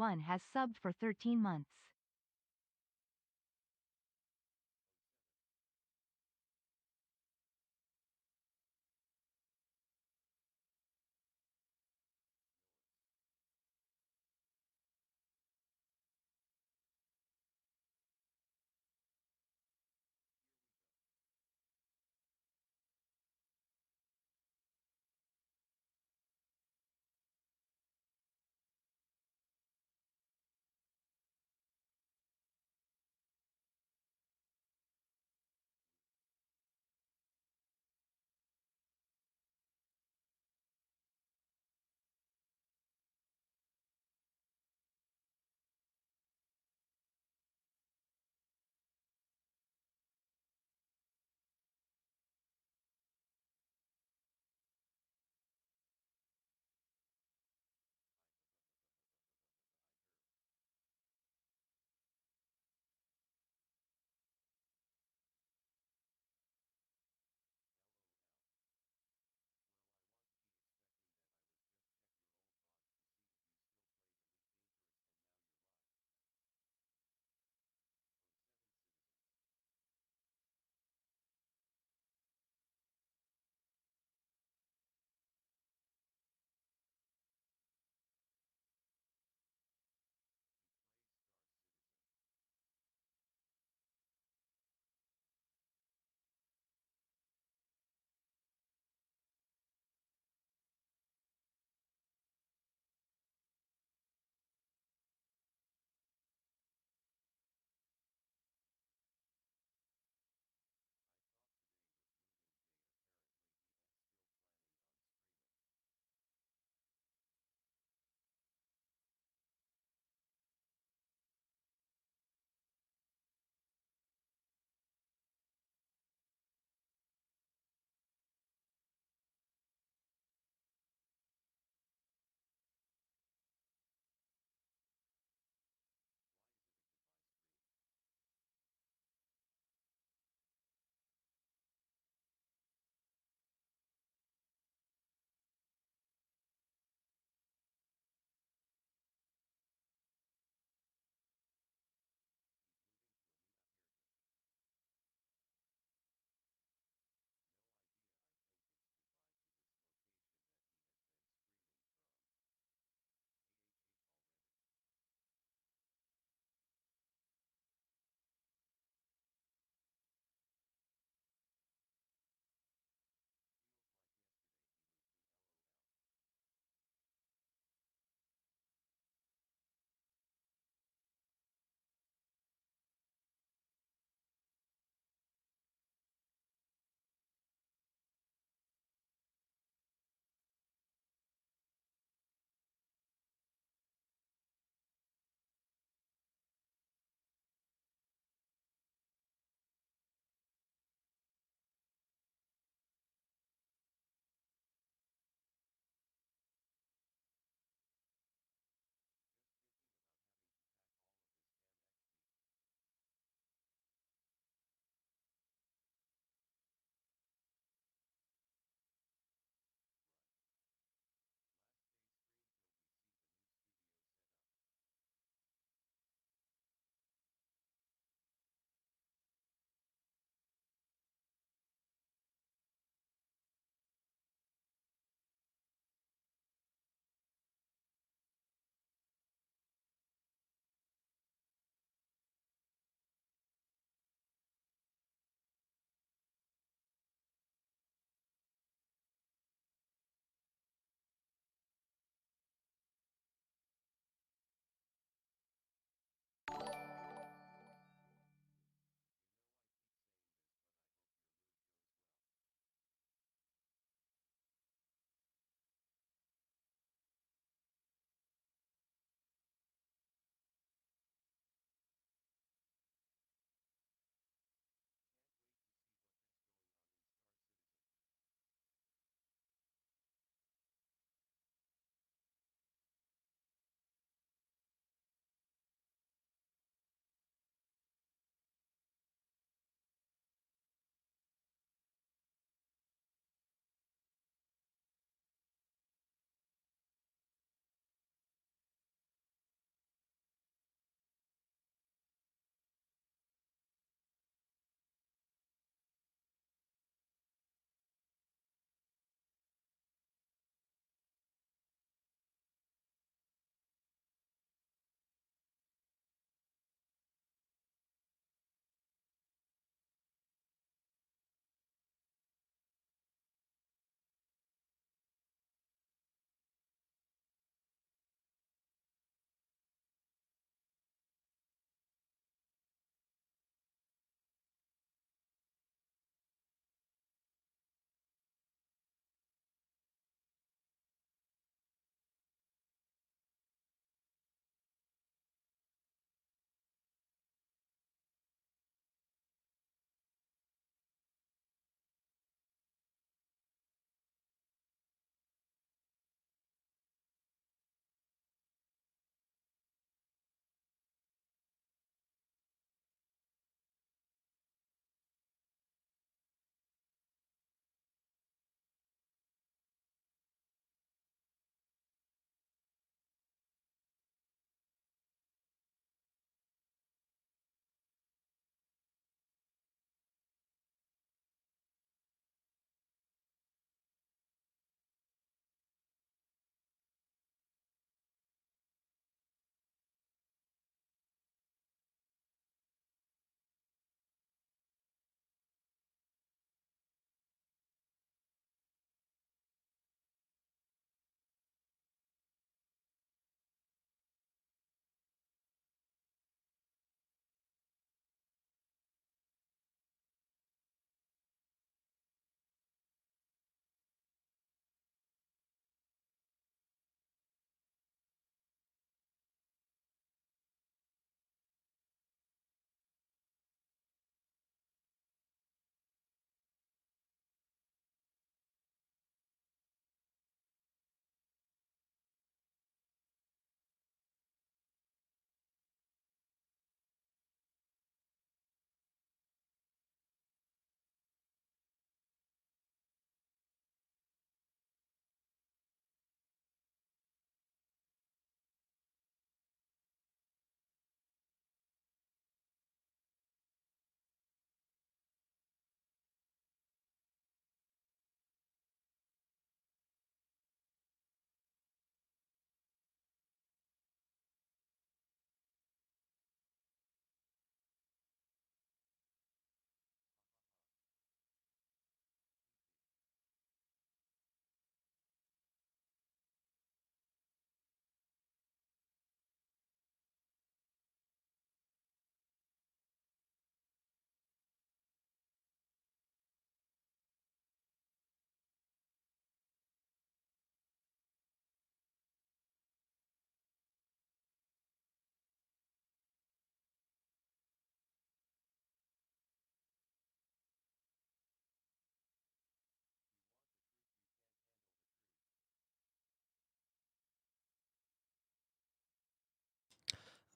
2021 has subbed for 13 months.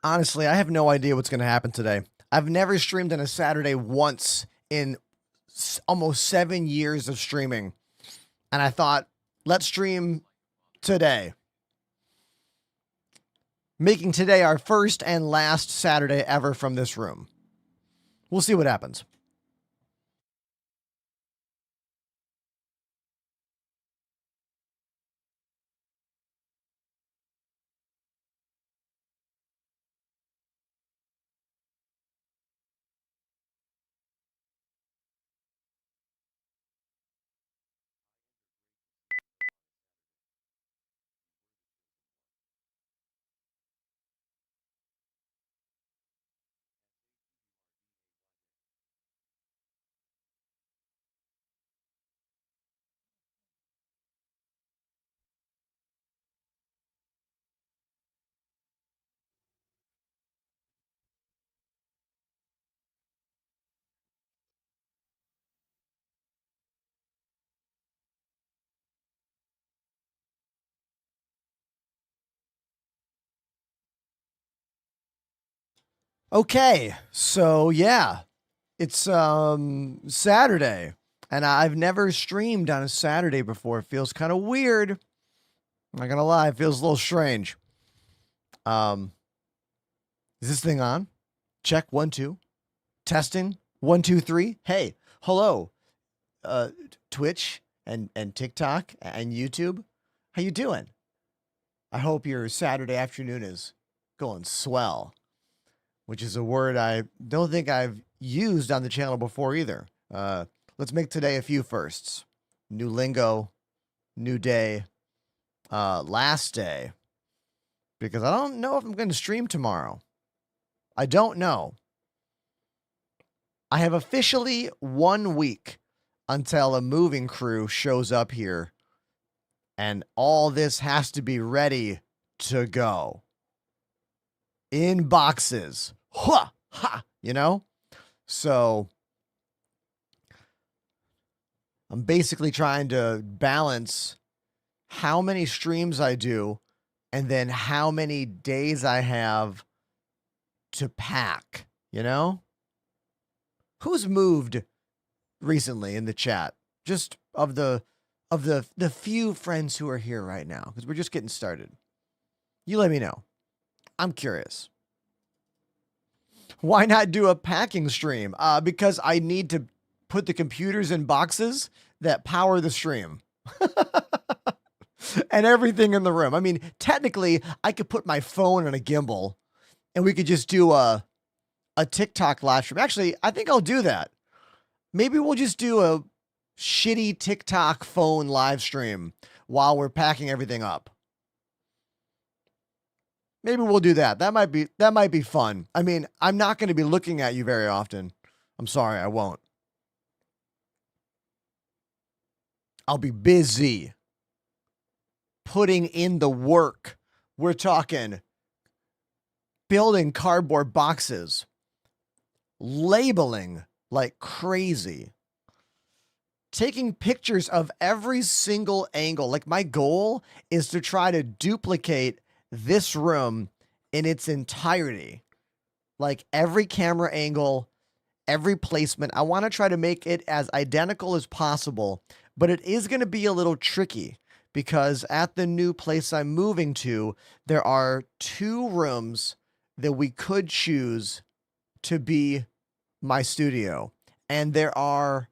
Honestly, I have no idea what's going to happen today. I've never streamed on a Saturday once in almost 7 years of streaming. And I thought, let's stream today. Making today our first and last Saturday ever from this room. We'll see what happens. Okay, so yeah, it's Saturday, and I've never streamed on a Saturday before. It feels kind of weird. I'm not gonna lie, it feels a little strange. Um, is this thing on? Check 1 2. Testing 1 2 3. Hey, hello, Twitch and TikTok and YouTube. How you doing? I hope your Saturday afternoon is going swell, which is a word I don't think I've used on the channel before either. Let's make today a few firsts. New lingo, new day, last day, because I don't know if I'm going to stream tomorrow. I don't know. I have officially 1 week until a moving crew shows up here, and all this has to be ready to go in boxes. Ha! Ha! You know? So I'm basically trying to balance how many streams I do and then how many days I have to pack, you know? Who's moved recently in the chat? Just of the few friends who are here right now, because we're just getting started. You let me know. I'm curious. Why not do a packing stream? Because I need to put the computers in boxes that power the stream. And everything in the room. I mean, technically, I could put my phone on a gimbal and we could just do a TikTok live stream. Actually, I think I'll do that. Maybe we'll just do a shitty TikTok phone live stream while we're packing everything up. Maybe we'll do that. That might be fun. I mean, I'm not going to be looking at you very often. I'm sorry, I won't. I'll be busy putting in the work. We're talking building cardboard boxes, labeling like crazy, taking pictures of every single angle. Like, my goal is to try to duplicate this room in its entirety. Like, every camera angle, every placement. I want to try to make it as identical as possible, but it is going to be a little tricky because at the new place I'm moving to, there are 2 rooms that we could choose to be my studio. And there are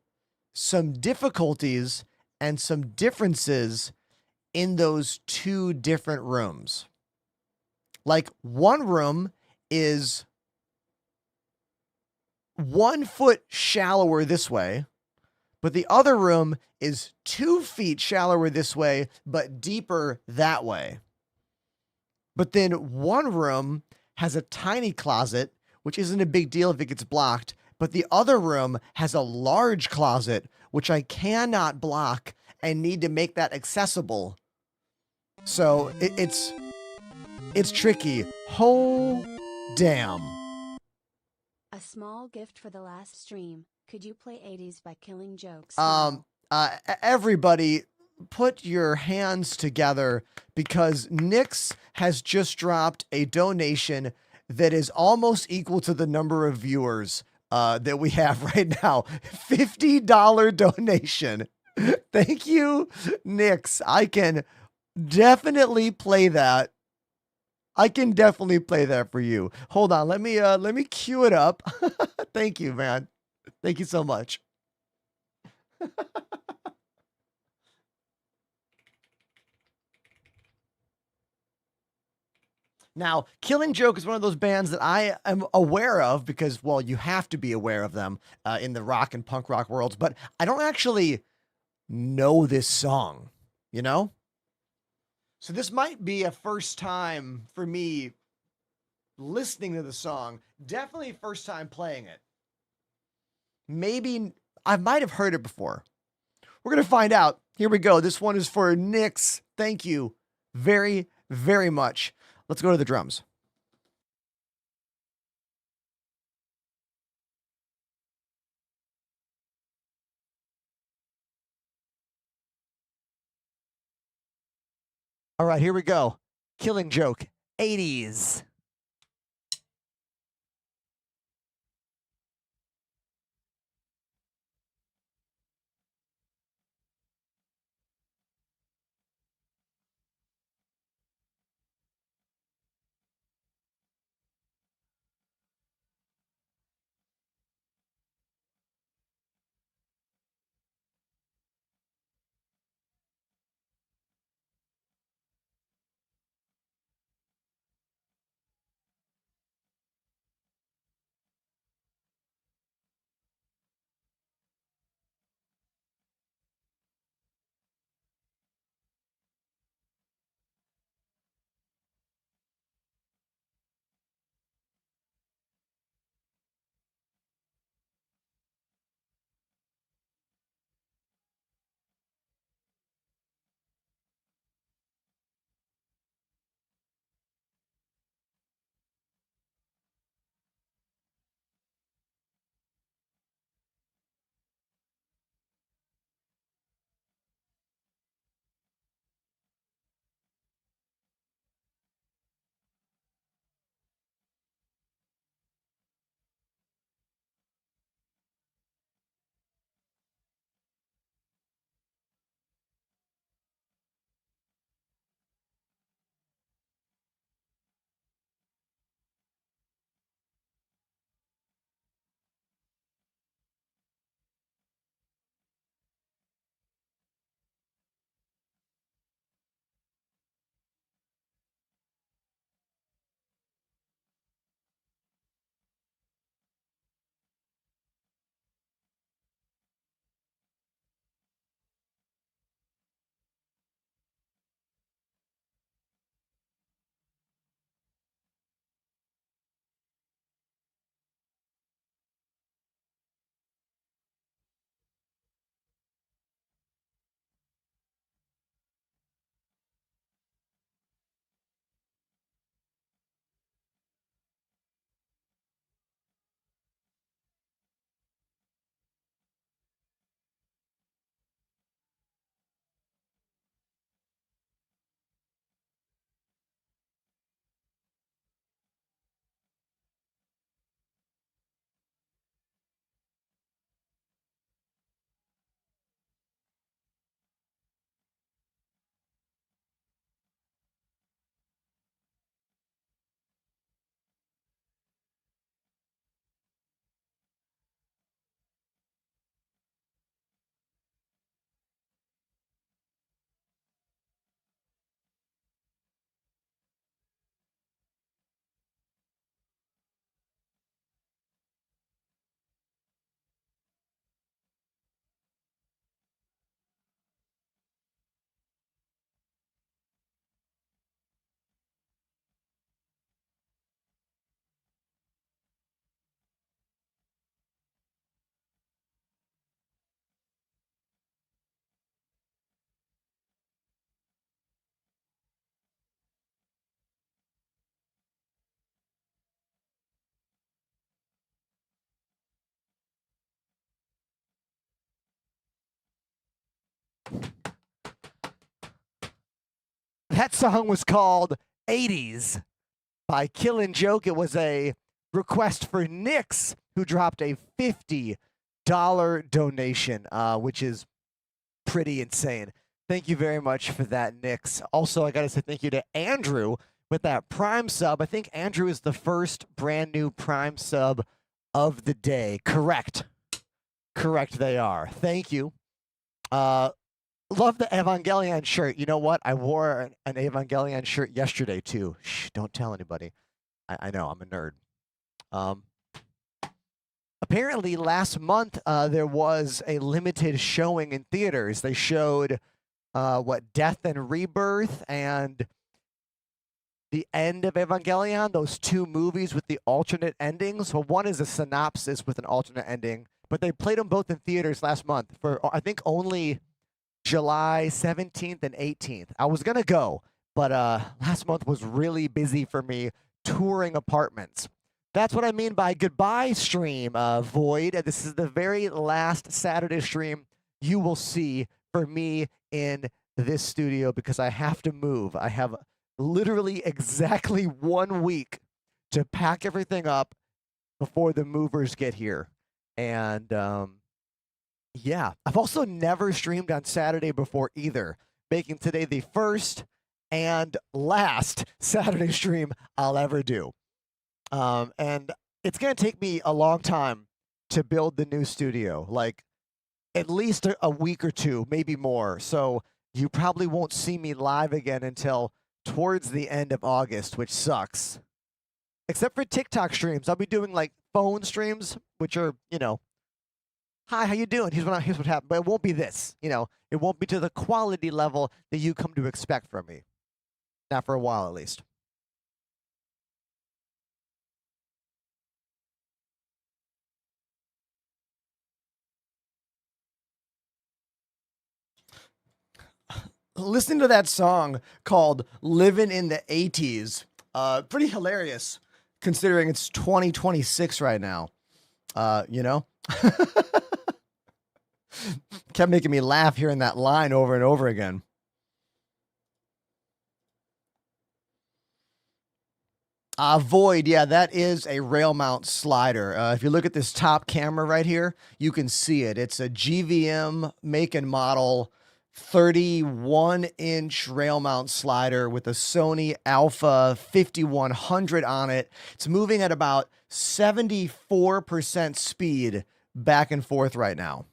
some difficulties and some differences in those 2 different rooms. Like, one room is 1 foot shallower this way, but the other room is 2 feet shallower this way, but deeper that way. But then one room has a tiny closet, which isn't a big deal if it gets blocked, but the other room has a large closet, which I cannot block and need to make that accessible. So it's tricky. Oh, damn. A small gift for the last stream. Could you play 80s by Killing Jokes? Everybody put your hands together because Nyx has just dropped a donation that is almost equal to the number of viewers that we have right now. $50 donation. Thank you, Nix. I can definitely play that. I can definitely play that for you. Hold on, let me cue it up. Thank you, man. Thank you so much. Now, Killing Joke is one of those bands that I am aware of because, well, you have to be aware of them in the rock and punk rock worlds, but I don't actually know this song, you know? So this might be a first time for me listening to the song. Definitely first time playing it. Maybe I might have heard it before. We're going to find out. Here we go. This one is for Nix. Thank you very, very much. Let's go to the drums. All right, here we go. Killing Joke, 80s. That song was called 80s by Killin' Joke. It was a request for Nix, who dropped a $50 donation, which is pretty insane. Thank you very much for that, Nix. Also, I got to say thank you to Andrew with that Prime sub. I think Andrew is the first brand new Prime sub of the day. Correct. Correct, they are. Thank you. Love the Evangelion shirt. You know what? I wore an Evangelion shirt yesterday, too. Shh, don't tell anybody. I know, I'm a nerd. Apparently, last month, there was a limited showing in theaters. They showed, Death and Rebirth and the end of Evangelion, those two movies with the alternate endings. Well, one is a synopsis with an alternate ending, but they played them both in theaters last month for, I think, only July 17th and 18th. I was going to go, but last month was really busy for me touring apartments. That's what I mean by goodbye stream, Void. This is the very last Saturday stream you will see for me in this studio because I have to move. I have literally exactly 1 week to pack everything up before the movers get here. And yeah, I've also never streamed on Saturday before either, making today the first and last Saturday stream I'll ever do. And it's going to take me a long time to build the new studio, like at least a week or two, maybe more. So you probably won't see me live again until towards the end of August, which sucks. Except for TikTok streams. I'll be doing like phone streams, which are, hi, how you doing? Here's what happened. But it won't be this, it won't be to the quality level that you come to expect from me. Not for a while, at least. Listening to that song called Living in the 80s, pretty hilarious considering it's 2026 right now. Kept making me laugh hearing that line over and over again. Void, yeah, that is a rail mount slider. If you look at this top camera right here, you can see it. It's a GVM make and model 31-inch rail mount slider with a Sony Alpha 5100 on it. It's moving at about 74% speed back and forth right now.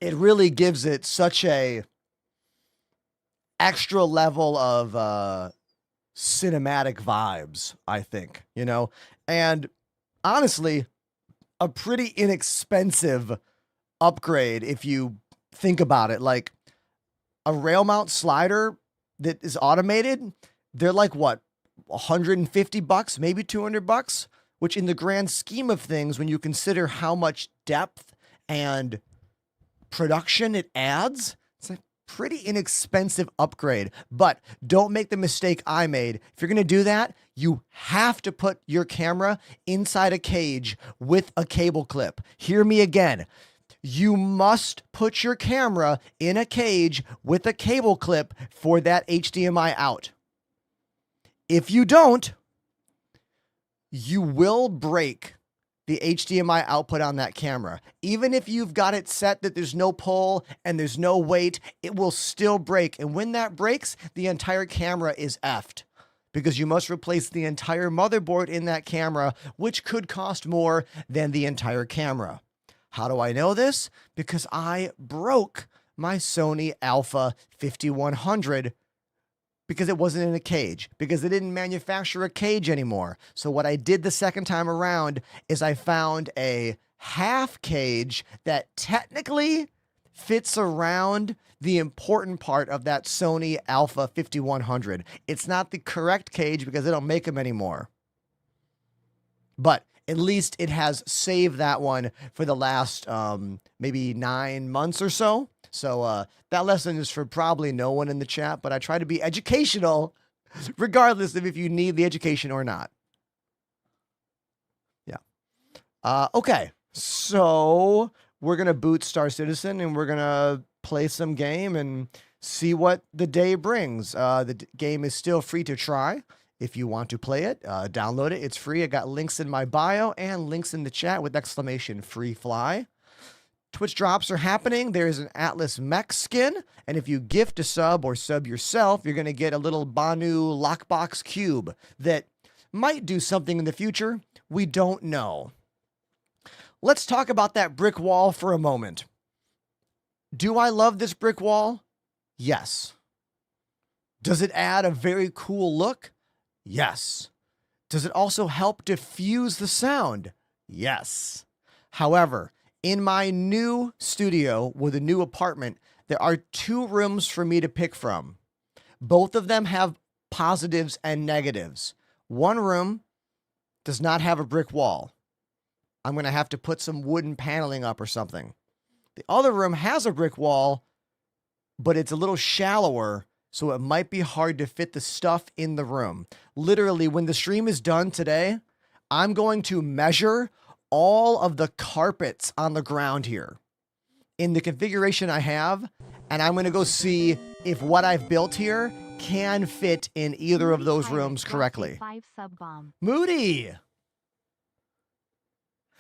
It really gives it such a extra level of cinematic vibes, I think, and honestly, a pretty inexpensive upgrade if you think about it. Like a rail mount slider that is automated, they're like what, $150, maybe $200, which in the grand scheme of things, when you consider how much depth and production it adds, it's a pretty inexpensive upgrade. But don't make the mistake I made. If you're going to do that, you have to put your camera inside a cage with a cable clip. Hear me again. You must put your camera in a cage with a cable clip for that HDMI out. If you don't, you will break the HDMI output on that camera. Even if you've got it set that there's no pull and there's no weight, it will still break. And when that breaks, the entire camera is effed because you must replace the entire motherboard in that camera, which could cost more than the entire camera. How do I know this? Because I broke my Sony Alpha 5100 because it wasn't in a cage, because they didn't manufacture a cage anymore. So what I did the second time around is I found a half cage that technically fits around the important part of that Sony Alpha 5100. It's not the correct cage because they don't make them anymore. But at least it has saved that one for the last maybe 9 months or so. So that lesson is for probably no one in the chat, but I try to be educational regardless of if you need the education or not. Yeah. Okay. So we're going to boot Star Citizen and we're going to play some game and see what the day brings. The game is still free to try. If you want to play it, download it. It's free. I got links in my bio and links in the chat with exclamation free fly. Twitch drops are happening. There is an Atlas mech skin. And if you gift a sub or sub yourself, you're going to get a little Banu lockbox cube that might do something in the future. We don't know. Let's talk about that brick wall for a moment. Do I love this brick wall? Yes. Does it add a very cool look? Yes. Does it also help diffuse the sound? Yes. However, in my new studio with a new apartment, there are 2 rooms for me to pick from. Both of them have positives and negatives. One room does not have a brick wall. I'm going to have to put some wooden paneling up or something. The other room has a brick wall, but it's a little shallower, so it might be hard to fit the stuff in the room. Literally, when the stream is done today, I'm going to measure all of the carpets on the ground here in the configuration I have, and I'm going to go see if what I've built here can fit in either of those rooms correctly. 5 sub bomb. Moody!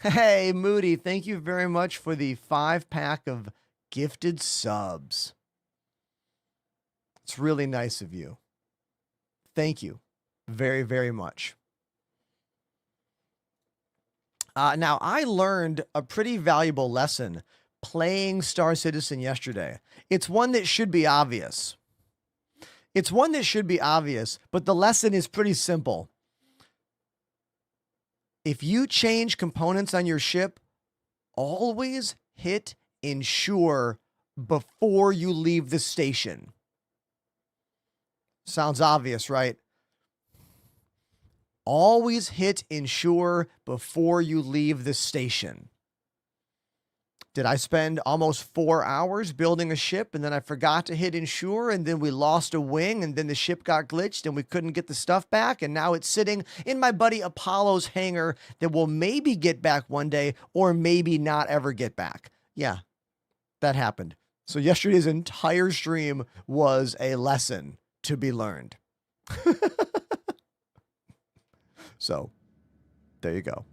Hey, Moody, thank you very much for the 5-pack of gifted subs. It's really nice of you. Thank you very, very much. Now, I learned a pretty valuable lesson playing Star Citizen yesterday. It's one that should be obvious. It's one that should be obvious, but the lesson is pretty simple. If you change components on your ship, always hit ensure before you leave the station. Sounds obvious, right? Always hit ensure before you leave the station. Did I spend almost 4 hours building a ship and then I forgot to hit ensure and then we lost a wing and then the ship got glitched and we couldn't get the stuff back and now it's sitting in my buddy Apollo's hangar that will maybe get back one day or maybe not ever get back? Yeah, that happened. So yesterday's entire stream was a lesson to be learned. So, there you go.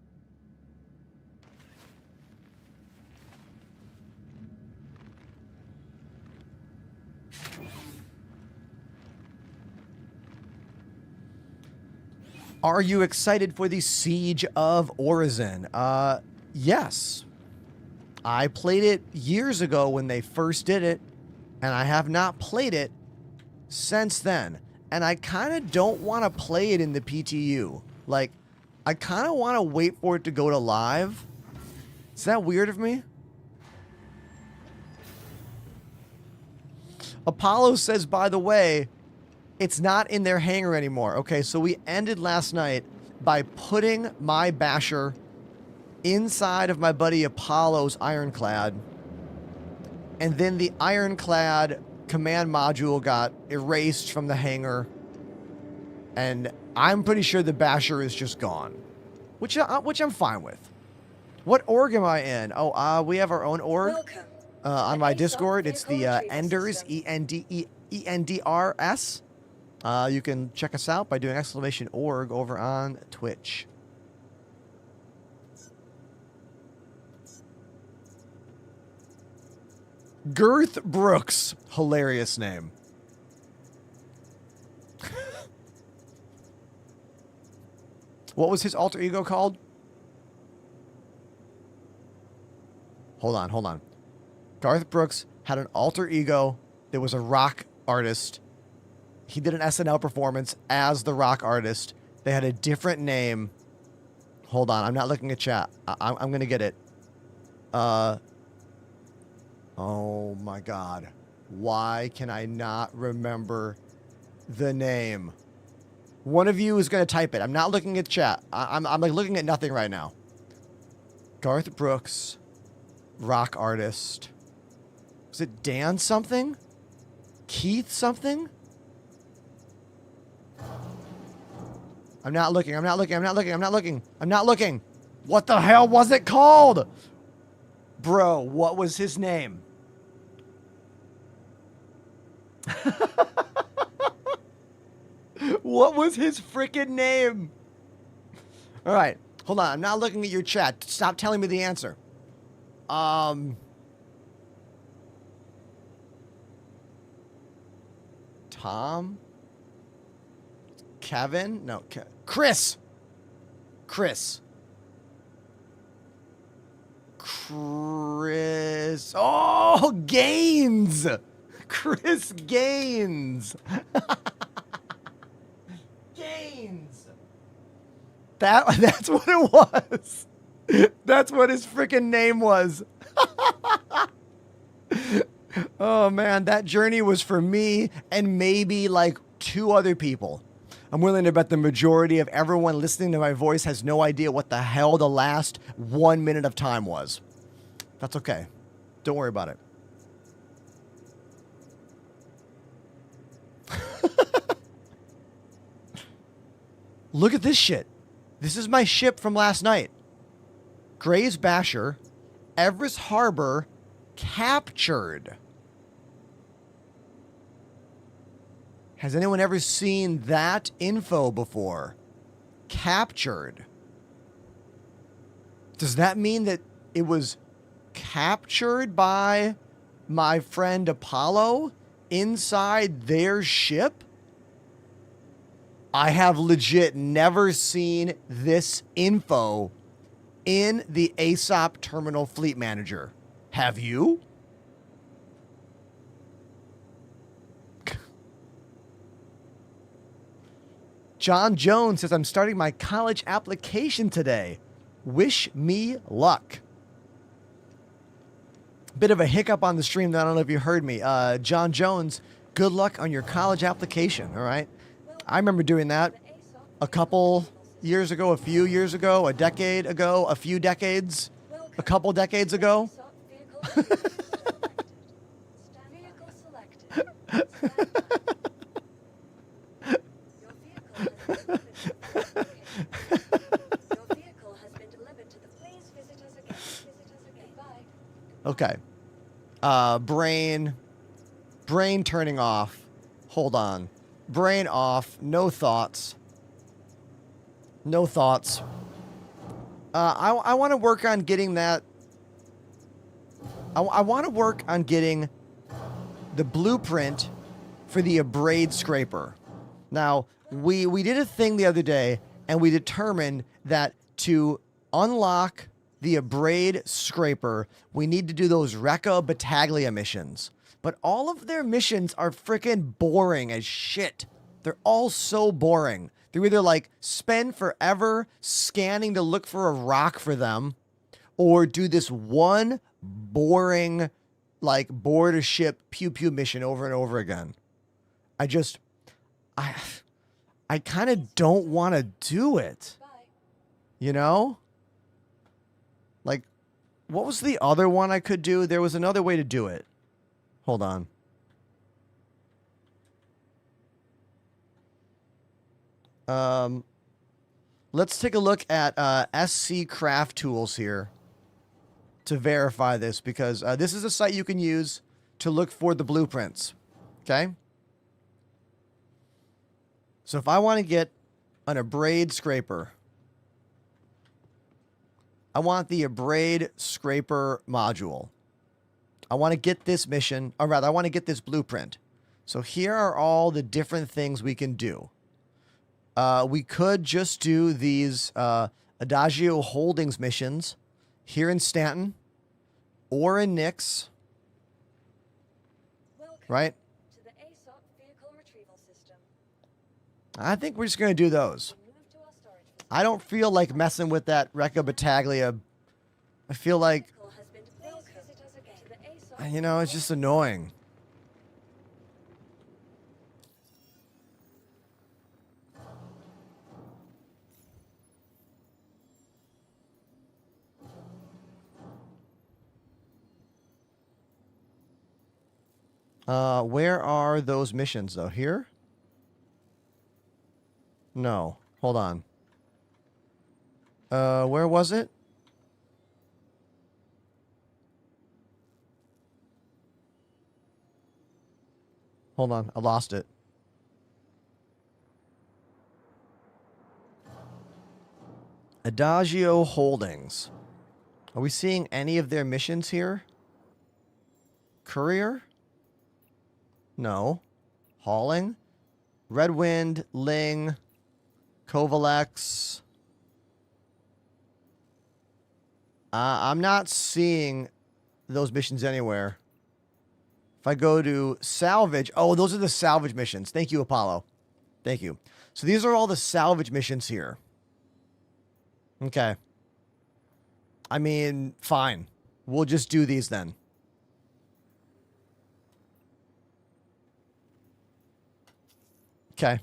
Are you excited for the Siege of Orison? Yes. I played it years ago when they first did it, and I have not played it since then. And I kind of don't want to play it in the PTU. Like, I kind of want to wait for it to go to live. Is that weird of me? Apollo says, by the way, it's not in their hangar anymore. Okay, so we ended last night by putting my basher inside of my buddy Apollo's ironclad. And then the ironclad command module got erased from the hangar. And I'm pretty sure the basher is just gone. Which I'm fine with. What org am I in? Oh, we have our own org. On my Discord, it's the Enders, ENDRS. You can check us out by doing !org over on Twitch. Girth Brooks. Hilarious name. What was his alter ego called? Hold on. Garth Brooks had an alter ego that was a rock artist. He did an SNL performance as the rock artist. They had a different name. Hold on, I'm not looking at chat. I'm going to get it. Oh my God. Why can I not remember the name? One of you is going to type it. I'm not looking at chat. I'm like looking at nothing right now. Garth Brooks, rock artist. Was it Dan something? Keith something? I'm not looking. What the hell was it called? Bro, what was his name? What was his freaking name? All right. Hold on. I'm not looking at your chat. Stop telling me the answer. Tom? Kevin? No, Chris. Chris. Chris. Oh, Gaines. Chris Gaines. Gaines. That's what it was. That's what his freaking name was. Oh man, that journey was for me and maybe like 2 other people. I'm willing to bet the majority of everyone listening to my voice has no idea what the hell the last 1 minute of time was. That's okay. Don't worry about it. Look at this shit. This is my ship from last night. Gray's Basher, Everest Harbor, captured. Has anyone ever seen that info before? Captured. Does that mean that it was captured by my friend Apollo inside their ship? I have legit never seen this info in the ASOP Terminal Fleet Manager. Have you? John Jones says, I'm starting my college application today. Wish me luck. Bit of a hiccup on the stream. I don't know if you heard me. John Jones, good luck on your college application, all right? I remember doing that a couple years ago, a few years ago, a decade ago, a few decades, a couple decades ago. Okay. Brain turning off. Hold on. Brain off. No thoughts. No thoughts. I want to work on getting that. I want to work on getting the blueprint for the abrade scraper. Now, we did a thing the other day, and we determined that to unlock the abrade scraper, we need to do those Recca Battaglia missions. But all of their missions are freaking boring as shit. They're all so boring. They're either like spend forever scanning to look for a rock for them, or do this one boring, like, board a ship pew pew mission over and over again. I kind of don't want to do it. You know? Like, what was the other one I could do? There was another way to do it. Hold on. Let's take a look at SC Craft Tools here to verify this, because this is a site you can use to look for the blueprints. Okay? So if I want to get an abrade scraper, I want the abrade scraper module. I want to get this mission, or rather, I want to get this blueprint. So here are all the different things we can do. We could just do these Adagio Holdings missions here in Stanton or in Nix. Right? To the ASOP vehicle retrieval system. I think we're just going to do those. I don't feel like messing with that Recca Battaglia. I feel like, you know, it's just annoying. Where are those missions, though? Here? No. Hold on. Where was it? Hold on. I lost it. Adagio Holdings. Are we seeing any of their missions here? Courier? No. Hauling? Red Wind, Ling, Kovalex. I'm not seeing those missions anywhere. If I go to salvage, oh, those are the salvage missions. Thank you, Apollo. Thank you. So these are all the salvage missions here. Okay. I mean, fine. We'll just do these then. Okay.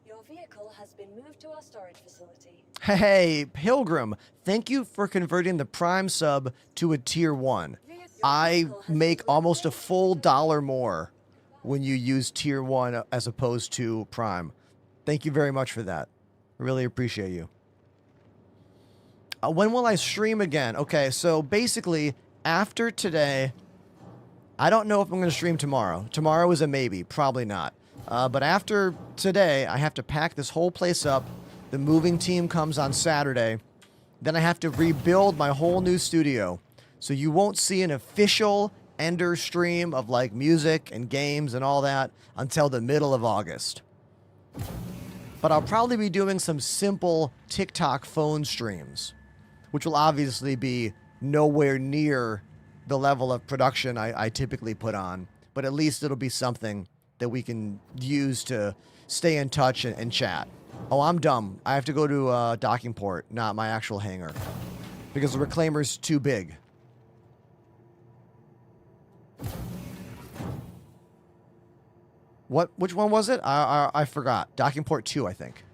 Your vehicle has been moved to our storage facility. Hey, Pilgrim, thank you for converting the Prime sub to a tier 1. I make almost a full $1 more when you use tier 1 as opposed to Prime. Thank you very much for that. Really appreciate you. When will I stream again? Okay, so basically, after today, I don't know if I'm going to stream tomorrow. Tomorrow is a maybe, probably not. But after today, I have to pack this whole place up. The moving team comes on Saturday. Then I have to rebuild my whole new studio. So you won't see an official Ender stream of like music and games and all that until the middle of August. But I'll probably be doing some simple TikTok phone streams, which will obviously be nowhere near the level of production I typically put on. But at least it'll be something that we can use to stay in touch and chat. Oh, I'm dumb. I have to go to docking port, not my actual hangar. Because the Reclaimer's too big. What? Which one was it? I forgot. Docking port 2, I think.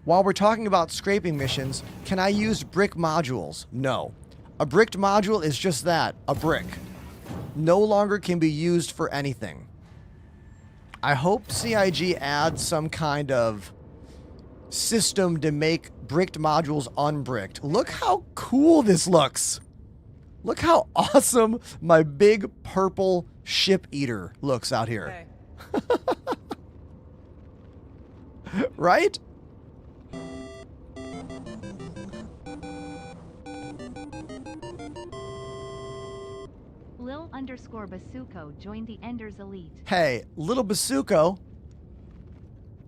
While we're talking about scraping missions, can I use brick modules? No. A bricked module is just that, a brick. No longer can be used for anything. I hope CIG adds some kind of system to make bricked modules unbricked. Look how cool this looks. Look how awesome my big purple ship eater looks out here. Okay. Right? Lil_Basuko joined the Enders Elite. Hey, little Basuko,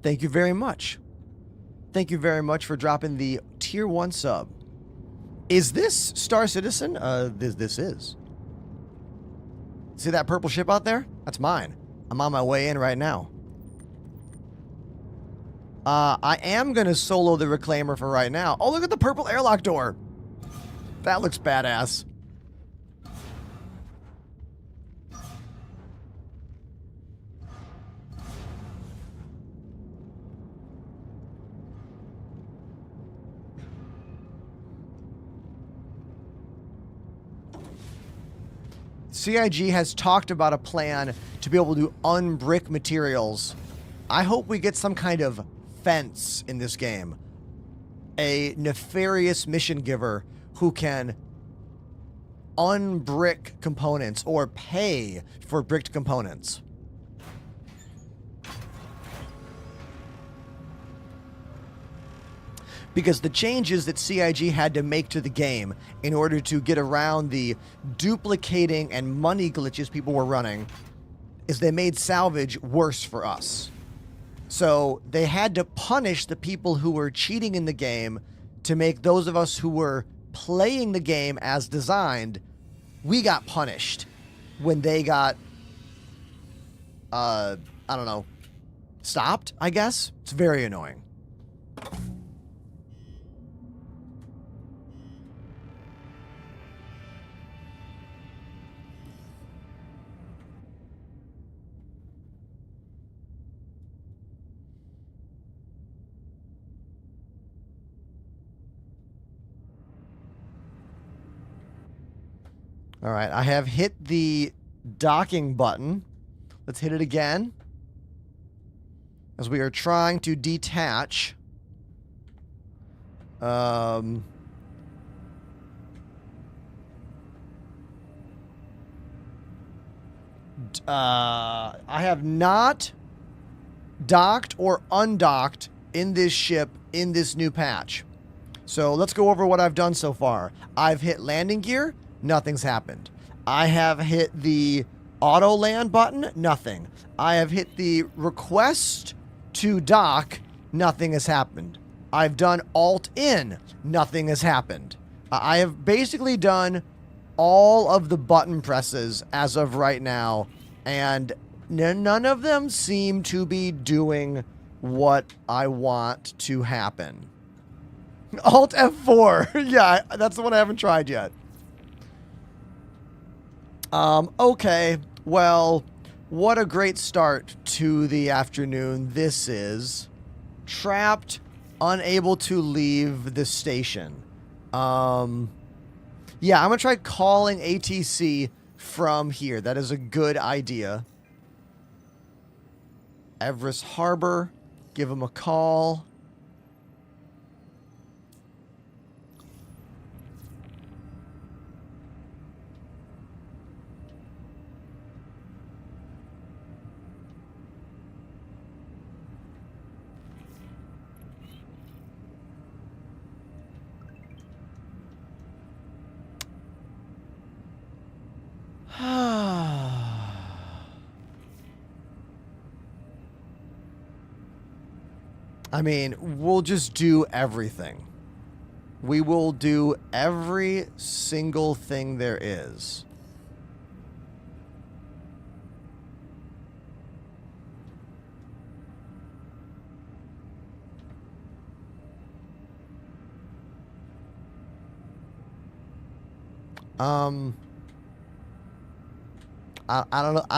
thank you very much. Thank you very much for dropping the tier 1 sub. Is this Star Citizen? This is. See that purple ship out there? That's mine. I'm on my way in right now. I am going to solo the Reclaimer for right now. Oh, look at the purple airlock door. That looks badass. CIG has talked about a plan to be able to unbrick materials. I hope we get some kind of fence in this game. A nefarious mission giver who can unbrick components or pay for bricked components. Because the changes that CIG had to make to the game in order to get around the duplicating and money glitches people were running is they made salvage worse for us. So they had to punish the people who were cheating in the game to make those of us who were playing the game as designed, we got punished when they got, I don't know, stopped, I guess? It's very annoying. All right, I have hit the docking button. Let's hit it again. As we are trying to detach. I have not docked or undocked in this ship in this new patch. So let's go over what I've done so far. I've hit landing gear, nothing's happened. I have hit the auto land button, nothing. I have hit the request to dock, nothing has happened. I've done alt in, nothing has happened. I have basically done all of the button presses as of right now, and none of them seem to be doing what I want to happen. Alt F4. Yeah, that's the one I haven't tried yet. Okay. Well, what a great start to the afternoon this is. Trapped, unable to leave the station. Yeah, I'm going to try calling ATC from here. That is a good idea. Everest Harbor. Give them a call. I mean, we'll just do everything. We will do every single thing there is. I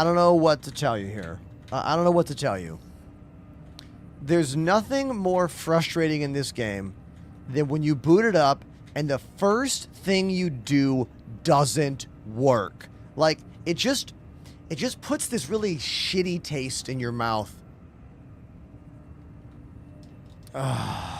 don't know what to tell you here. I don't know what to tell you. There's nothing more frustrating in this game than when you boot it up and the first thing you do doesn't work. Like, it just puts this really shitty taste in your mouth. Ugh.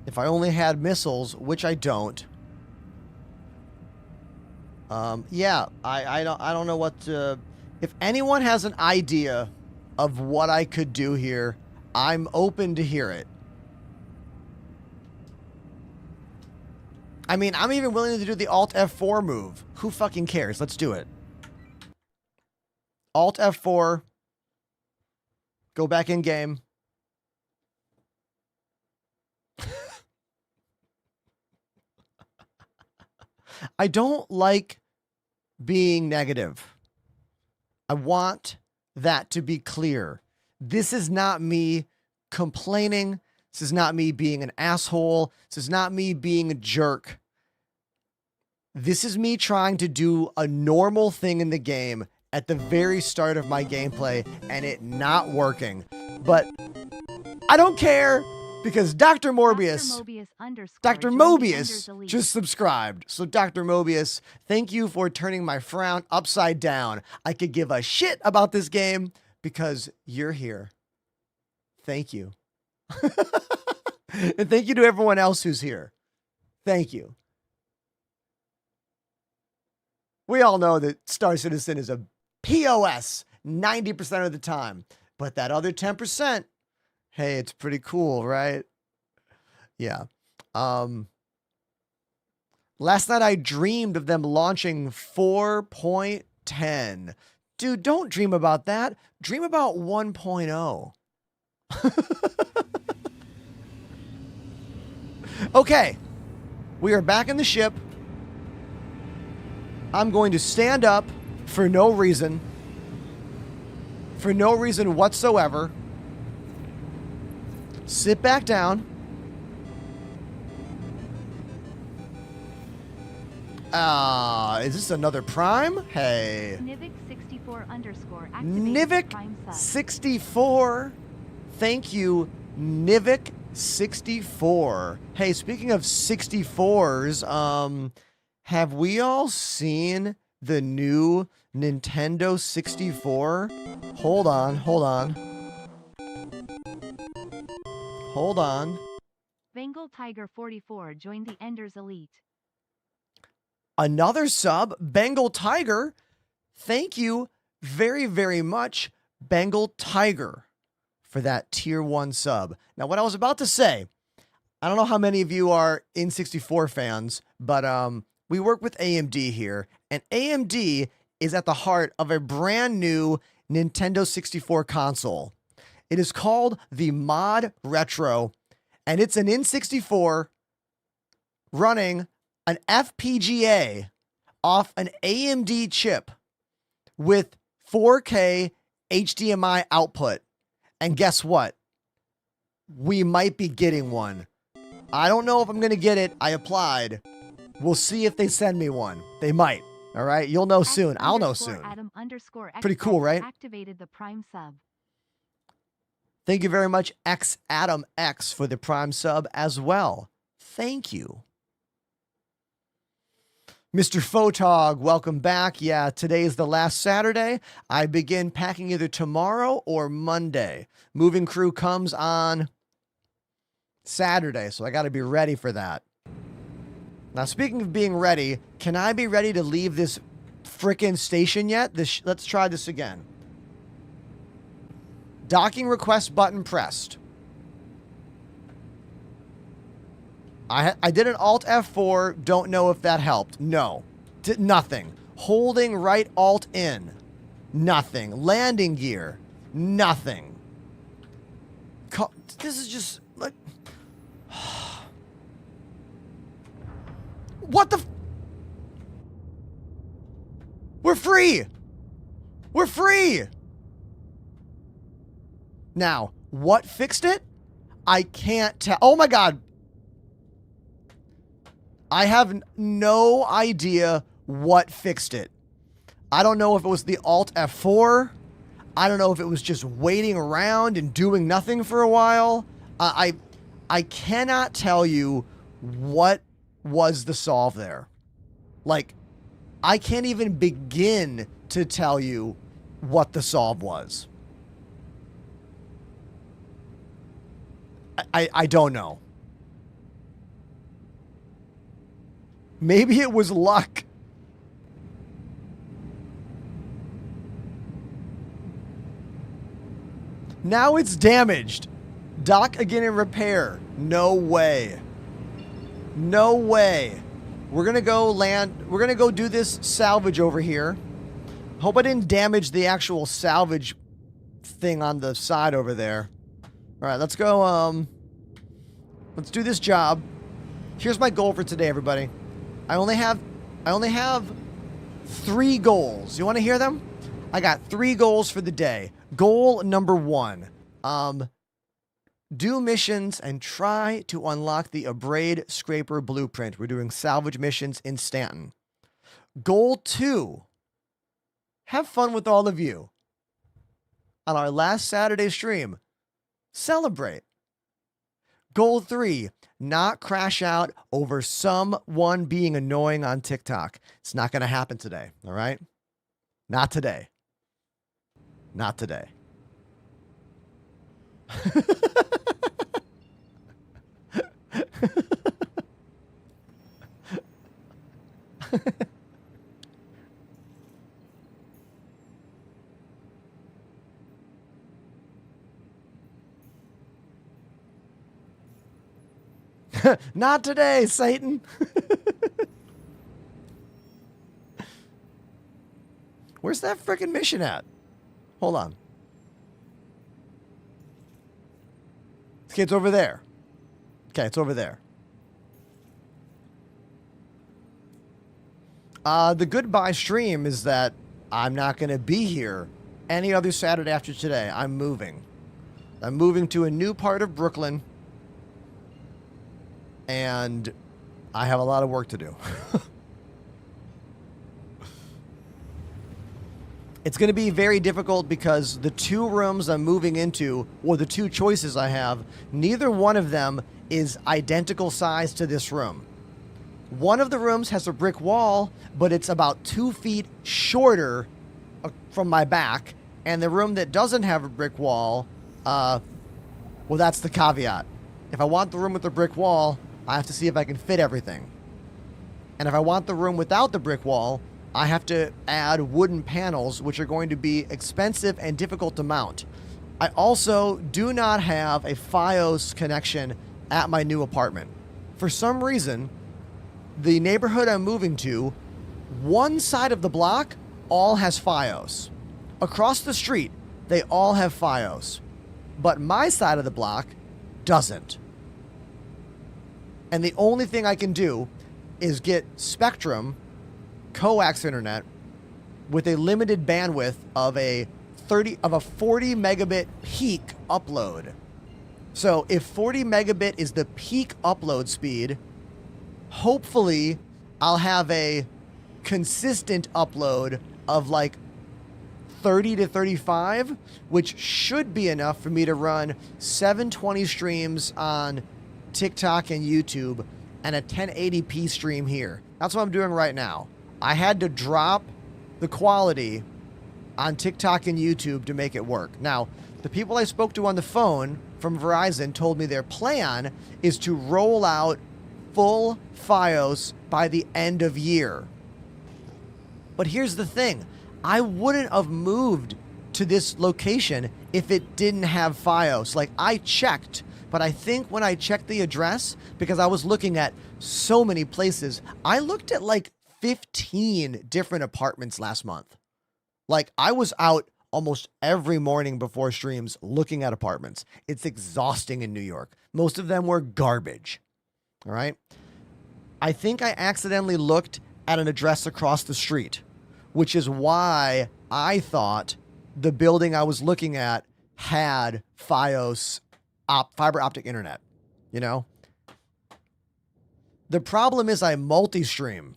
If I only had missiles, which I don't. Yeah, I don't know what to... If anyone has an idea of what I could do here, I'm open to hear it. I mean, I'm even willing to do the Alt F4 move. Who fucking cares? Let's do it. Alt F4. Go back in game. I don't like being negative. I want that to be clear. This is not me complaining. This is not me being an asshole. This is not me being a jerk. This is me trying to do a normal thing in the game at the very start of my gameplay and it not working. But I don't care. Because Dr. Morbius just subscribed. So Dr. Mobius, thank you for turning my frown upside down. I could give a shit about this game because you're here. Thank you. And thank you to everyone else who's here. Thank you. We all know that Star Citizen is a POS 90% of the time. But that other 10%, hey, it's pretty cool, right? Yeah. Last night I dreamed of them launching 4.10. Dude, don't dream about that. Dream about 1.0. Okay. We are back in the ship. I'm going to stand up for no reason. For no reason whatsoever. Sit back down. Is this another prime? Hey. activated the Nivik Prime sub. 64. Thank you, Nivik 64. Hey, speaking of 64s, have we all seen the new Nintendo 64? Hold on. Bengal Tiger 44 joined the Enders Elite. Another sub, Bengal Tiger. Thank you very, very much, Bengal Tiger, for that tier 1 sub. Now, what I was about to say, I don't know how many of you are N64 fans, but we work with AMD here, and AMD is at the heart of a brand new Nintendo 64 console. It is called the Mod Retro, and it's an N64 running an FPGA off an AMD chip with 4K HDMI output. And guess what? We might be getting one. I don't know if I'm going to get it. I applied. We'll see if they send me one. They might. All right. You'll know soon. I'll know soon. Pretty cool, right? Activated the Prime sub. Thank you very much, X Adam X, for the Prime sub as well. Thank you. Mr. Photog, welcome back. Yeah, today is the last Saturday. I begin packing either tomorrow or Monday. Moving crew comes on Saturday, so I got to be ready for that. Now, speaking of being ready, can I be ready to leave this frickin' station yet? Let's try this again. Docking request button pressed. I did an Alt F4. Don't know if that helped. No. Did nothing. Holding right Alt in. Nothing. Landing gear. Nothing. This is just like... What the... We're free! We're free! Now, what fixed it? I can't tell. Oh my God. I have no idea what fixed it. I don't know if it was the Alt F4. I don't know if it was just waiting around and doing nothing for a while. I cannot tell you what was the solve there. Like, I can't even begin to tell you what the solve was. I don't know. Maybe it was luck. Now it's damaged. Dock again in repair. No way. No way. We're going to go land. We're going to go do this salvage over here. Hope I didn't damage the actual salvage thing on the side over there. All right, let's go. Let's do this job. Here's my goal for today, everybody. I only have 3 goals. You want to hear them? I got 3 goals for the day. Goal number 1. Do missions and try to unlock the Abrade Scraper Blueprint. We're doing salvage missions in Stanton. Goal 2. Have fun with all of you. On our last Saturday stream, celebrate. Goal 3. Not crash out over someone being annoying on TikTok. It's not going to happen today, all right? Not today. Not today. Not today, Satan. Where's that freaking mission at? Hold on. Okay, it's over there. Okay, it's over there. The goodbye stream is that I'm not going to be here any other Saturday after today. I'm moving. I'm moving to a new part of Brooklyn. And I have a lot of work to do. It's going to be very difficult because the 2 rooms I'm moving into, or the 2 choices I have, neither one of them is identical size to this room. One of the rooms has a brick wall, but it's about 2 feet shorter from my back. And the room that doesn't have a brick wall, well, that's the caveat. If I want the room with the brick wall, I have to see if I can fit everything. And if I want the room without the brick wall, I have to add wooden panels, which are going to be expensive and difficult to mount. I also do not have a FiOS connection at my new apartment. For some reason, the neighborhood I'm moving to, one side of the block all has FiOS. Across the street, they all have FiOS. But my side of the block doesn't. And the only thing I can do is get Spectrum coax internet with a limited bandwidth of a 40 megabit peak upload. So if 40 megabit is the peak upload speed, hopefully I'll have a consistent upload of like 30 to 35, which should be enough for me to run 720 streams on TikTok and YouTube and a 1080p stream here. That's what I'm doing right now. I had to drop the quality on TikTok and YouTube to make it work. Now, the people I spoke to on the phone from Verizon told me their plan is to roll out full FiOS by the end of year. But here's the thing. I wouldn't have moved to this location if it didn't have FiOS. Like, I checked, but I think when I checked the address, because I was looking at so many places, I looked at like 15 different apartments last month. Like, I was out almost every morning before streams looking at apartments. It's exhausting in New York. Most of them were garbage. All right. I think I accidentally looked at an address across the street, which is why I thought the building I was looking at had FiOS fiber optic internet. You know, the problem is I multi-stream.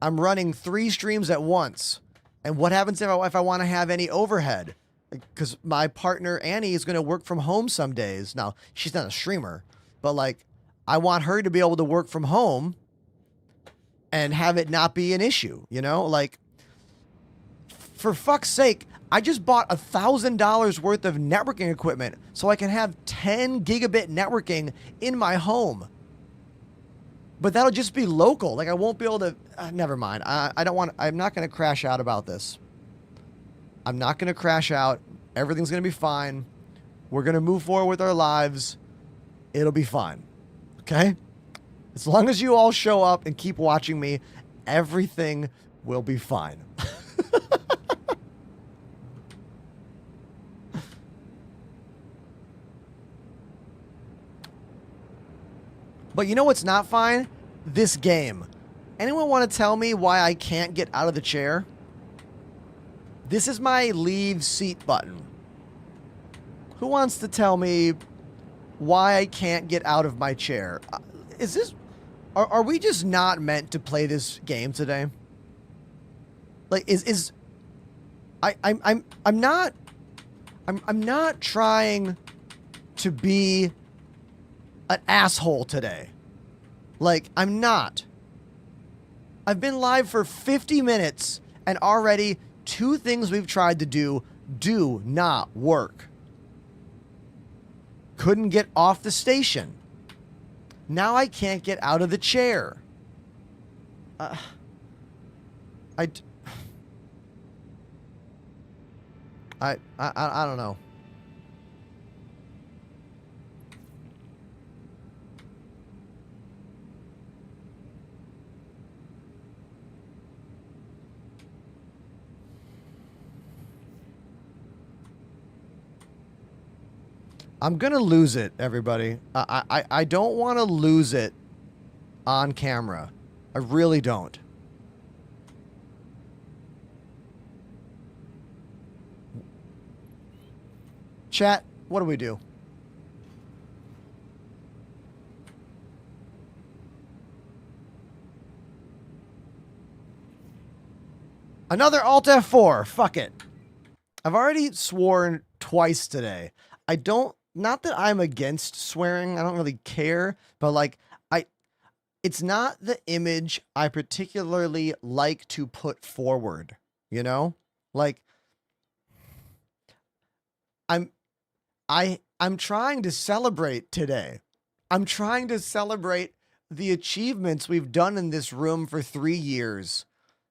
I'm running 3 streams at once. And what happens if I want to have any overhead? Because my partner, Annie, is going to work from home some days. Now, she's not a streamer, but like, I want her to be able to work from home and have it not be an issue, you know? Like, for fuck's sake, I just bought $1,000 worth of networking equipment so I can have 10 gigabit networking in my home. But that'll just be local. Like, I won't be able to... never mind. I don't want... I'm not going to crash out about this. I'm not going to crash out. Everything's going to be fine. We're going to move forward with our lives. It'll be fine. Okay? As long as you all show up and keep watching me, everything will be fine. But you know what's not fine? This game. Anyone want to tell me why I can't get out of the chair? This is my leave seat button. Who wants to tell me why I can't get out of my chair? Is this... Are we just not meant to play this game today? Like, I'm not trying to be an asshole today. Like, I'm not. I've been live for 50 minutes and already 2 things we've tried to do not work. Couldn't get off the station. Now I can't get out of the chair. I don't know. I'm going to lose it, everybody. I don't want to lose it on camera. I really don't. Chat, what do we do? Another Alt F4. Fuck it. I've already sworn twice today. I don't, not that I'm against swearing. I don't really care, but like, it's not the image I particularly like to put forward, you know? Like, I'm trying to celebrate today. I'm trying to celebrate the achievements we've done in this room for 3 years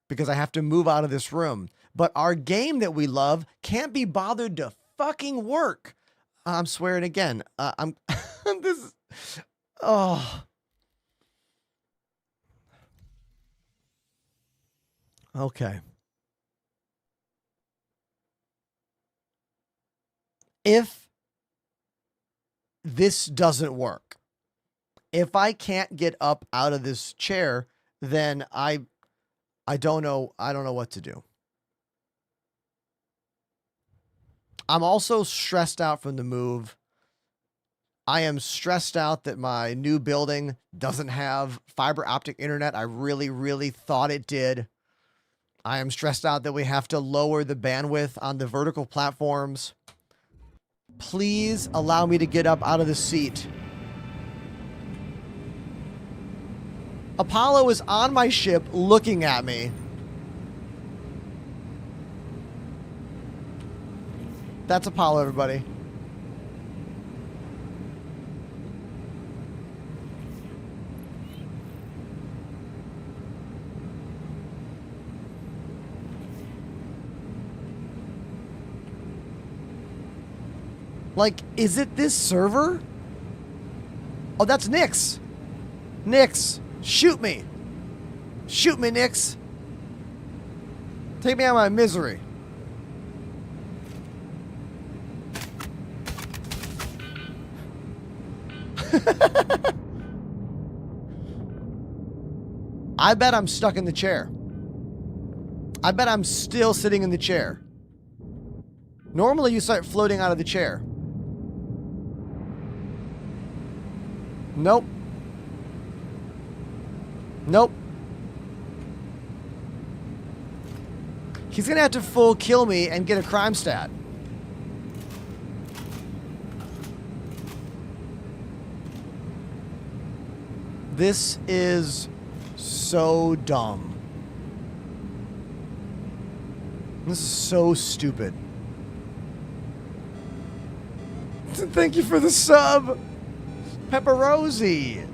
because I have to move out of this room. But our game that we love can't be bothered to fucking work. I'm swearing again. I'm this. Oh. Okay. If this doesn't work, if I can't get up out of this chair, then I don't know. I don't know what to do. I'm also stressed out from the move. I am stressed out that my new building doesn't have fiber optic internet. I really, really thought it did. I am stressed out that we have to lower the bandwidth on the vertical platforms. Please allow me to get up out of the seat. Apollo is on my ship looking at me. That's Apollo, everybody. Like, is it this server? Oh, that's Nyx. Nyx, shoot me. Shoot me, Nyx. Take me out of my misery. I bet I'm stuck in the chair. I bet I'm still sitting in the chair. Normally you start floating out of the chair. Nope. Nope. He's gonna have to full kill me and get a crime stat. This is so dumb. This is so stupid. Thank you for the sub. Pepperosi.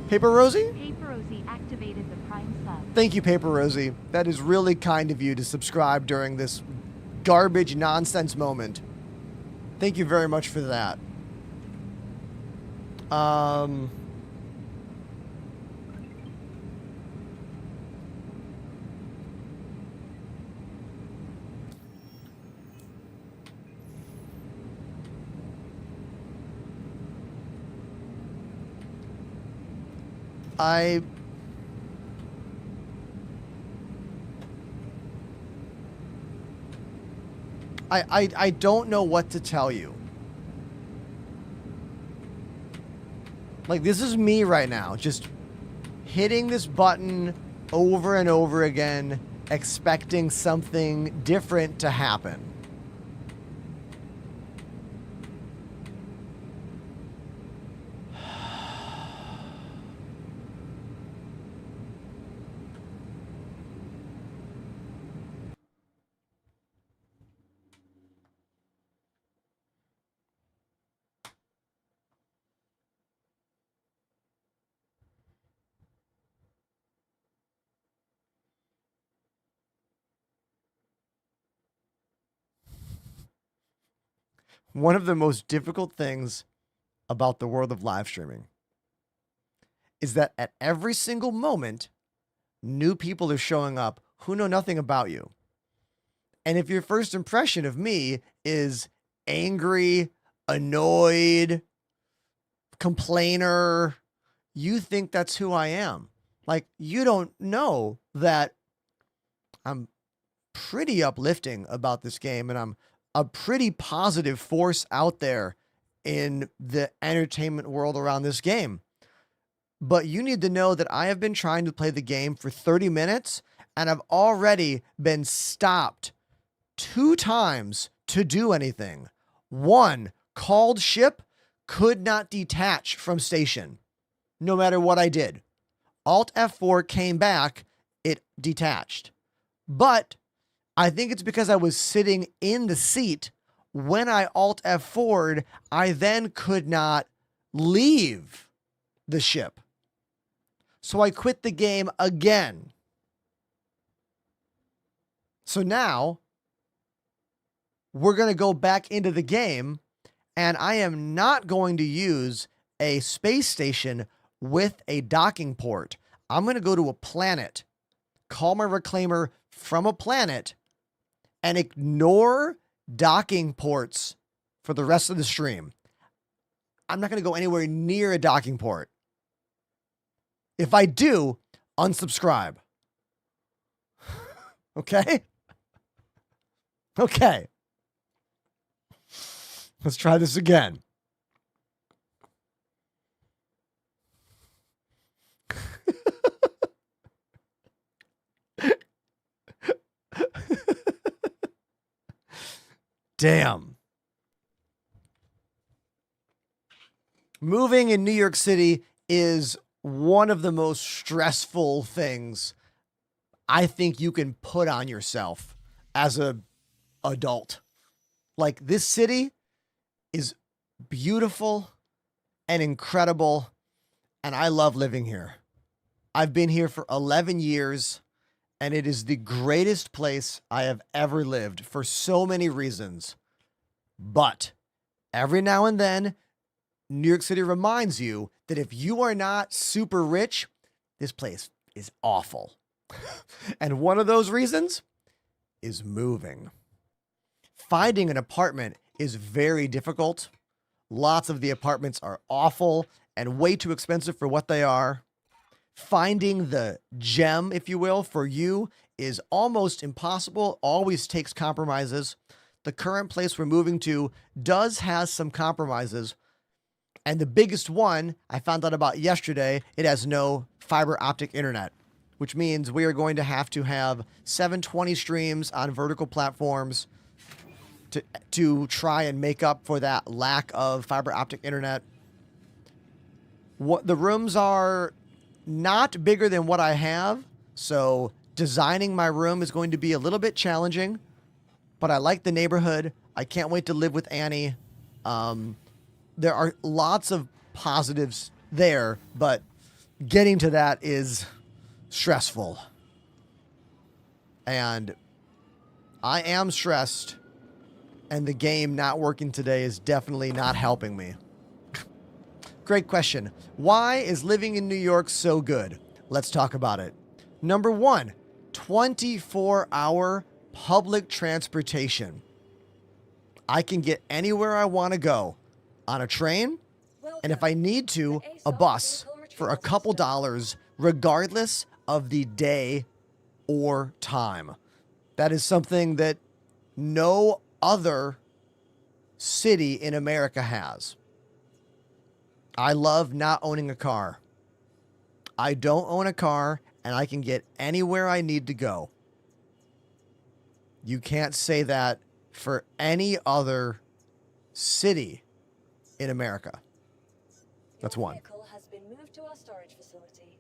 Paper Rosie? Paper Rosie activated the Prime sub. Thank you, Paper Rosie. That is really kind of you to subscribe during this garbage nonsense moment. Thank you very much for that. I don't know what to tell you. Like, this is me right now, just hitting this button over and over again, expecting something different to happen. One of the most difficult things about the world of live streaming is that at every single moment, new people are showing up who know nothing about you. And if your first impression of me is angry, annoyed, complainer, you think that's who I am. Like, you don't know that I'm pretty uplifting about this game, and I'm a pretty positive force out there in the entertainment world around this game. But you need to know that I have been trying to play the game for 30 minutes, and I've already been stopped 2 times to do anything. One, called ship, could not detach from station, no matter what I did. Alt F4 came back, it detached. But I think it's because I was sitting in the seat. When I Alt F4'd, I then could not leave the ship. So I quit the game again. So now we're going to go back into the game, and I am not going to use a space station with a docking port. I'm going to go to a planet, call my reclaimer from a planet, and ignore docking ports for the rest of the stream. I'm not going to go anywhere near a docking port. If I do, unsubscribe. Okay? Okay. Let's try this again. Damn. Moving in New York City is one of the most stressful things I think you can put on yourself as an adult. Like, this city is beautiful and incredible, and I love living here. I've been here for 11 years, and it is the greatest place I have ever lived for so many reasons. But every now and then, New York City reminds you that if you are not super rich, this place is awful. And one of those reasons is moving. Finding an apartment is very difficult. Lots of the apartments are awful and way too expensive for what they are. Finding the gem, if you will, for you is almost impossible, always takes compromises. The current place we're moving to does have some compromises. And the biggest one I found out about yesterday, it has no fiber optic internet, which means we are going to have 720 streams on vertical platforms to try and make up for that lack of fiber optic internet. What the rooms are not bigger than what I have, so designing my room is going to be a little bit challenging, but I like the neighborhood. I can't wait to live with Annie. There are lots of positives there, but getting to that is stressful. And I am stressed, and the game not working today is definitely not helping me. Great question. Why is living in New York so good? Let's talk about it. Number 1, 24-hour public transportation. I can get anywhere I want to go on a train, and if I need to, a bus for a couple dollars, regardless of the day or time. That is something that no other city in America has. I love not owning a car. I don't own a car, and I can get anywhere I need to go. You can't say that for any other city in America. That's Your one. vehicle has been moved to our storage facility.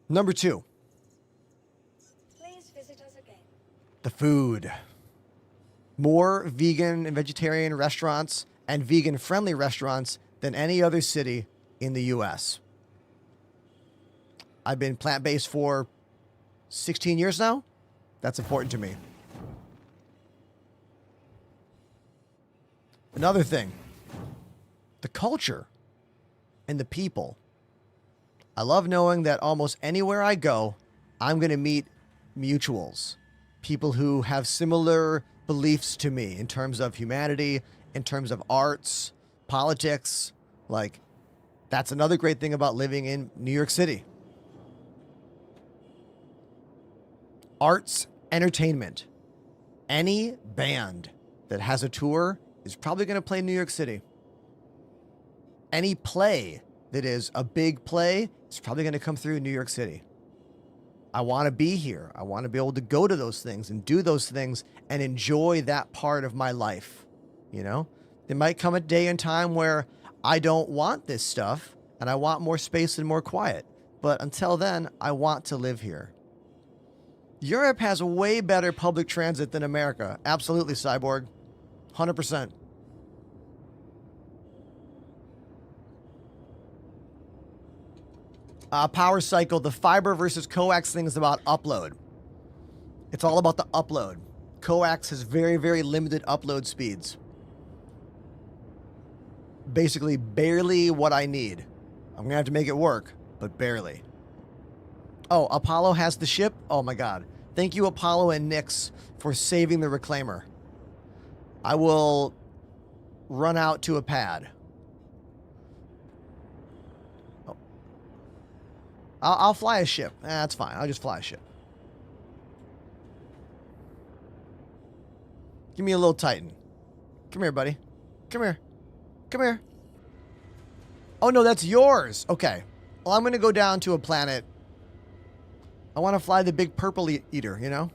Number 2, Please visit us again. the food. More vegan and vegetarian restaurants and vegan-friendly restaurants than any other city in the U.S. I've been plant-based for 16 years now. That's important to me. Another thing, the culture and the people. I love knowing that almost anywhere I go, I'm going to meet mutuals, people who have similar beliefs to me in terms of humanity, in terms of arts, politics. Like, that's another great thing about living in New York City. Arts, entertainment. Any band that has a tour is probably going to play New York City. Any play that is a big play is probably going to come through New York City. I want to be here. I want to be able to go to those things and do those things and enjoy that part of my life. You know, there might come a day and time where I don't want this stuff and I want more space and more quiet. But until then, I want to live here. Europe has way better public transit than America. Absolutely, Cyborg. 100%. Power cycle, the fiber versus coax thing is about upload. It's all about the upload. Coax has very, very limited upload speeds. Basically, barely what I need. I'm going to have to make it work, but barely. Oh, Apollo has the ship? Oh my god. Thank you, Apollo and Nyx, for saving the Reclaimer. I will run out to a pad. Oh. I'll fly a ship. That's fine. I'll just fly a ship. Give me a little Titan. Come here, buddy. Come here. Come here. Oh, no, that's yours. Okay. Well, I'm going to go down to a planet. I want to fly the big purple eater, you know?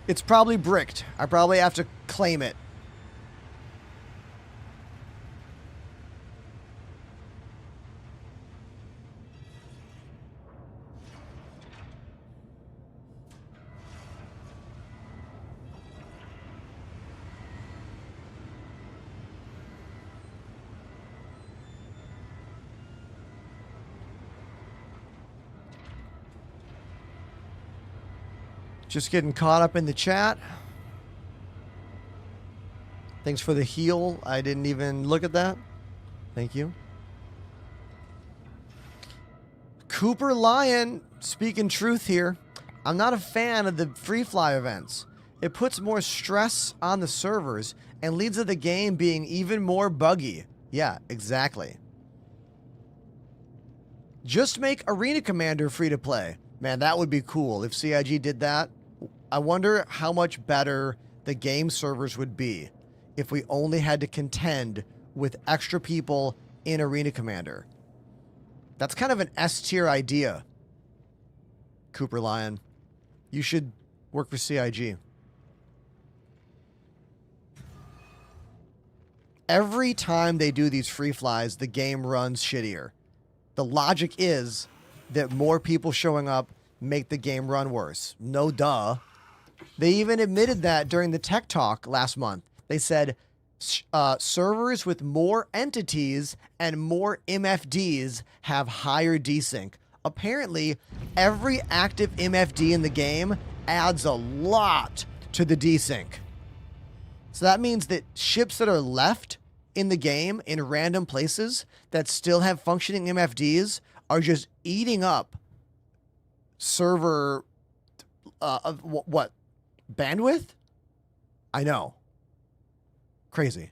It's probably bricked. I probably have to claim it. Just getting caught up in the chat. Thanks for the heal. I didn't even look at that. Thank you. Cooper Lion, speaking truth here. I'm not a fan of the free fly events. It puts more stress on the servers and leads to the game being even more buggy. Yeah, exactly. Just make Arena Commander free to play. Man, that would be cool if CIG did that. I wonder how much better the game servers would be if we only had to contend with extra people in Arena Commander. That's kind of an S-tier idea, Cooper Lion. You should work for CIG. Every time they do these free flies, the game runs shittier. The logic is that more people showing up make the game run worse. No duh. They even admitted that during the Tech Talk last month. They said servers with more entities and more MFDs have higher desync. Apparently, every active MFD in the game adds a lot to the desync. So that means that ships that are left in the game in random places that still have functioning MFDs are just eating up server what bandwidth? I know. Crazy.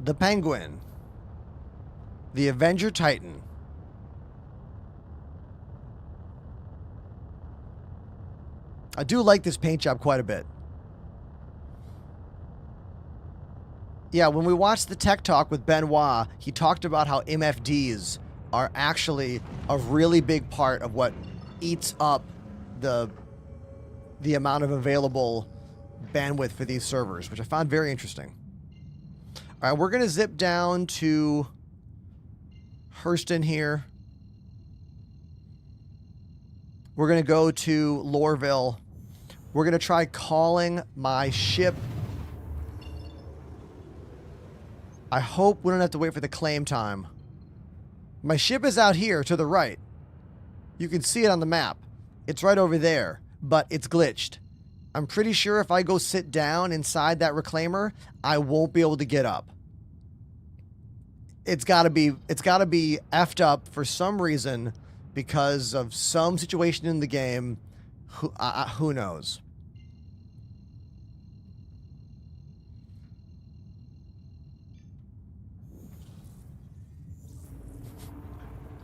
The Penguin. The Avenger Titan. I do like this paint job quite a bit. Yeah, when we watched the Tech Talk with Benoit, he talked about how MFDs are actually a really big part of what eats up the amount of available bandwidth for these servers, which I found very interesting. All right, we're going to zip down to Hurston here. We're going to go to Lorville. We're going to try calling my ship. I hope we don't have to wait for the claim time. My ship is out here to the right. You can see it on the map. It's right over there, but it's glitched. I'm pretty sure if I go sit down inside that reclaimer, I won't be able to get up. it's got to be effed up for some reason because of some situation in the game. Who knows?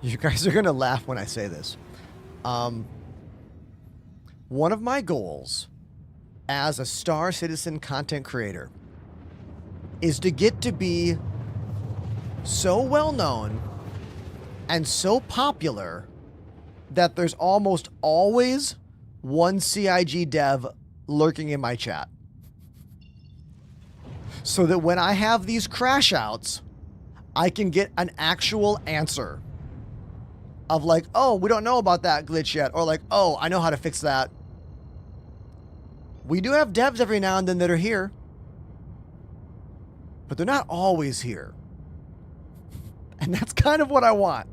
You guys are gonna laugh when I say this. One of my goals as a Star Citizen content creator is to get to be so well known and so popular that there's almost always one CIG dev lurking in my chat. So that when I have these crash outs, I can get an actual answer of like, oh, we don't know about that glitch yet. Or like, oh, I know how to fix that. We do have devs every now and then that are here, but they're not always here. And that's kind of what I want.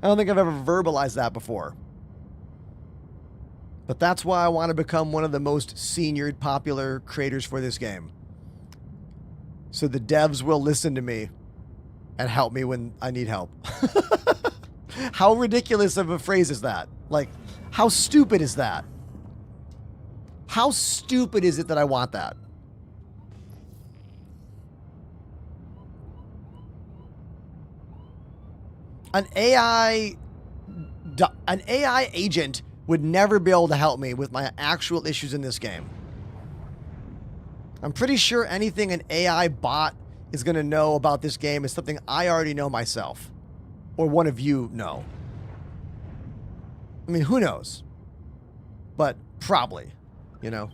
I don't think I've ever verbalized that before. But that's why I want to become one of the most senior, popular creators for this game. So the devs will listen to me and help me when I need help. How ridiculous of a phrase is that? Like, how stupid is that? How stupid is it that I want that? An AI agent would never be able to help me with my actual issues in this game. I'm pretty sure anything an AI bot is going to know about this game is something I already know myself. Or one of you know. I mean, who knows? But probably, you know.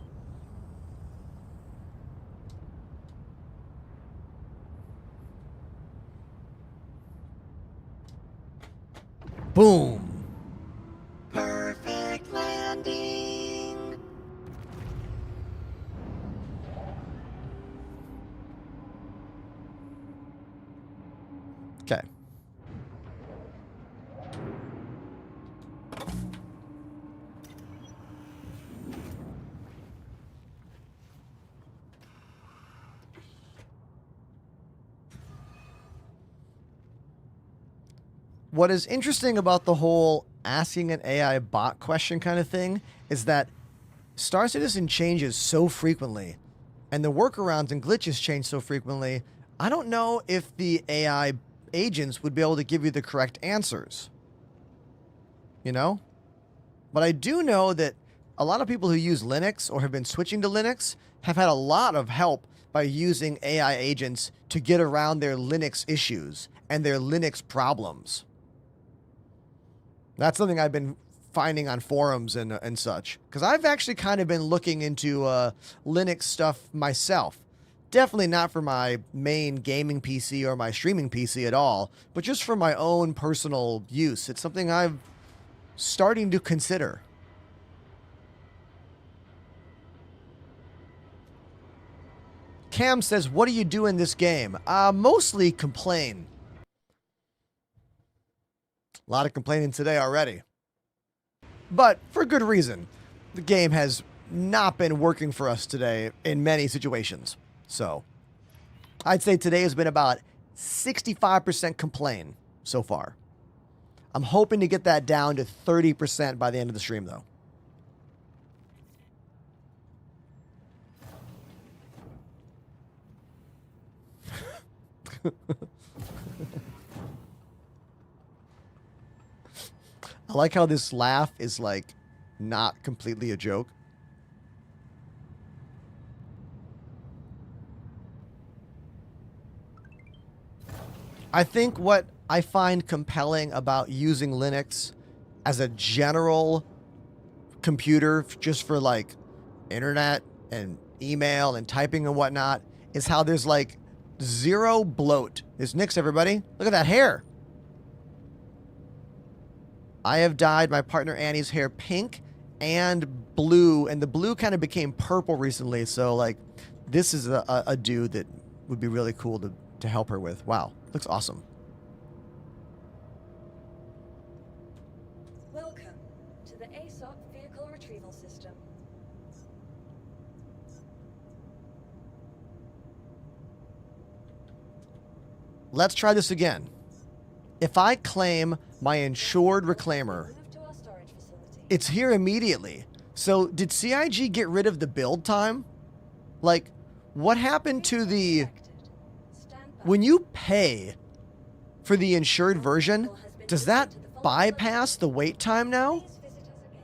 Boom. Perfect landing. Okay. What is interesting about the whole asking an AI bot question kind of thing is that Star Citizen changes so frequently, and the workarounds and glitches change so frequently, I don't know if the AI agents would be able to give you the correct answers. You know? But I do know that a lot of people who use Linux or have been switching to Linux have had a lot of help by using AI agents to get around their Linux issues and their Linux problems. That's something I've been finding on forums and such. Because I've actually kind of been looking into Linux stuff myself. Definitely not for my main gaming PC or my streaming PC at all, but just for my own personal use. It's something I'm starting to consider. Cam says, what do you do in this game? Mostly complain. A lot of complaining today already. But for good reason. The game has not been working for us today in many situations. So I'd say today has been about 65% complain so far. I'm hoping to get that down to 30% by the end of the stream, though. I like how this laugh is like not completely a joke. I think what I find compelling about using Linux as a general computer just for like internet and email and typing and whatnot is how there's like zero bloat. There's Nix, everybody. Look at that hair. I have dyed my partner Annie's hair pink and blue, and the blue kind of became purple recently. So like this is a dude that would be really cool to help her with. Wow, looks awesome. Welcome to the ASOP vehicle retrieval system. let's try this again. If I claim my insured reclaimer, Move to our storage facility. it's here immediately. So did CIG get rid of the build time? Like, what happened to the... Stand by. When you pay for the insured version, does that bypass the wait time now? Please visit us again.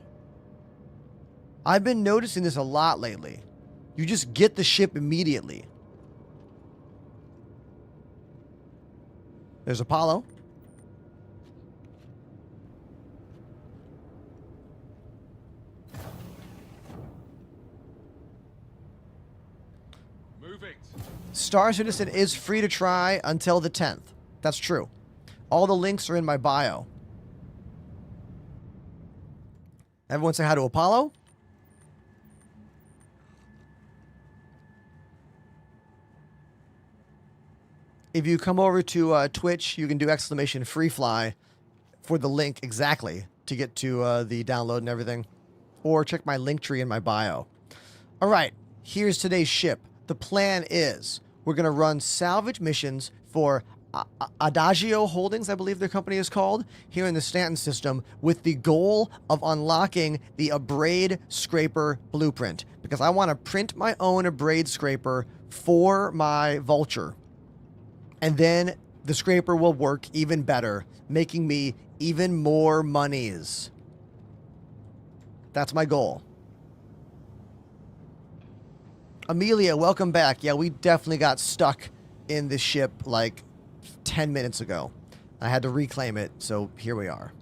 I've been noticing this a lot lately. You just get the ship immediately. There's Apollo. Moving. Star Citizen is free to try until the 10th. That's true. All the links are in my bio. Everyone say hi to Apollo. If you come over to Twitch, you can do exclamation free fly for the link exactly to get to the download and everything. Or check my link tree in my bio. All right, here's today's ship. The plan is we're going to run salvage missions for Adagio Holdings, I believe their company is called, here in the Stanton system, with the goal of unlocking the Abrade Scraper blueprint. Because I want to print my own Abrade Scraper for my Vulture. And then the scraper will work even better, making me even more monies. That's my goal. Amelia, welcome back. Yeah, we definitely got stuck in this ship like 10 minutes ago. I had to reclaim it, so here we are.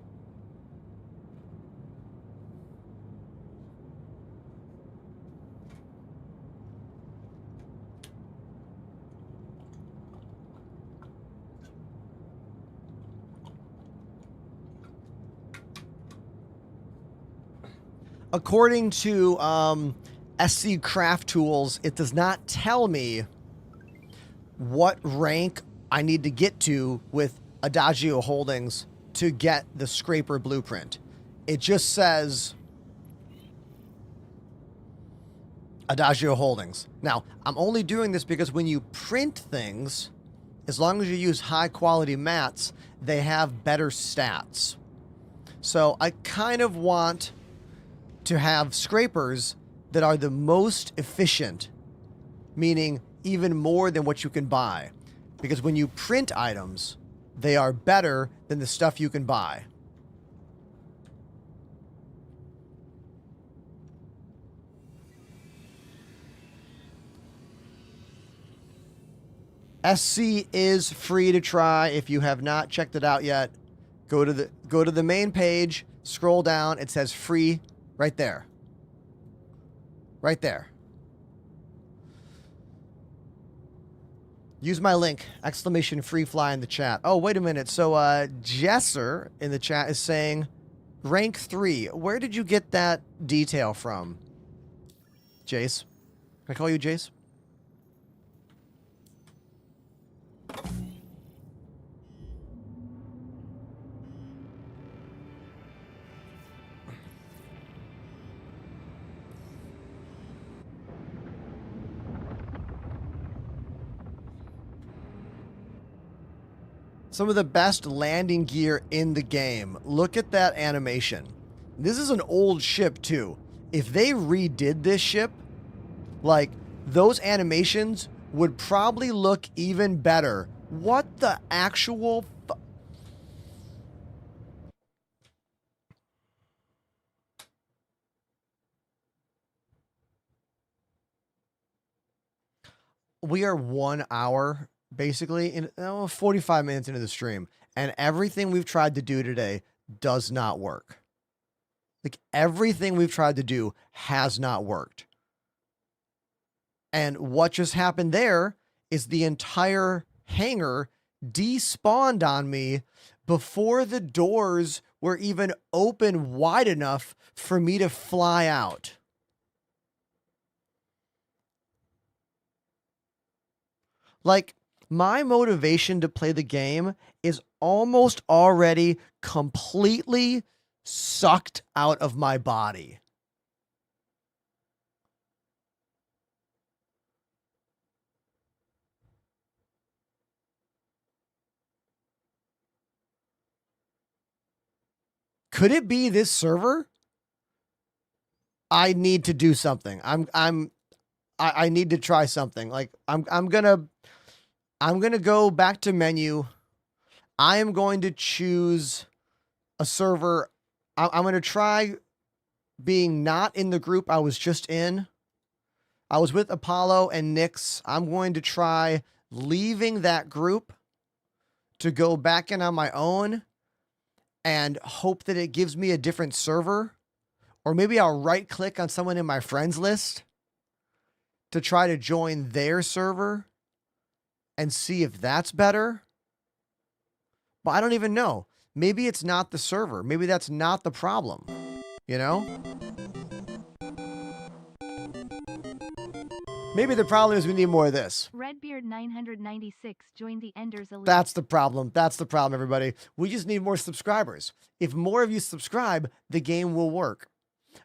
According to SC Craft Tools, it does not tell me what rank I need to get to with Adagio Holdings to get the scraper blueprint. It just says Adagio Holdings. Now, I'm only doing this because when you print things, as long as you use high quality mats, they have better stats. So I kind of want to have scrapers that are the most efficient, meaning even more than what you can buy. Because when you print items, they are better than the stuff you can buy. SC is free to try. If you have not checked it out yet, go to the main page, scroll down, it says free right there. Right there. Use my link, exclamation free fly in the chat. Oh, wait a minute. So Jesser in the chat is saying rank 3. Where did you get that detail from? Jace. Can I call you Jace? Some of the best landing gear in the game. Look at that animation. This is an old ship too. If they redid this ship, like, those animations would probably look even better. What the actual We are 1 hour basically in 45 minutes into the stream, and everything we've tried to do today does not work. Like, everything we've tried to do has not worked. And what just happened there is the entire hangar despawned on me before the doors were even open wide enough for me to fly out. Like, my motivation to play the game is almost already completely sucked out of my body. Could it be this server? I need to do something. I need to try something. Like I'm gonna go back to menu. I am going to choose a server. I'm going to try being not in the group I was just in. I was with Apollo and Nyx. I'm going to try leaving that group to go back in on my own and hope that it gives me a different server. Or maybe I'll right click on someone in my friends list to try to join their server and see if that's better. But I don't even know. Maybe it's not the server. Maybe that's not the problem. You know? Maybe the problem is we need more of this. Redbeard 996 joined the Enders Elite. That's the problem. That's the problem, everybody. We just need more subscribers. If more of you subscribe, the game will work.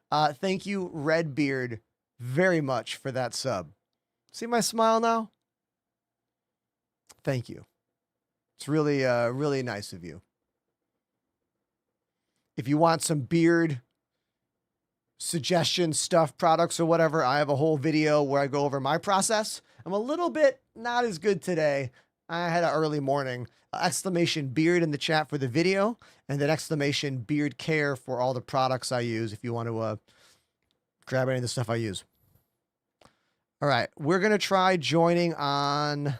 Thank you, Redbeard, very much for that sub. See my smile now? Thank you. It's really, really nice of you. If you want some beard suggestions, stuff, products, or whatever, I have a whole video where I go over my process. I'm a little bit not as good today. I had an early morning. Exclamation beard in the chat for the video, and then exclamation beard care for all the products I use if you want to grab any of the stuff I use. All right, we're going to try joining on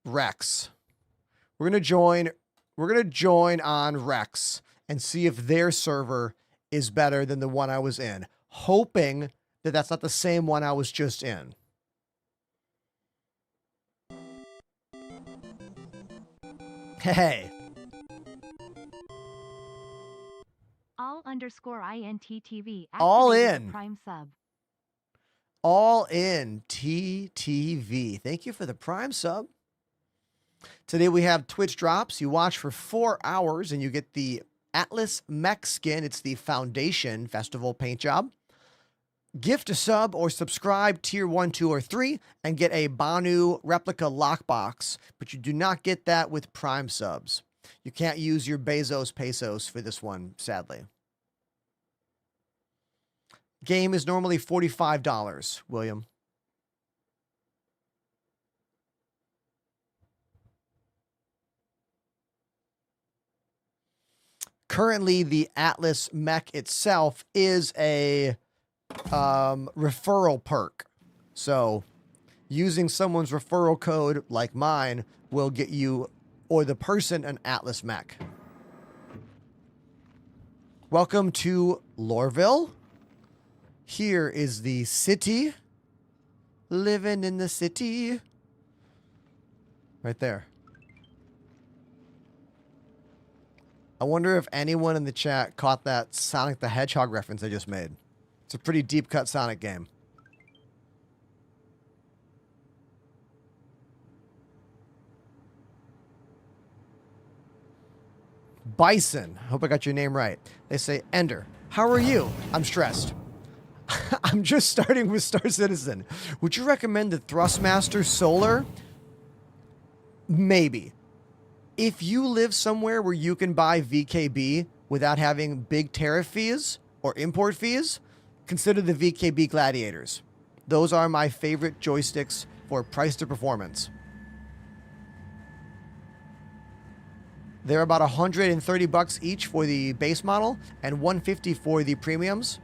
Rex. We're going to join on Rex and see if their server is better than the one I was in, hoping that that's not the same one I was just in. Hey. All_INTTV. All activated in. the Prime sub. All in TTV. Thank you for the Prime sub. Today we have Twitch drops. You watch for 4 hours and you get the Atlas mech skin. It's the Foundation Festival paint job. Gift a sub or subscribe tier 1, 2, or 3 and get a Banu replica lockbox, but you do not get that with Prime subs. You can't use your Bezos pesos for this one, sadly. Game is normally $45, William. Currently, the Atlas mech itself is a referral perk. So using someone's referral code like mine will get you or the person an Atlas mech. Welcome to Lorville. Here is the city. Living in the city. Right there. I wonder if anyone in the chat caught that Sonic the Hedgehog reference I just made. It's a pretty deep cut Sonic game. Bison. I hope I got your name right. They say, Ender, how are you? I'm stressed. I'm just starting with Star Citizen. Would you recommend the Thrustmaster Solar? Maybe. If you live somewhere where you can buy VKB without having big tariff fees or import fees, consider the VKB Gladiators. Those are my favorite joysticks for price to performance. They're about $130 each for the base model and $150 for the premiums.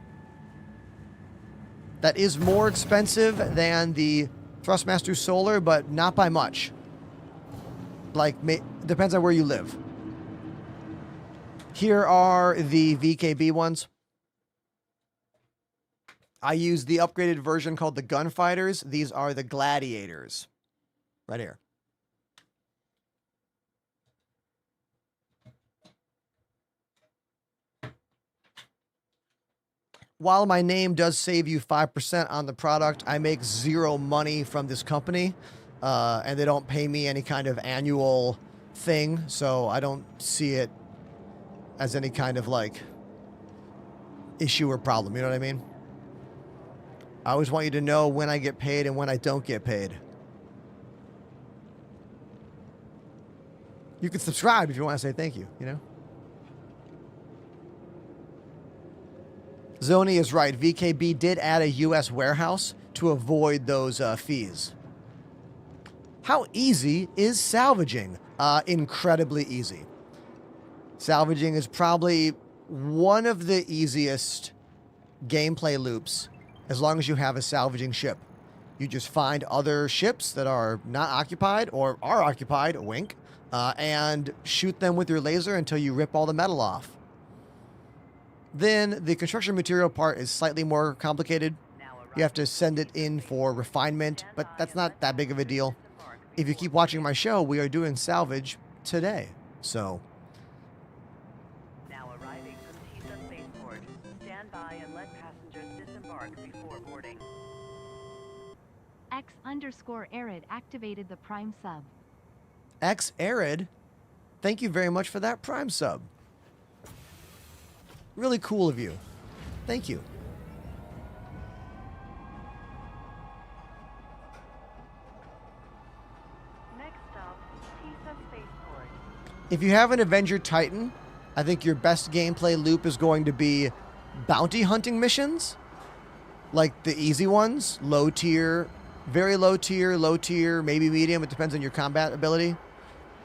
That is more expensive than the Thrustmaster Solar, but not by much. Like, depends on where you live. Here are the VKB ones. I use the upgraded version called the Gunfighters. These are the Gladiators. Right here. While my name does save you 5% on the product, I make zero money from this company. And they don't pay me any kind of annual thing, so I don't see it as any kind of, like, issue or problem, you know what I mean? I always want you to know when I get paid and when I don't get paid. You can subscribe if you want to say thank you, you know? Zoni is right. VKB did add a U.S. warehouse to avoid those fees. How easy is salvaging? Incredibly easy. Salvaging is probably one of the easiest gameplay loops as long as you have a salvaging ship. You just find other ships that are not occupied or are occupied, wink, and shoot them with your laser until you rip all the metal off. Then the construction material part is slightly more complicated. You have to send it in for refinement, but that's not that big of a deal. If you keep watching my show, we are doing salvage today. So, Now arriving from Tisa Spaceport. Stand by and let passengers disembark before boarding. X_Arid activated the Prime sub. X-Arid, thank you very much for that Prime sub. Really cool of you. Thank you. Next stop, Tisa Spaceport. If you have an Avenger Titan, I think your best gameplay loop is going to be bounty hunting missions. Like the easy ones, low tier, very low tier, maybe medium. It depends on your combat ability.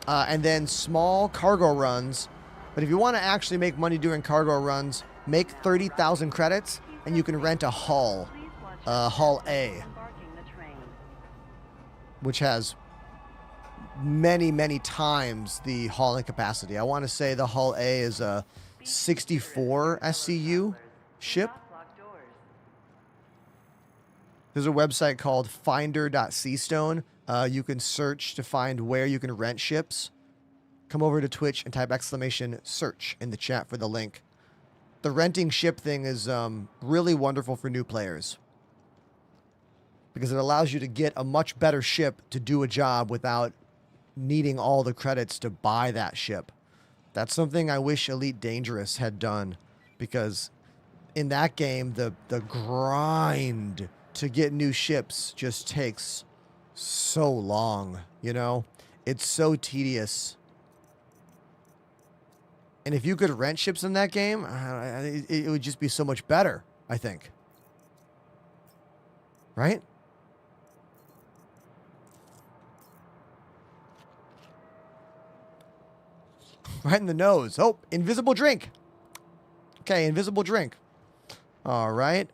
And then small cargo runs. But if you want to actually make money doing cargo runs, make 30,000 credits and you can rent a hull, Hull A, Embarking the train. which has many, many times the hauling capacity. I want to say the Hull A is a 64 SCU ship. Lock doors. There's a website called finder.seastone. You can search to find where you can rent ships. Come over to Twitch and type !search in the chat for the link. The renting ship thing is really wonderful for new players because it allows you to get a much better ship to do a job without needing all the credits to buy that ship. That's something I wish Elite Dangerous had done, because in that game, the grind to get new ships just takes so long, you know? It's so tedious. And if you could rent ships in that game, it would just be so much better, I think. Right? Right in the nose. Oh, invisible drink. Okay, invisible drink. All right.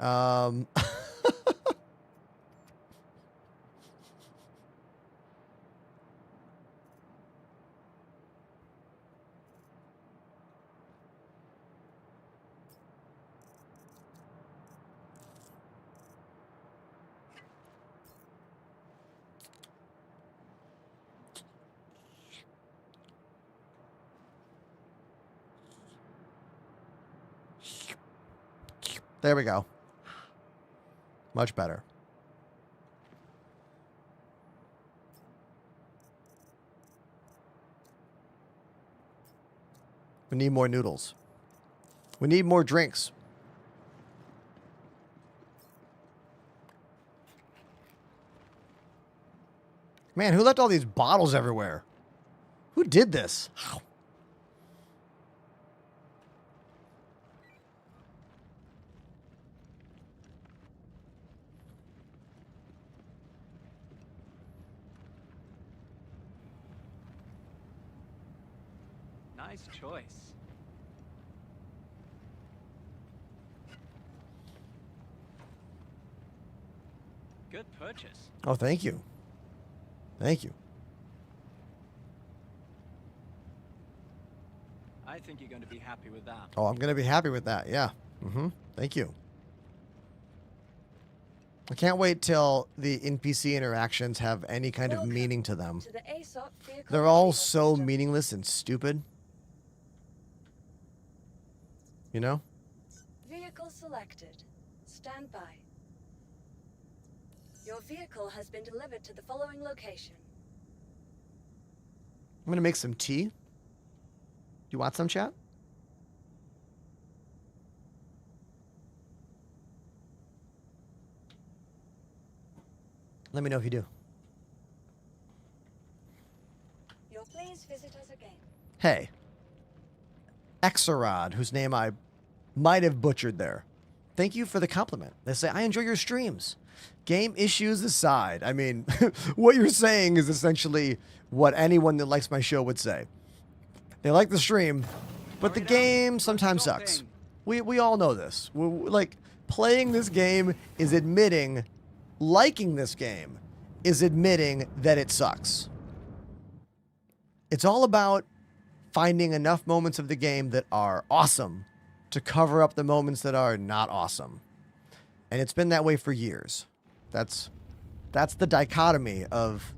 There we go. Much better. We need more noodles. We need more drinks. Man, who left all these bottles everywhere? Who did this? Nice choice. Good purchase. Oh, thank you. Thank you. I think you're going to be happy with that. Oh, I'm going to be happy with that. Yeah. Thank you. I can't wait till the NPC interactions have any kind of meaning to them. To the ASOP vehicle They're all approval so system. meaningless and stupid. You know? Vehicle selected. Stand by. Your vehicle has been delivered to the following location. I'm going to make some tea. Do you want some, chat? Let me know if you do. Your Please visit us again. Hey. Exarod, whose name I might have butchered there. Thank you for the compliment. They say, I enjoy your streams. Game issues aside. I mean, what you're saying is essentially what anyone that likes my show would say. They like the stream, but the game sometimes sucks. We all know this. Like, playing this game is admitting, liking this game is admitting that it sucks. It's all about finding enough moments of the game that are awesome to cover up the moments that are not awesome. And it's been that way for years. That's the dichotomy of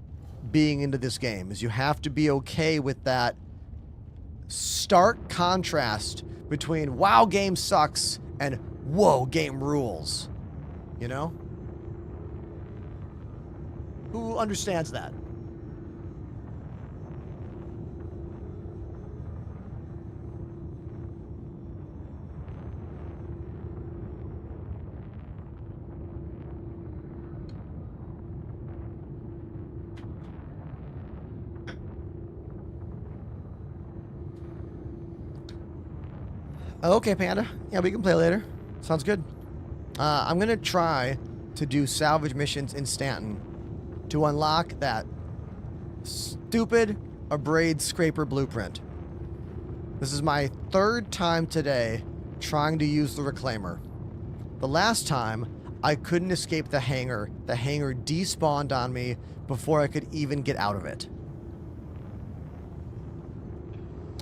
being into this game, is you have to be okay with that stark contrast between wow, game sucks and whoa, game rules. You know? Who understands that? Okay, Panda. Yeah, we can play later. Sounds good. I'm going to try to do salvage missions in Stanton to unlock that stupid Abrade Scraper blueprint. This is my third time today trying to use the Reclaimer. The last time, I couldn't escape the hangar. The hangar despawned on me before I could even get out of it.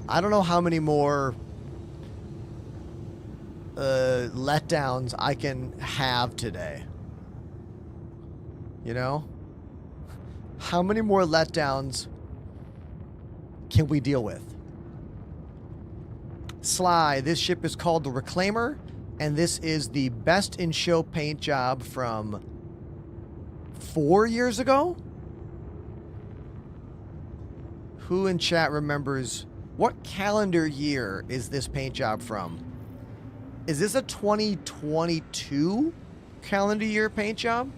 I don't know how many more letdowns I can have today. You know? How many more letdowns can we deal with? Sly, this ship is called the Reclaimer, and this is the best in show paint job from 4 years ago? Who in chat remembers what calendar year is this paint job from? Is this a 2022 calendar year paint job?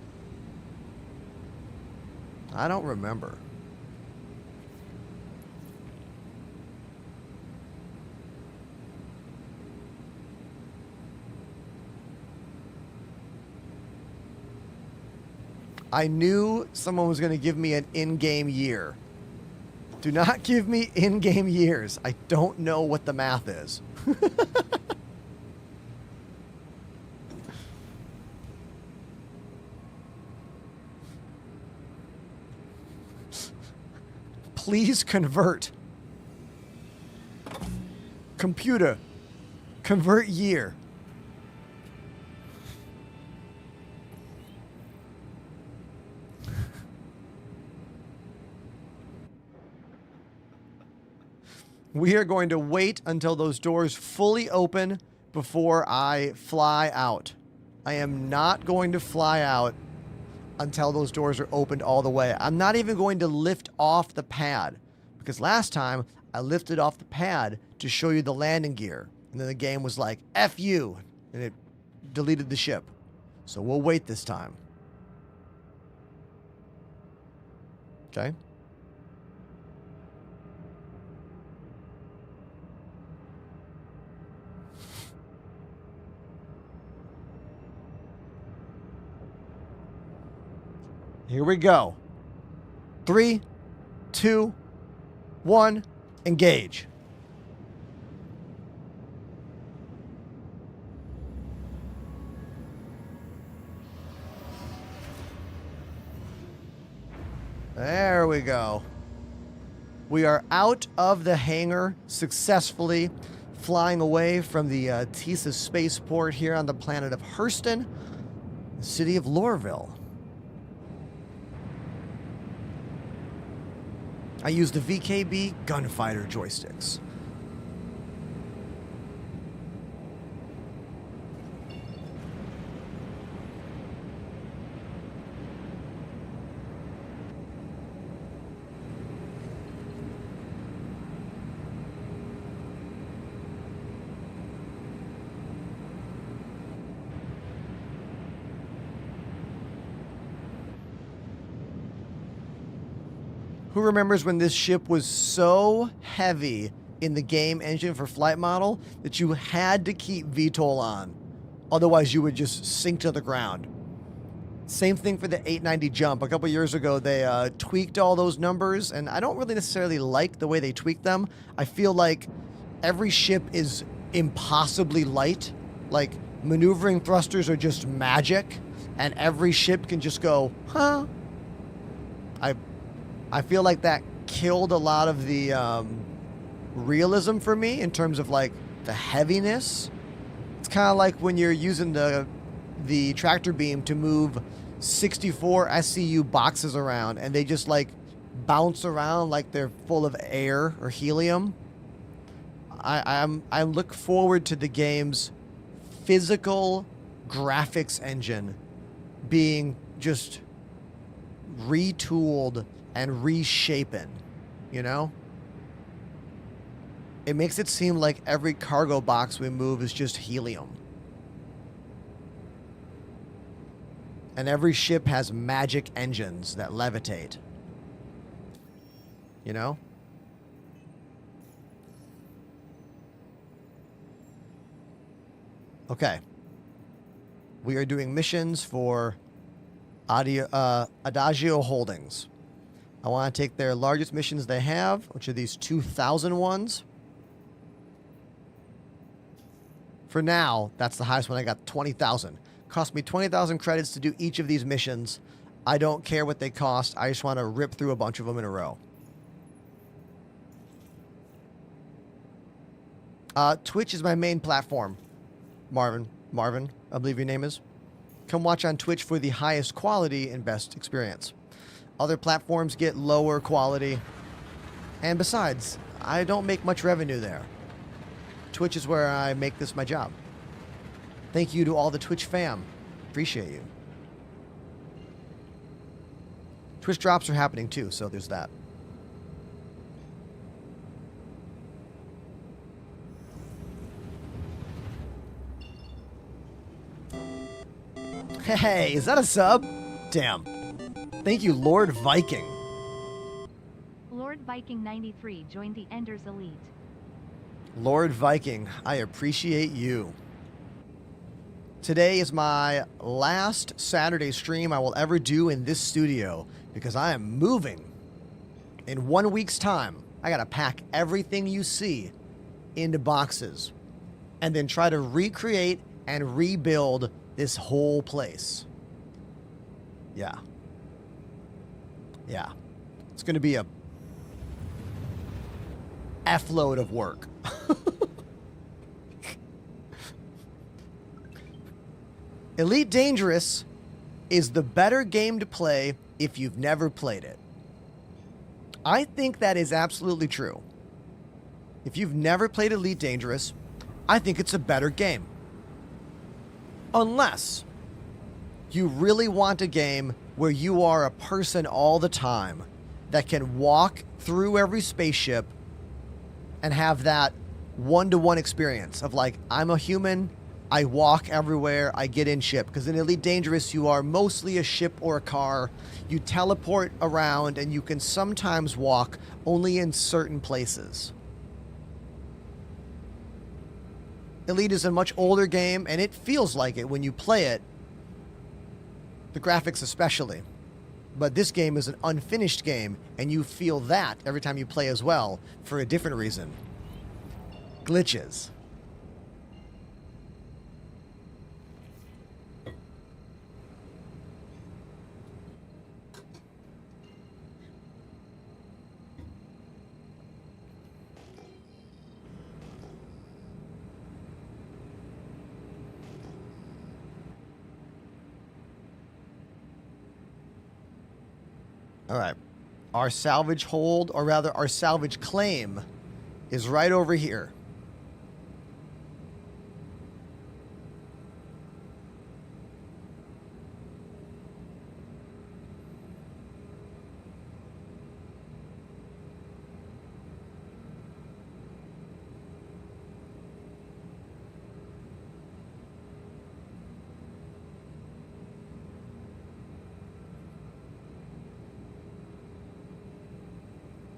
I don't remember. I knew someone was going to give me an in-game year. Do not give me in-game years. I don't know what the math is. Please convert. Computer, convert year. We are going to wait until those doors fully open before I fly out. I am not going to fly out until those doors are opened all the way. I'm not even going to lift off the pad, because last time I lifted off the pad to show you the landing gear, and then the game was like, F you, and it deleted the ship. So we'll wait this time. Okay? Here we go. 3, 2, 1, engage. There we go. We are out of the hangar successfully, flying away from the Tisa spaceport here on the planet of Hurston, the city of Lorville. I use the VKB gunfighter joysticks. Who remembers when this ship was so heavy in the game engine for flight model that you had to keep VTOL on? Otherwise, you would just sink to the ground. Same thing for the 890 jump. A couple years ago, they tweaked all those numbers, and I don't really necessarily like the way they tweaked them. I feel like every ship is impossibly light. Like, maneuvering thrusters are just magic, and every ship can just go, huh? I feel like that killed a lot of the realism for me in terms of, like, the heaviness. It's kind of like when you're using the tractor beam to move 64 SCU boxes around and they just like bounce around like they're full of air or helium. I look forward to the game's physical graphics engine being just retooled and reshapen, you know? It makes it seem like every cargo box we move is just helium. And every ship has magic engines that levitate. You know? Okay. We are doing missions for Adagio Holdings. I want to take their largest missions they have, which are these 2,000 ones. For now, that's the highest one. I got 20,000. Cost me 20,000 credits to do each of these missions. I don't care what they cost. I just want to rip through a bunch of them in a row. Twitch is my main platform. Marvin, I believe your name is. Come watch on Twitch for the highest quality and best experience. Other platforms get lower quality. And besides, I don't make much revenue there. Twitch is where I make this my job. Thank you to all the Twitch fam. Appreciate you. Twitch drops are happening too, so there's that. Hey, is that a sub? Damn. Thank you, Lord Viking. Lord Viking 93 joined the Enders Elite. Lord Viking, I appreciate you. Today is my last Saturday stream I will ever do in this studio because I am moving. In 1 week's time, I gotta pack everything you see into boxes and then try to recreate and rebuild this whole place. Yeah. Yeah. It's gonna be a F-load of work. Elite Dangerous is the better game to play if you've never played it. I think that is absolutely true. If you've never played Elite Dangerous, I think it's a better game. Unless you really want a game where you are a person all the time that can walk through every spaceship and have that one-to-one experience of like, I'm a human, I walk everywhere, I get in ship. Because in Elite Dangerous, you are mostly a ship or a car. You teleport around and you can sometimes walk only in certain places. Elite is a much older game and it feels like it when you play it. The graphics especially. But this game is an unfinished game and you feel that every time you play as well for a different reason. Glitches. All right. Our salvage hold, or rather our salvage claim, is right over here.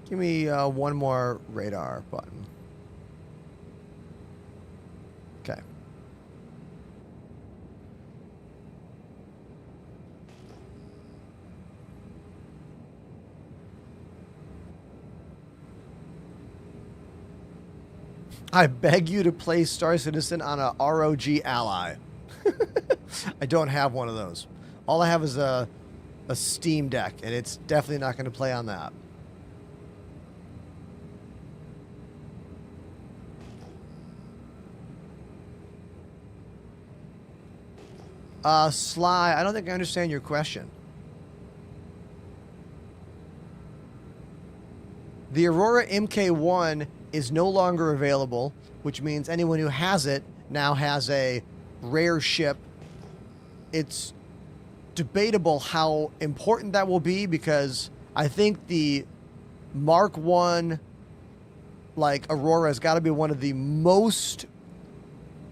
Give me one more radar button. Okay. I beg you to play Star Citizen on a ROG Ally. I don't have one of those. All I have is a Steam Deck, and it's definitely not going to play on that. Sly, I don't think I understand your question. The Aurora MK1 is no longer available, which means anyone who has it now has a rare ship. It's debatable how important that will be, because I think the Mark 1 like Aurora has got to be one of the most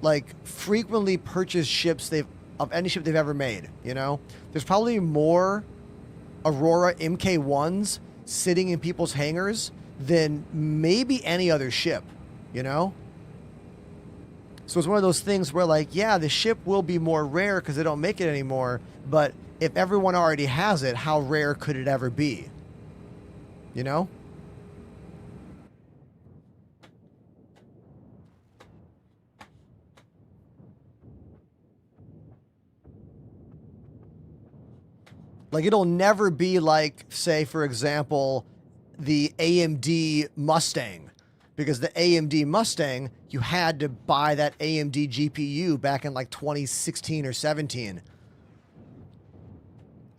like frequently purchased ships of any ship they've ever made, you know? There's probably more Aurora MK1s sitting in people's hangars than maybe any other ship, you know? So it's one of those things where, like, yeah, the ship will be more rare because they don't make it anymore, but if everyone already has it, how rare could it ever be? You know? Like, it'll never be like, say, for example, the AMD Mustang. Because the AMD Mustang, you had to buy that AMD GPU back in like 2016 or 17.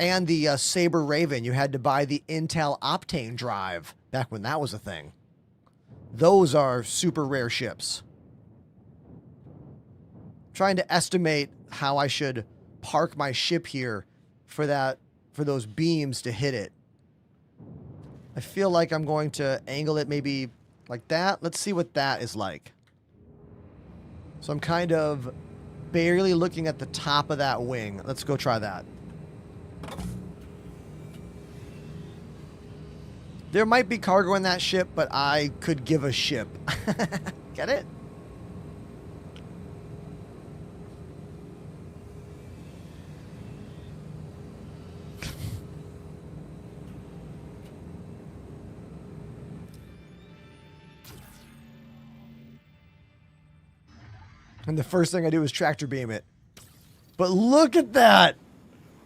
And the Sabre Raven, you had to buy the Intel Optane drive back when that was a thing. Those are super rare ships. Trying to estimate how I should park my ship here for those beams to hit it. I feel like I'm going to angle it maybe like that. Let's see what that is like. So I'm kind of barely looking at the top of that wing. Let's go try that. There might be cargo in that ship, but I could give a ship. Get it? And the first thing I do is tractor beam it. But look at that.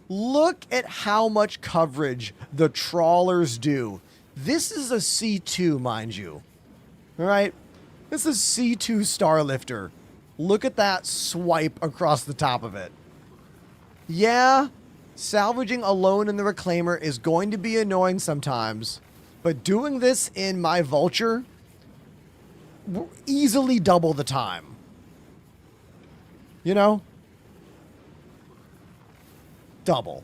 Look at how much coverage the trawlers do. This is a C2, mind you. All right? This is C2 Starlifter. Look at that swipe across the top of it. Yeah, salvaging alone in the Reclaimer is going to be annoying sometimes. But doing this in my Vulture, easily double the time. You know? Double.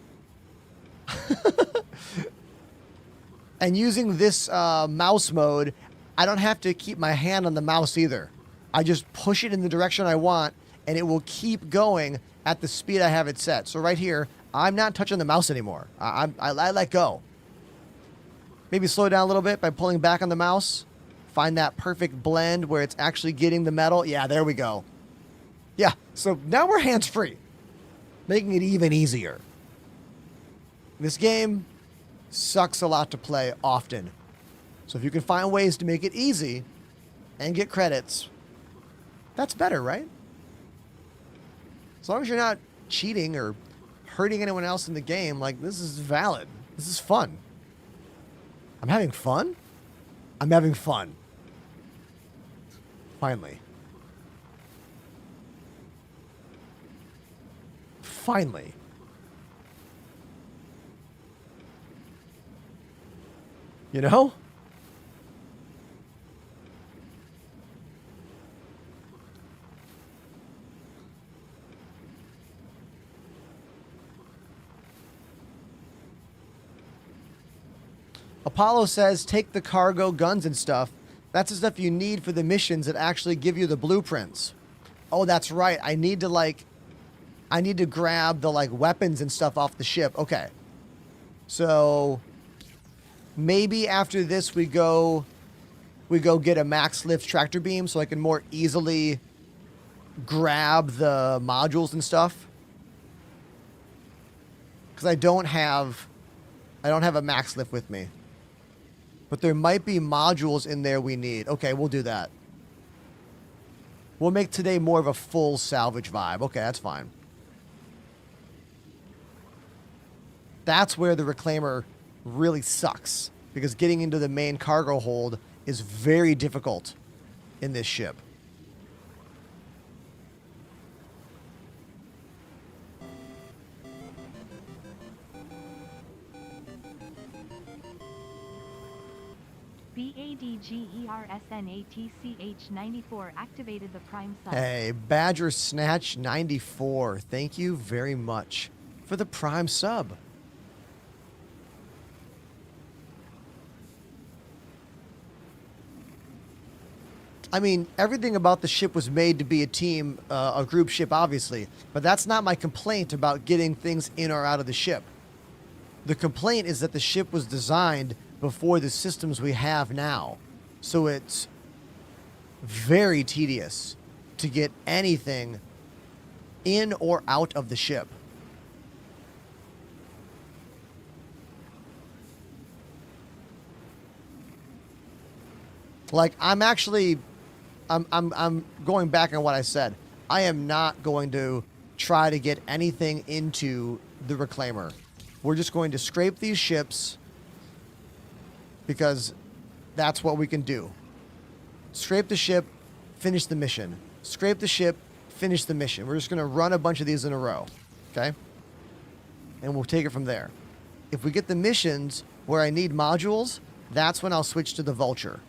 And using this mouse mode, I don't have to keep my hand on the mouse either. I just push it in the direction I want, and it will keep going at the speed I have it set. So right here, I'm not touching the mouse anymore. I let go. Maybe slow down a little bit by pulling back on the mouse. Find that perfect blend where it's actually getting the metal. Yeah, there we go. Yeah, so now we're hands-free, making it even easier. This game sucks a lot to play often. So if you can find ways to make it easy and get credits, that's better, right? As long as you're not cheating or hurting anyone else in the game, like, this is valid. This is fun. I'm having fun? I'm having fun. Finally. Finally. You know? Apollo says, take the cargo, guns and stuff. That's the stuff you need for the missions that actually give you the blueprints. Oh, that's right. I need to grab the, like, weapons and stuff off the ship. Okay. So Maybe after this we go get a max lift tractor beam so I can more easily grab the modules and stuff. Because I don't have a max lift with me. But there might be modules in there we need. Okay, we'll do that. We'll make today more of a full salvage vibe. Okay, that's fine. That's where the reclaimer really sucks. Because getting into the main cargo hold is very difficult in this ship. BADGERSNATCH94 activated the Prime sub. Hey, Badger Snatch 94. Thank you very much for the Prime sub. I mean, everything about the ship was made to be a team, a group ship, obviously. But that's not my complaint about getting things in or out of the ship. The complaint is that the ship was designed before the systems we have now. So it's very tedious to get anything in or out of the ship. Like, I'm going back on what I said. I am not going to try to get anything into the reclaimer. We're just going to scrape these ships because that's what we can do. Scrape the ship, finish the mission. Scrape the ship, finish the mission. We're just going to run a bunch of these in a row. Okay? And we'll take it from there. If we get the missions where I need modules, that's when I'll switch to the Vulture.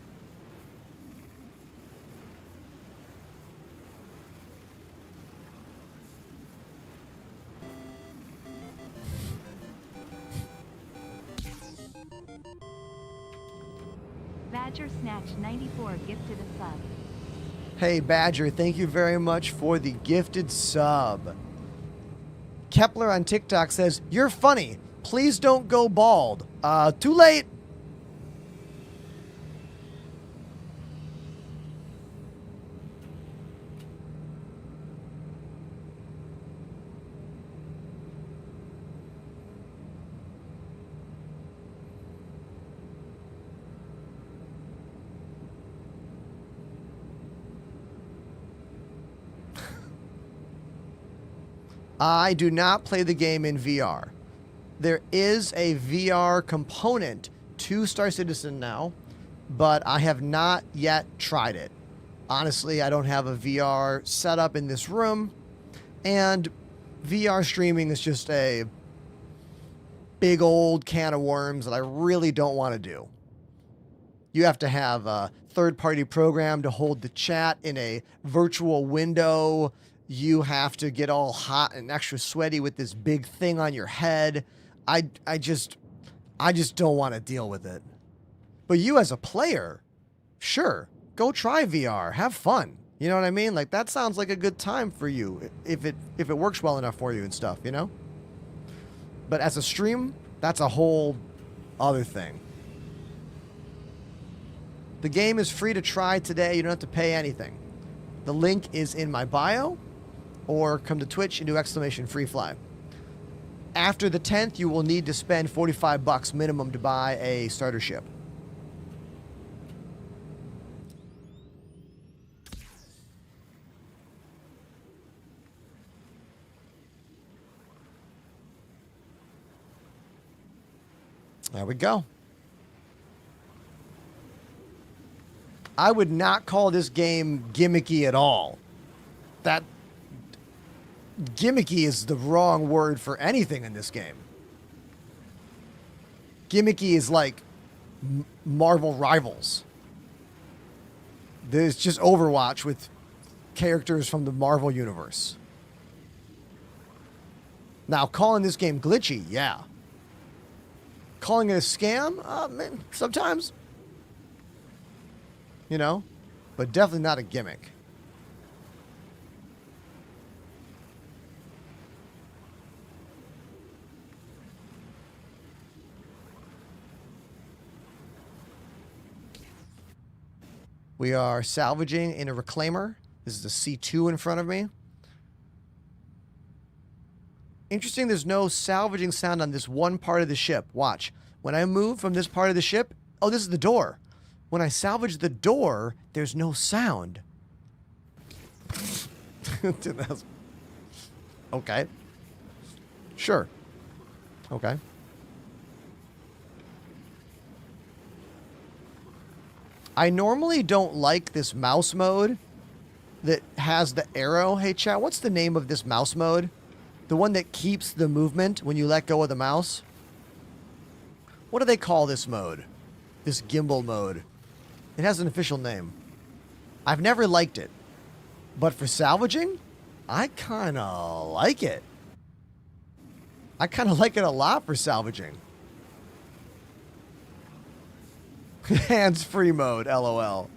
Badger Snatch 94 gifted a sub. Hey, Badger, thank you very much for the gifted sub. Kepler on TikTok says, "You're funny. Please don't go bald." Too late. I do not play the game in VR. There is a VR component to Star Citizen now, but I have not yet tried it. Honestly, I don't have a VR setup in this room, and VR streaming is just a big old can of worms that I really don't want to do. You have to have a third-party program to hold the chat in a virtual window. You have to get all hot and extra sweaty with this big thing on your head. I just don't want to deal with it. But you as a player, sure, go try VR. Have fun. You know what I mean? Like, that sounds like a good time for you if it works well enough for you and stuff, you know? But as a stream, that's a whole other thing. The game is free to try today. You don't have to pay anything. The link is in my bio, or come to Twitch and do !freefly. After the 10th, you will need to spend $45 minimum to buy a starter ship. There we go. I would not call this game gimmicky at all. That gimmicky is the wrong word for anything in this game. Gimmicky is like Marvel Rivals. There's just Overwatch with characters from the Marvel universe. Now, calling this game glitchy, yeah. Calling it a scam? Man, sometimes. You know? But definitely not a gimmick. We are salvaging in a reclaimer. This is a C2 in front of me. Interesting, there's no salvaging sound on this one part of the ship. Watch. When I move from this part of the ship... Oh, this is the door. When I salvage the door, there's no sound. Okay. Sure. Okay. I normally don't like this mouse mode that has the arrow. Hey, chat, what's the name of this mouse mode? The one that keeps the movement when you let go of the mouse? What do they call this mode? This gimbal mode. It has an official name. I've never liked it. But for salvaging, I kind of like it. I kind of like it a lot for salvaging. Hands-free mode, LOL.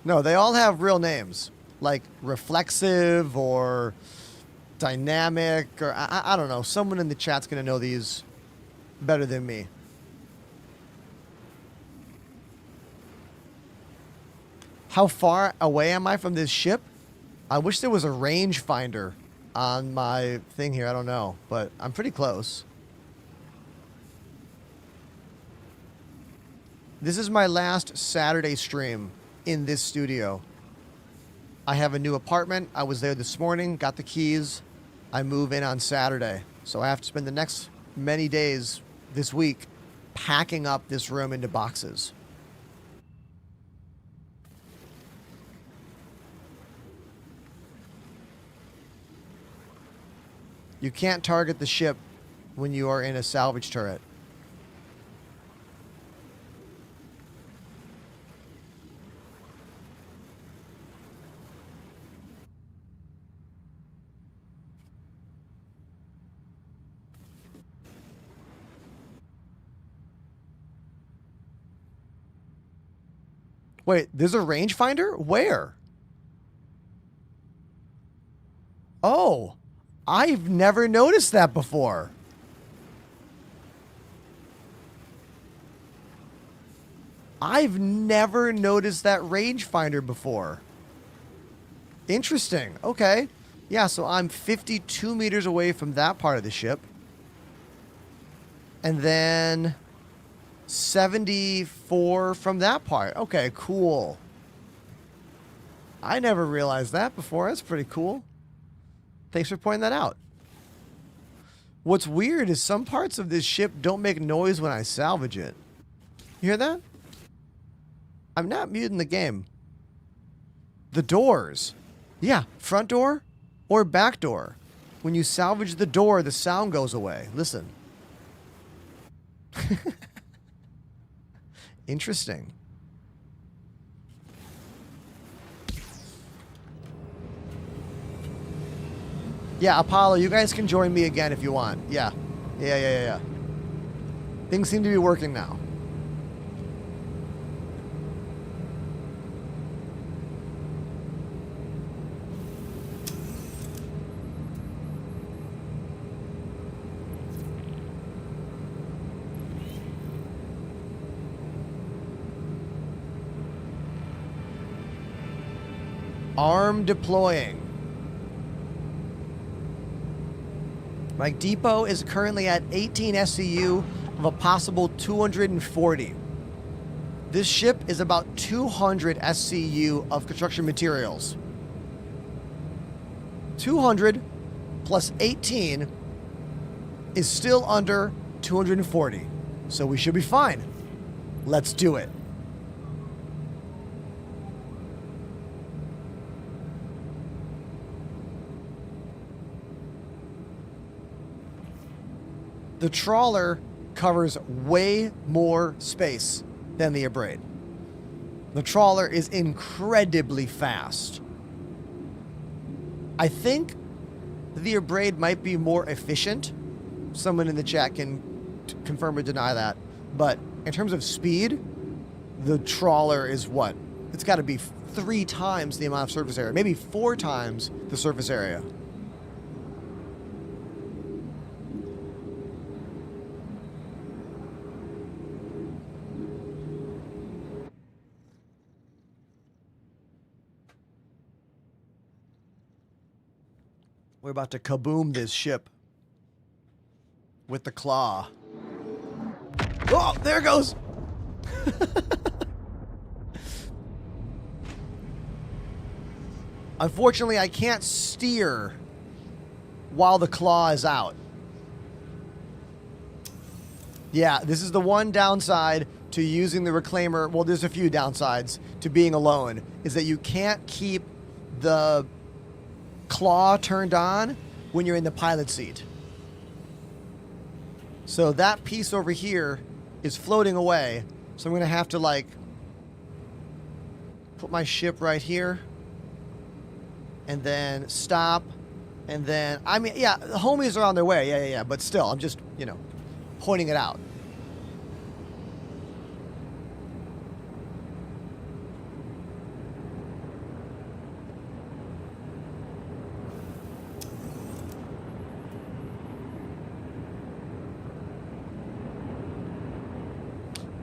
No, they all have real names. Like reflexive or dynamic or I don't know. Someone in the chat's going to know these better than me. How far away am I from this ship? I wish there was a rangefinder on my thing here. I don't know, but I'm pretty close. This is my last Saturday stream in this studio. I have a new apartment. I was there this morning, got the keys. I move in on Saturday. So I have to spend the next many days this week packing up this room into boxes. You can't target the ship when you are in a salvage turret. Wait, there's a rangefinder? Where? Oh, I've never noticed that before. I've never noticed that rangefinder before. Interesting. Okay. Yeah, so I'm 52 meters away from that part of the ship. And then 74 from that part. Okay, cool. I never realized that before. That's pretty cool. Thanks for pointing that out. What's weird is some parts of this ship don't make noise when I salvage it. You hear that? I'm not muting the game. The doors. Yeah, front door or back door. When you salvage the door, the sound goes away. Listen. Interesting. Yeah, Apollo, you guys can join me again if you want. Yeah. Yeah. Things seem to be working now. Arm deploying. My depot is currently at 18 SCU of a possible 240. This ship is about 200 SCU of construction materials. 200 plus 18 is still under 240. So we should be fine. Let's do it. The trawler covers way more space than the Abrade. The trawler is incredibly fast. I think the Abrade might be more efficient. Someone in the chat can confirm or deny that. But in terms of speed, the trawler is what? It's got to be 3 times the amount of surface area, maybe 4 times the surface area. We're about to kaboom this ship with the claw. Oh, there it goes. Unfortunately, I can't steer while the claw is out. Yeah, this is the one downside to using the reclaimer. Well, there's a few downsides to being alone, is that you can't keep the claw turned on when you're in the pilot seat. So that piece over here is floating away. So I'm going to have to, like, put my ship right here. And then stop. And then, I mean, yeah, the homies are on their way. Yeah. But still, I'm just, you know, pointing it out.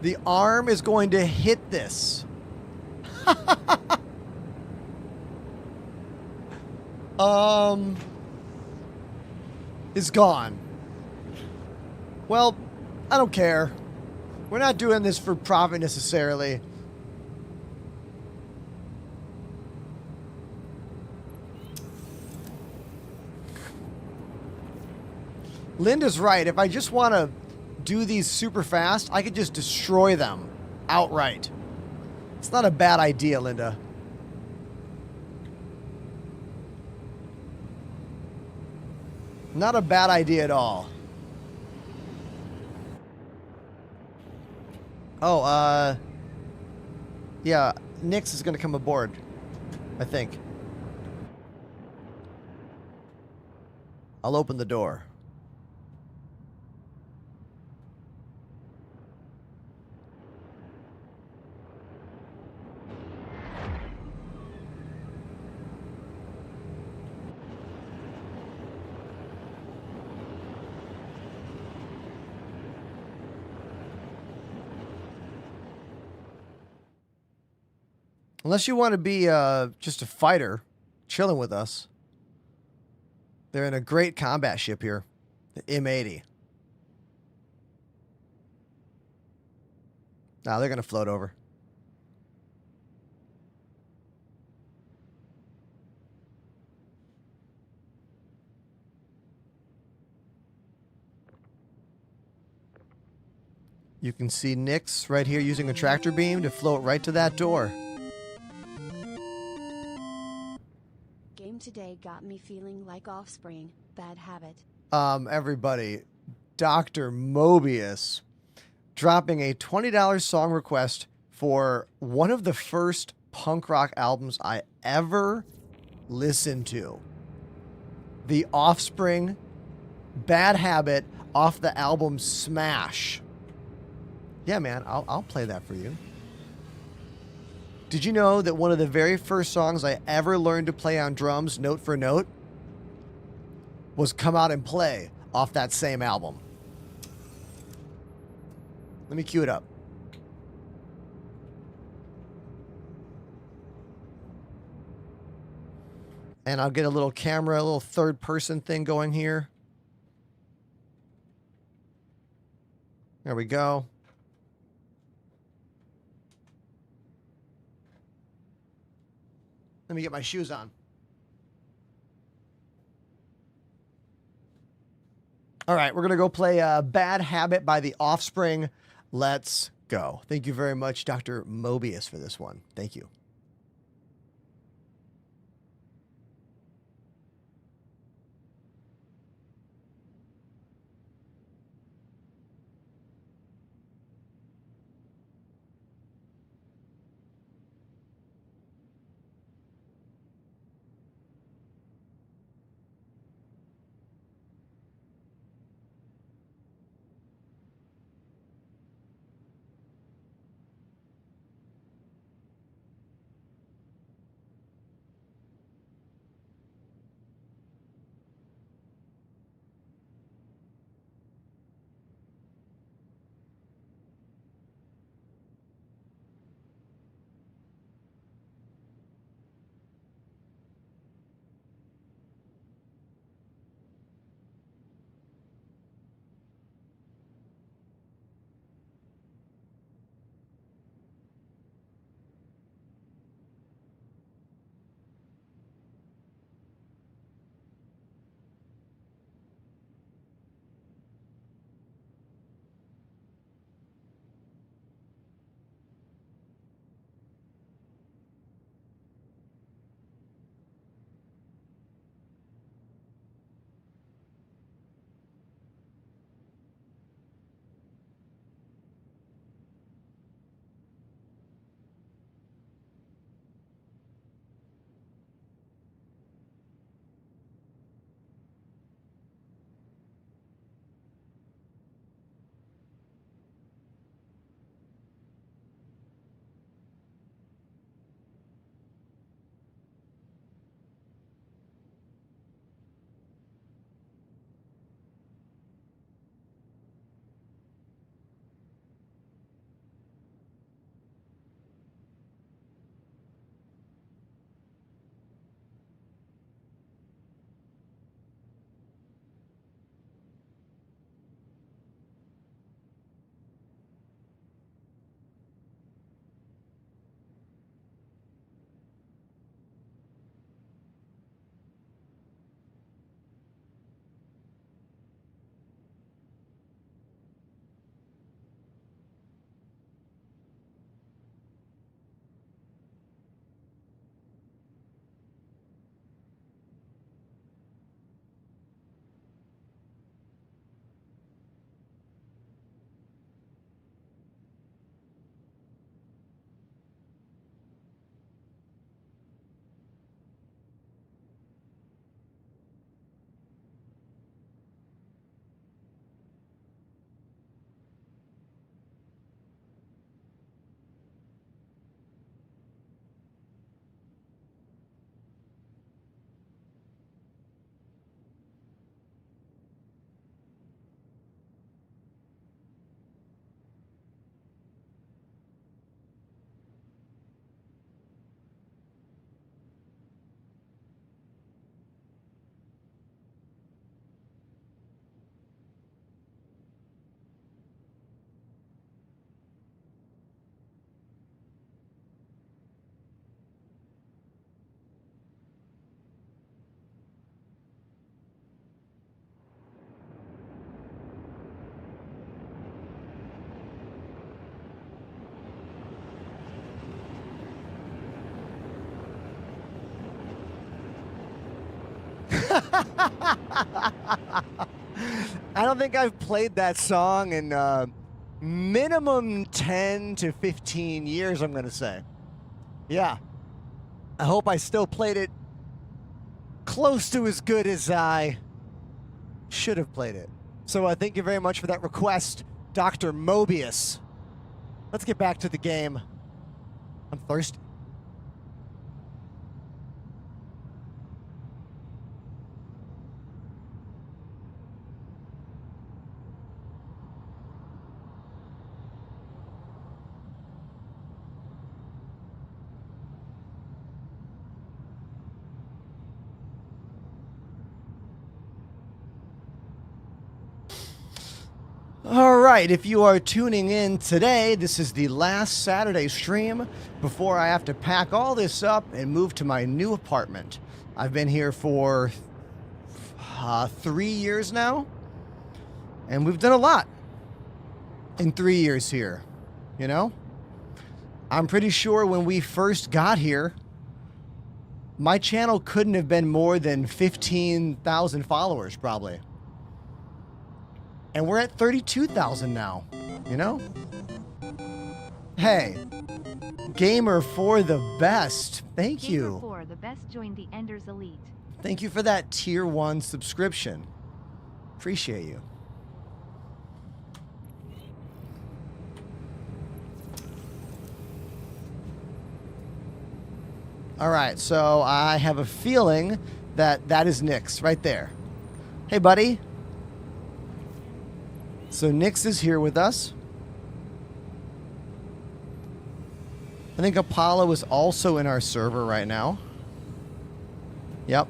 The arm is going to hit this. Is gone. Well, I don't care. We're not doing this for profit necessarily. Linda's right. If I just want to do these super fast, I could just destroy them outright. It's not a bad idea, Linda. Not a bad idea at all. Oh, yeah, Nix is going to come aboard, I think. I'll open the door. Unless you want to be just a fighter chilling with us. They're in a great combat ship here, the M80. Nah, they're going to float over. You can see Nix right here using a tractor beam to float right to that door. Game today got me feeling like Offspring. Bad habit. Everybody, Dr. Mobius dropping a $20 song request for one of the first punk rock albums I ever listened to. The Offspring, Bad Habit, off the album Smash. Yeah, man, I'll play that for you. Did you know that one of the very first songs I ever learned to play on drums, note for note, was Come Out and Play off that same album? Let me cue it up. And I'll get a little camera, a little third person thing going here. There we go. Let me get my shoes on. All right, we're going to go play Bad Habit by The Offspring. Let's go. Thank you very much, Dr. Mobius, for this one. Thank you. I don't think I've played that song in minimum 10 to 15 years, I'm going to say. Yeah. I hope I still played it close to as good as I should have played it. So thank you very much for that request, Dr. Mobius. Let's get back to the game. I'm thirsty. All right, if you are tuning in today, this is the last Saturday stream before I have to pack all this up and move to my new apartment. I've been here for 3 years now, and we've done a lot in 3 years here, you know? I'm pretty sure when we first got here, my channel couldn't have been more than 15,000 followers, probably. And we're at 32,000 now, you know? Hey, Gamer for the best. Thank Gamer you. for the best joined the Enders Elite. Thank you for that tier 1 subscription. Appreciate you. All right, so I have a feeling that that is Nyx right there. Hey, buddy. So Nyx is here with us. I think Apollo is also in our server right now. Yep.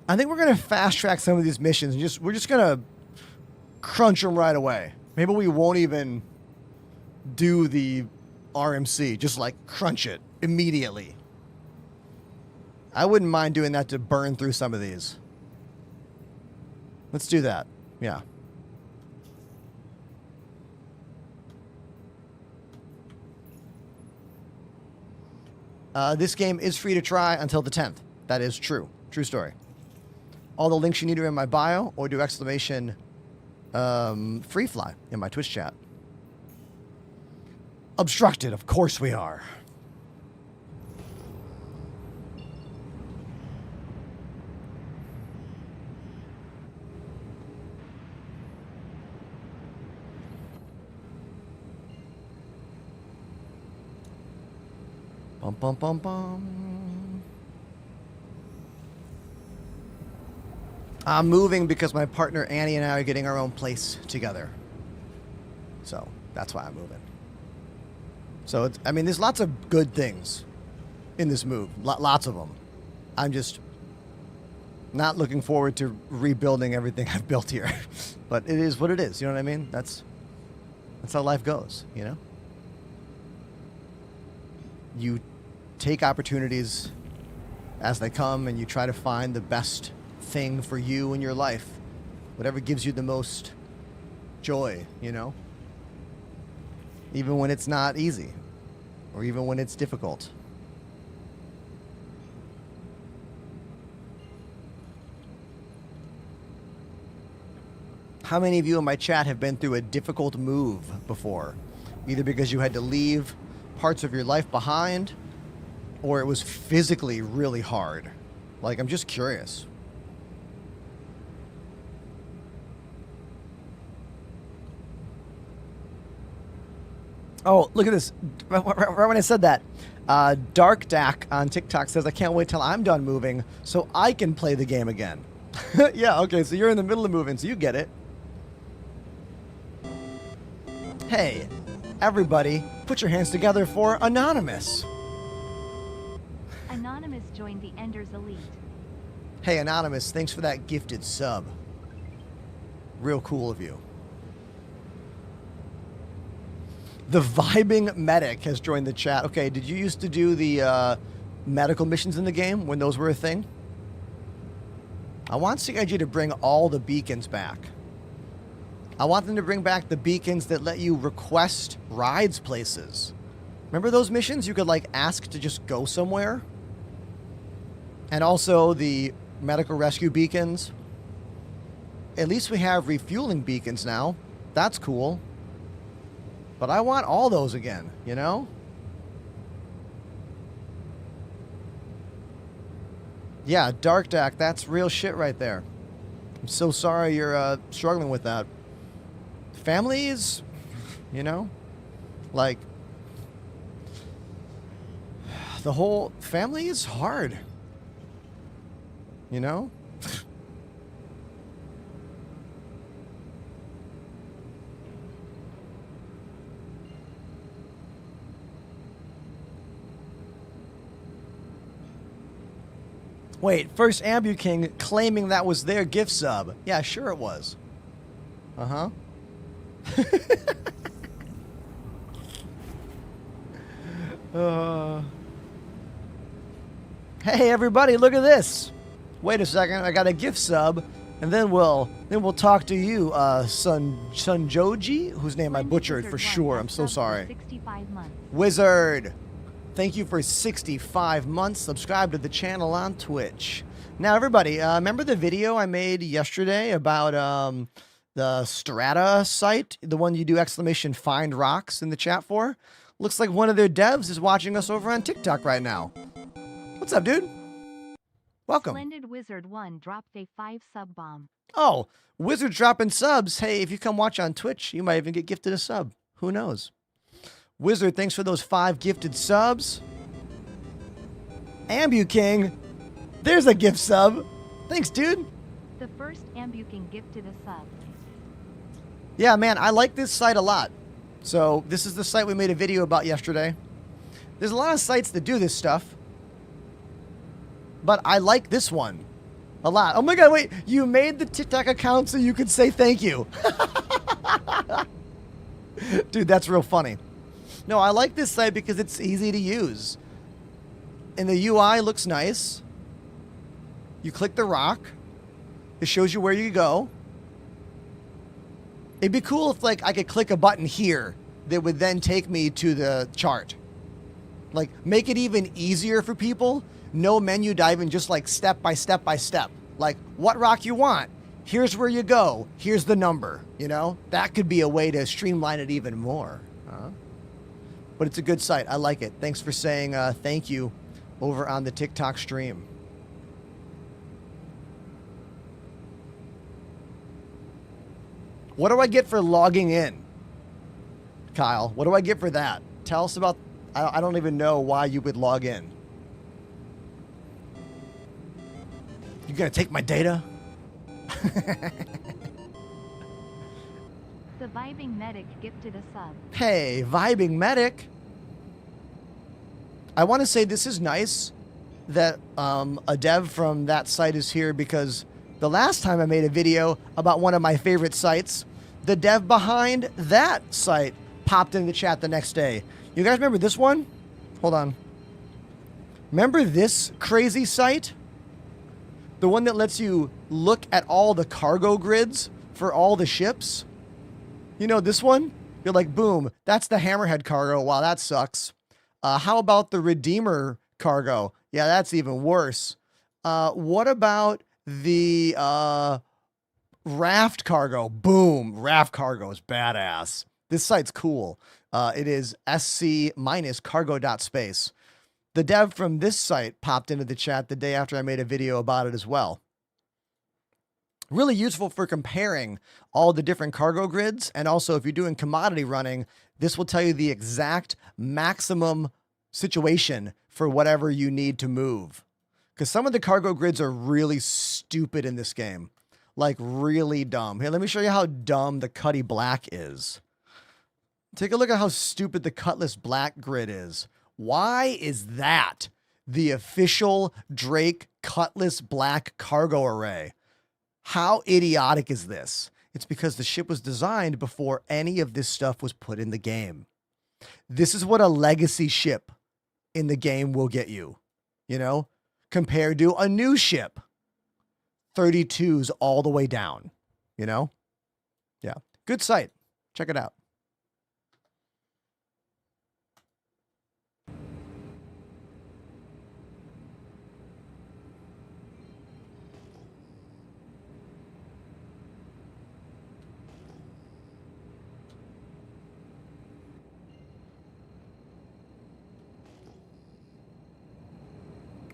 I think we're going to fast track some of these missions and we're just going to crunch them right away. Maybe we won't even do the RMC, just like crunch it immediately. I wouldn't mind doing that to burn through some of these. Let's do that. Yeah. This game is free to try until the 10th. That is true. True story. All the links you need are in my bio or do exclamation free fly in my Twitch chat. Obstructed, of course we are. Bum, bum, bum, bum. I'm moving because my partner Annie and I are getting our own place together. So that's why I'm moving. So, I mean, there's lots of good things in this move. Lots of them. I'm just not looking forward to rebuilding everything I've built here. But it is what it is. You know what I mean? That's how life goes, you know? You take opportunities as they come and you try to find the best thing for you in your life. Whatever gives you the most joy, you know? Even when it's not easy or even when it's difficult. How many of you in my chat have been through a difficult move before? Either because you had to leave parts of your life behind or it was physically really hard. Like, I'm just curious. Oh, look at this. Right when I said that, Dark Dak on TikTok says, I can't wait till I'm done moving so I can play the game again. Yeah, okay, so you're in the middle of moving, so you get it. Hey, everybody, put your hands together for Anonymous. Anonymous joined the Enders Elite. Hey, Anonymous, thanks for that gifted sub. Real cool of you. The Vibing Medic has joined the chat. Okay, did you used to do the medical missions in the game when those were a thing? I want CIG to bring all the beacons back. I want them to bring back the beacons that let you request rides places. Remember those missions? You could, like, ask to just go somewhere? And also the medical rescue beacons. At least we have refueling beacons now. That's cool. But I want all those again, you know? Yeah, Dark Dak, that's real shit right there. I'm so sorry you're struggling with that. Family is, you know, like, the whole family is hard. You know? Wait, first Ambu King claiming that was their gift sub. Yeah, sure it was. Uh-huh. Hey everybody, look at this. Wait a second, I got a gift sub, and then we'll talk to you, Sunjoji, whose name I Splendid butchered Wizard for One sure. has I'm so subbed for sorry. 65 months. Wizard, thank you for 65 months. Subscribe to the channel on Twitch. Now, everybody, remember the video I made yesterday about the Strata site, the one you do exclamation find rocks in the chat for? Looks like one of their devs is watching us over on TikTok right now. What's up, dude? Welcome. Splendid Wizard 1 dropped a 5 sub bomb. Oh, Wizard dropping subs. Hey, if you come watch on Twitch, you might even get gifted a sub. Who knows? Wizard, thanks for those 5 gifted subs. Ambu King, there's a gift sub. Thanks, dude. The first Ambuking gifted a sub. Yeah, man, I like this site a lot. So this is the site we made a video about yesterday. There's a lot of sites that do this stuff, but I like this one a lot. Oh my god, wait, you made the TikTok account so you could say thank you. Dude, that's real funny. No, I like this site because it's easy to use. And the UI looks nice. You click the rock. It shows you where you go. It'd be cool if, like, I could click a button here that would then take me to the chart. Like, make it even easier for people. No menu diving, just like step by step by step. Like, what rock you want? Here's where you go. Here's the number, you know? That could be a way to streamline it even more. But it's a good site. I like it. Thanks for saying thank you over on the TikTok stream. What do I get for logging in? Kyle, what do I get for that? Tell us about... I don't even know why you would log in. You gonna take my data? The Vibing Medic gifted a sub. Hey, Vibing Medic. I want to say this is nice that a dev from that site is here, because the last time I made a video about one of my favorite sites, the dev behind that site popped in the chat the next day. You guys remember this one? Hold on. Remember this crazy site? The one that lets you look at all the cargo grids for all the ships? You know this one? You're like, boom, that's the Hammerhead cargo. Wow, that sucks. How about the Redeemer cargo? Yeah, that's even worse. What about the Raft cargo? Boom, Raft cargo is badass. This site's cool. It is sc-cargo.space. The dev from this site popped into the chat the day after I made a video about it as well. Really useful for comparing all the different cargo grids. And also, if you're doing commodity running, this will tell you the exact maximum situation for whatever you need to move. Because some of the cargo grids are really stupid in this game. Like, really dumb. Here, let me show you how dumb the Cutty Black is. Take a look at how stupid the Cutlass Black grid is. Why is that the official Drake Cutlass Black cargo array? How idiotic is this? It's because the ship was designed before any of this stuff was put in the game. This is what a legacy ship in the game will get you, you know, compared to a new ship. 32s all the way down, you know? Yeah. Good site. Check it out.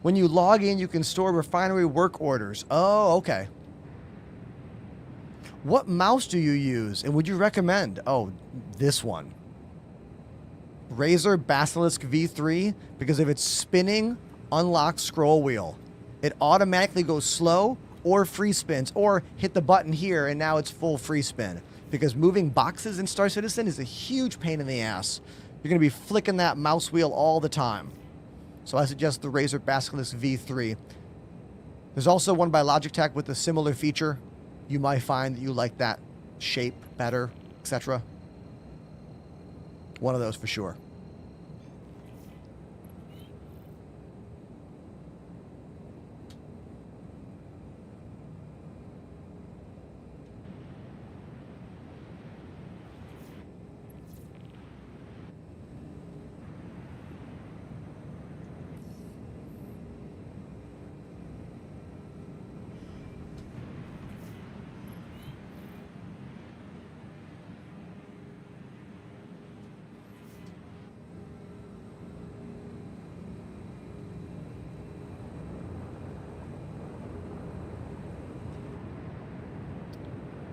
When you log in, you can store refinery work orders. Oh, okay. What mouse do you use, and would you recommend? Oh, this one. Razer Basilisk V3, because if it's spinning, unlock scroll wheel. It automatically goes slow or free spins, or hit the button here and now it's full free spin. Because moving boxes in Star Citizen is a huge pain in the ass. You're going to be flicking that mouse wheel all the time. So I suggest the Razer Basilisk V3. There's also one by Logitech with a similar feature. You might find that you like that shape better, etc. One of those for sure.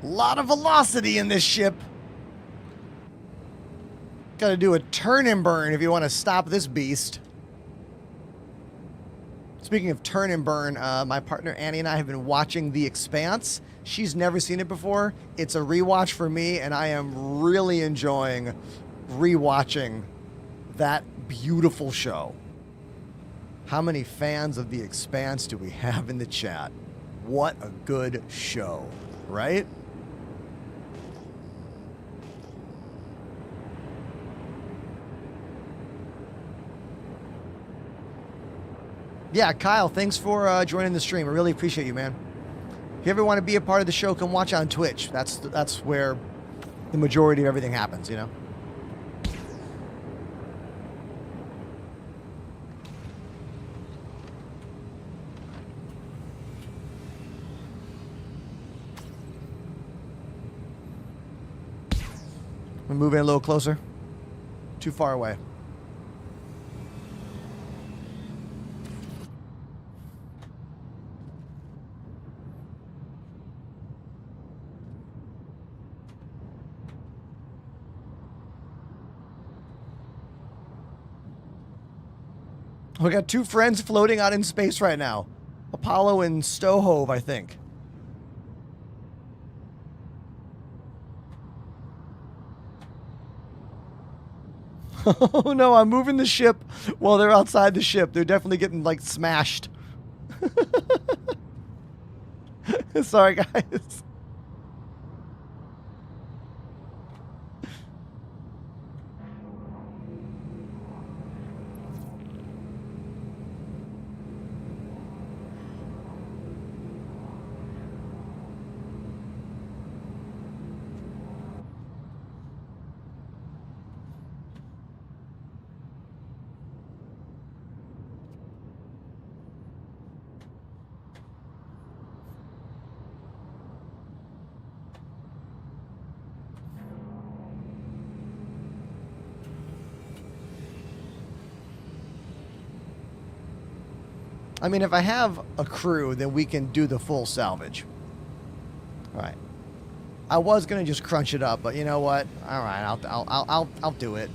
Lot of velocity in this ship. Got to do a turn and burn if you want to stop this beast. Speaking of turn and burn, my partner Annie and I have been watching The Expanse. She's never seen it before. It's a rewatch for me, and I am really enjoying rewatching that beautiful show. How many fans of The Expanse do we have in the chat? What a good show, right? Yeah, Kyle, thanks for joining the stream. I really appreciate you, man. If you ever want to be a part of the show, come watch on Twitch. That's where the majority of everything happens, you know? We're moving a little closer. Too far away. We got two friends floating out in space right now. Apollo and Stohove, I think. Oh no, I'm moving the ship while they're outside the ship. They're definitely getting, like, smashed. Sorry, guys. I mean, if I have a crew, then we can do the full salvage. All right. I was gonna just crunch it up, but you know what? All right, I'll do it.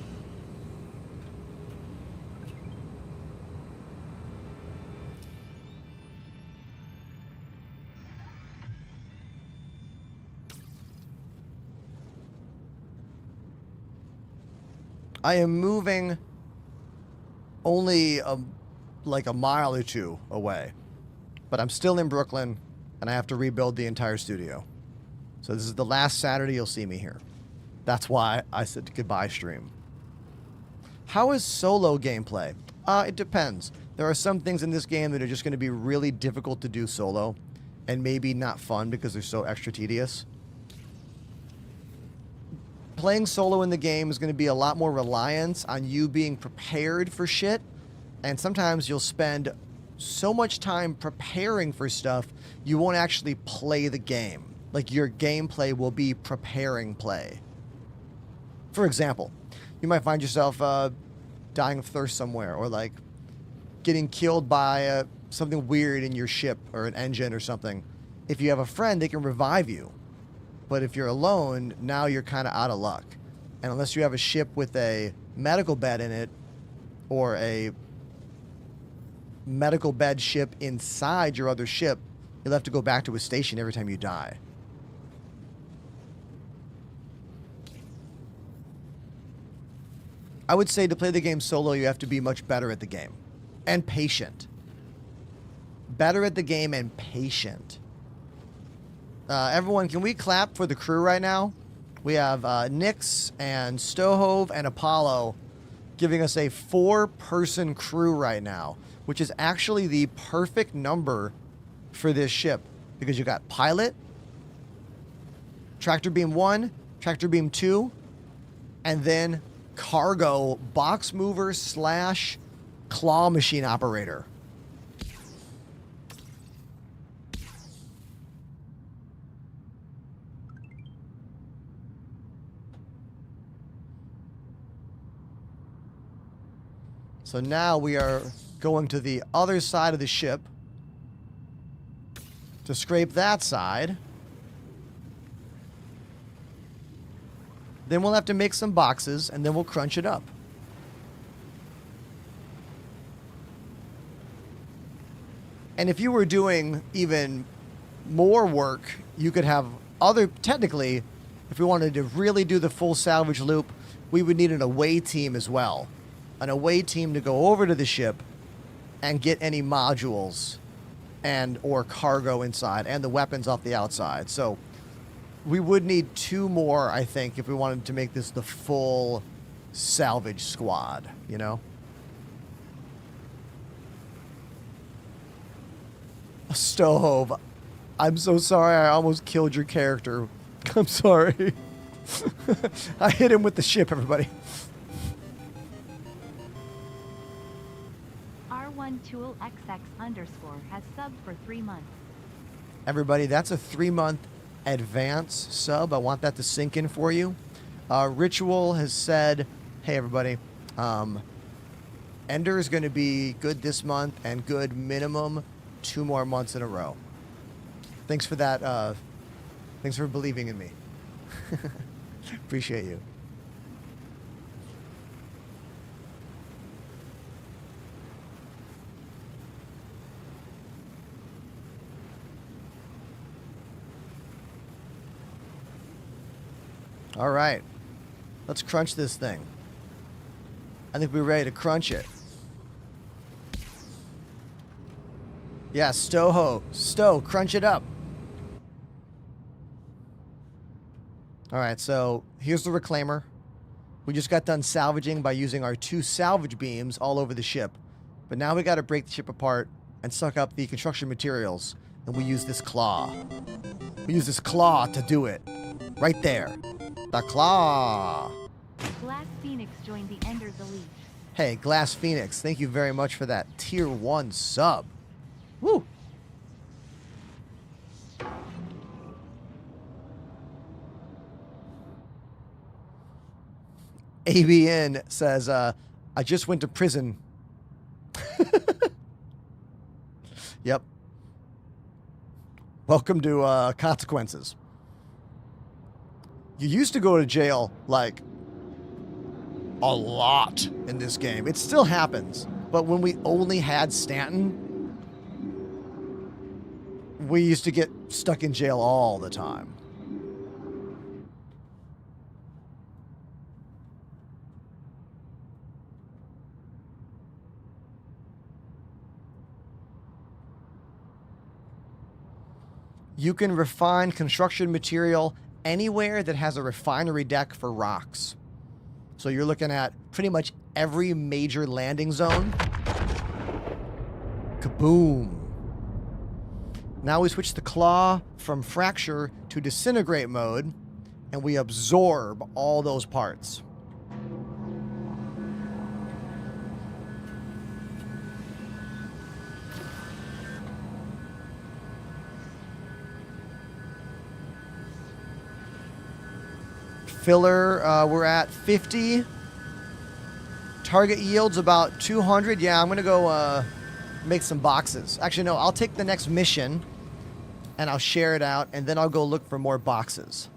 I am moving only like a mile or two away, but I'm still in Brooklyn, and I have to rebuild the entire studio. So this is the last Saturday you'll see me here. That's why I said goodbye stream. How is solo gameplay? It depends. There are some things in this game that are just going to be really difficult to do solo, and maybe not fun because they're so extra tedious. Playing solo in the game is going to be a lot more reliance on you being prepared for shit, and sometimes you'll spend so much time preparing for stuff, you won't actually play the game. Like, your gameplay will be preparing play. For example, you might find yourself dying of thirst somewhere, or like getting killed by something weird in your ship or an engine or something. If you have a friend, they can revive you. But if you're alone, now you're kind of out of luck. And unless you have a ship with a medical bed in it or a medical bed ship inside your other ship, you'll have to go back to a station every time you die. I would say to play the game solo, you have to be much better at the game. And patient. Better at the game and patient. Everyone, can we clap for the crew right now? We have Nyx and Stohove and Apollo giving us a 4-person crew right now, which is actually the perfect number for this ship because you got pilot, tractor beam 1, tractor beam 2, and then cargo box mover / claw machine operator. So now we are going to the other side of the ship to scrape that side. Then we'll have to make some boxes, and then we'll crunch it up. And if you were doing even more work, you could have other... Technically, if we wanted to really do the full salvage loop, we would need an away team as well. An away team to go over to the ship and get any modules and or cargo inside and the weapons off the outside. So we would need 2 more, I think, if we wanted to make this the full salvage squad, you know? Stove, I'm so sorry I almost killed your character. I'm sorry. I hit him with the ship, everybody. R1Tool XX_ has subbed for 3 months. Everybody, that's a 3-month advance sub. I want that to sink in for you. Ritual has said, hey, everybody, Ender is going to be good this month and good minimum 2 more months in a row. Thanks for that. Thanks for believing in me. Appreciate you. All right, let's crunch this thing. I think we're ready to crunch it. Yeah, Stow, crunch it up. All right, so here's the reclaimer. We just got done salvaging by using our 2 salvage beams all over the ship. But now we got to break the ship apart and suck up the construction materials. And we use this claw. We use this claw to do it. Right there. The claw. Glass Phoenix joined the Ender's Elite. Hey, Glass Phoenix, thank you very much for that tier 1 sub. Woo! ABN says, I just went to prison. Yep. Welcome to consequences. You used to go to jail, like, a lot in this game. It still happens. But when we only had Stanton, we used to get stuck in jail all the time. You can refine construction material anywhere that has a refinery deck for rocks. So you're looking at pretty much every major landing zone. Kaboom. Now we switch the claw from fracture to disintegrate mode, and we absorb all those parts. Filler, we're at 50. Target yields about 200. Yeah, I'm going to go make some boxes. Actually, no, I'll take the next mission and I'll share it out, and then I'll go look for more boxes.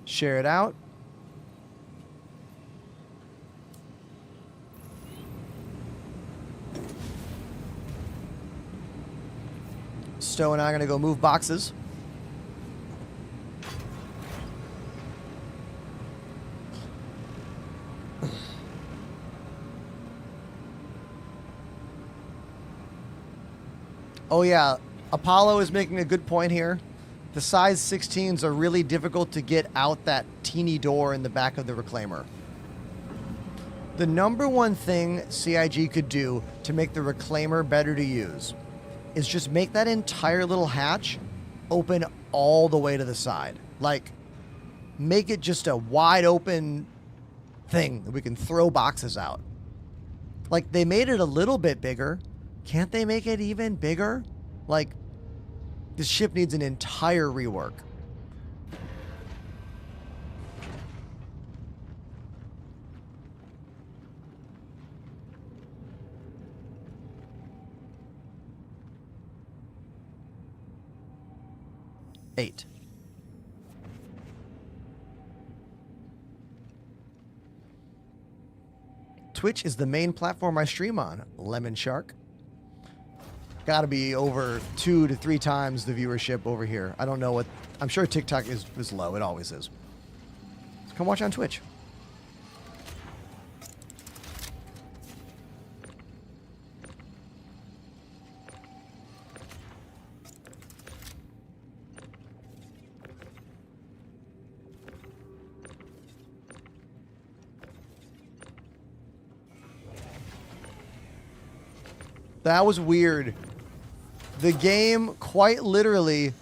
Share it out. Stowe and I are going to go move boxes. Oh yeah, Apollo is making a good point here. The size 16s are really difficult to get out that teeny door in the back of the Reclaimer. The number one thing CIG could do to make the Reclaimer better to use is just make that entire little hatch open all the way to the side. Like, make it just a wide open thing that we can throw boxes out. Like, they made it a little bit bigger. Can't they make it even bigger? Like, this ship needs an entire rework. Eight. Twitch is the main platform I stream on. Lemon Shark. Gotta be over 2 to 3 times the viewership over here. I don't know what... I'm sure TikTok is low. It always is. Come watch on Twitch. That was weird. The game quite literally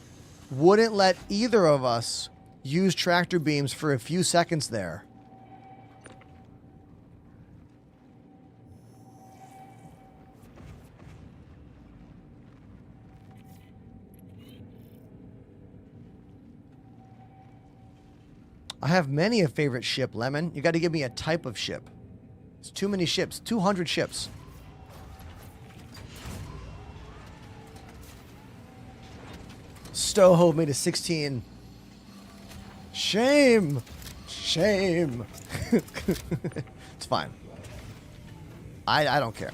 wouldn't let either of us use tractor beams for a few seconds there. I have many a favorite ship, Lemon. You got to give me a type of ship. It's too many ships. 200 ships. Stowe hove me to 16. Shame. Shame. It's fine. I don't care.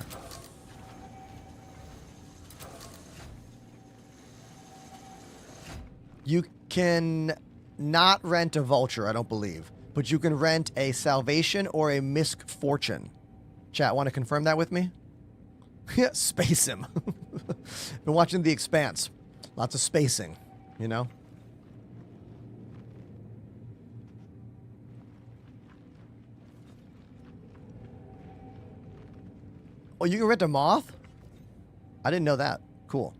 You can not rent a vulture, I don't believe. But you can rent a salvation or a misc fortune. Chat, want to confirm that with me? Yeah, space him. Been watching The Expanse. Lots of spacing, you know? Oh, you can rent a moth? I didn't know that. Cool.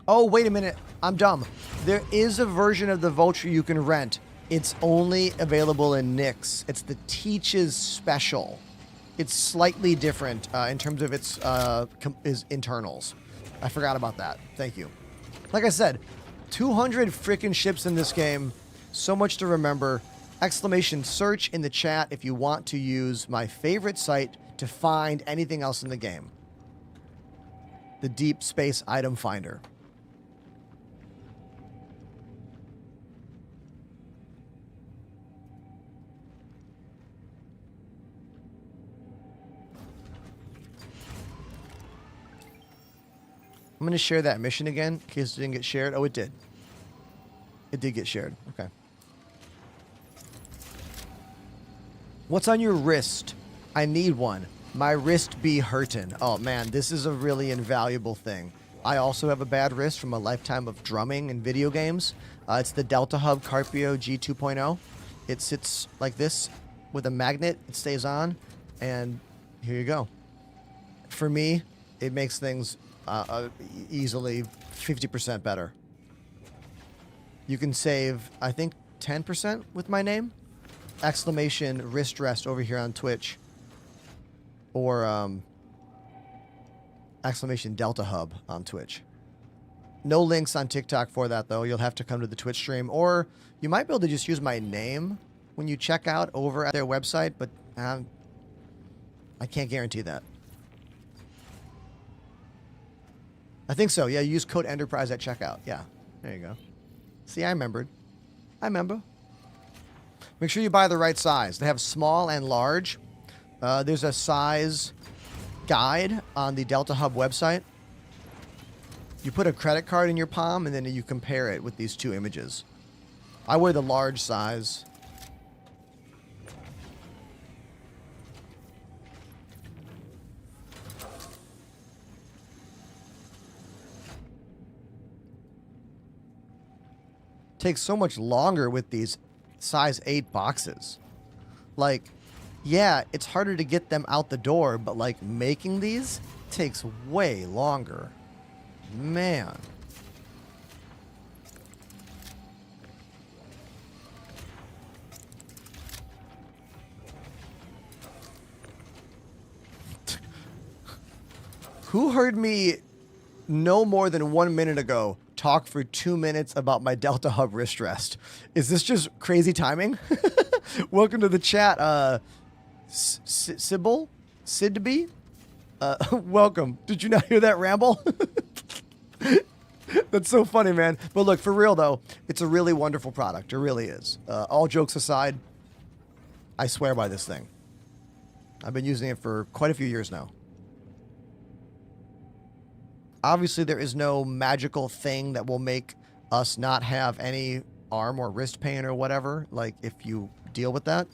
Oh, wait a minute. I'm dumb. There is a version of the vulture you can rent. It's only available in Nyx. It's the Teach's Special. It's slightly different in terms of its internals. I forgot about that. Thank you. Like I said, 200 freaking ships in this game. So much to remember. Exclamation search in the chat if you want to use my favorite site to find anything else in the game. The Deep Space Item Finder. I'm going to share that mission again in case it didn't get shared. Oh, it did. It did get shared. Okay. What's on your wrist? I need one. My wrist be hurtin'. Oh, man, this is a really invaluable thing. I also have a bad wrist from a lifetime of drumming and video games. It's the Delta Hub Carpio G2.0. It sits like this with a magnet. It stays on. And here you go. For me, it makes things... easily 50% better. You can save, I think, 10% with my name. Exclamation wrist rest over here on Twitch. or exclamation Delta Hub on Twitch. No links on TikTok for that, though. You'll have to come to the Twitch stream, or you might be able to just use my name when you check out over at their website, but I can't guarantee that. I think so. Yeah, use code Enterprise at checkout. Yeah, there you go. See, I remembered. I remember. Make sure you buy the right size. They have small and large. There's a size guide on the Delta Hub website. You put a credit card in your palm, and then you compare it with these two images. I wear the large size. Takes so much longer with these size 8 boxes. Like, yeah, it's harder to get them out the door, but like making these takes way longer. Man. Who heard me no more than 1 minute ago talk for 2 minutes about my Delta Hub wrist rest? Is this just crazy timing? Welcome to the chat, Sybil? Sidby? Welcome. Did you not hear that ramble? That's so funny, man. But look, for real, though, it's a really wonderful product. It really is. All jokes aside, I swear by this thing. I've been using it for quite a few years now. Obviously, there is no magical thing that will make us not have any arm or wrist pain or whatever, like if you deal with that.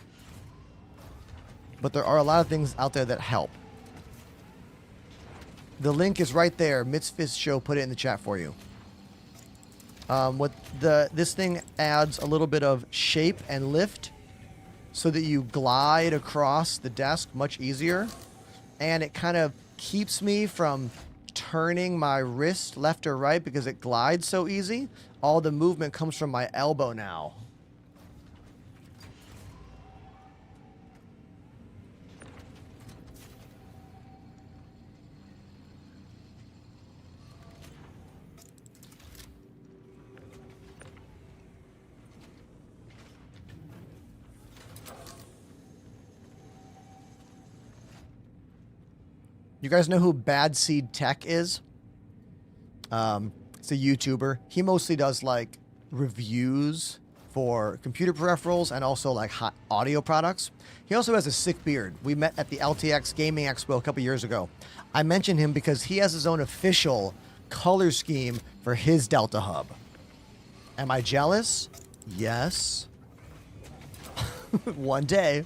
But there are a lot of things out there that help. The link is right there. Mitzvist Show put it in the chat for you. This thing adds a little bit of shape and lift so that you glide across the desk much easier. And it kind of keeps me from turning my wrist left or right because it glides so easy. All the movement comes from my elbow now. You guys know who Bad Seed Tech is? It's a YouTuber. He mostly does like reviews for computer peripherals and also like hot audio products. He also has a sick beard. We met at the LTX Gaming Expo a couple years ago. I mentioned him because he has his own official color scheme for his Delta Hub. Am I jealous? Yes. One day.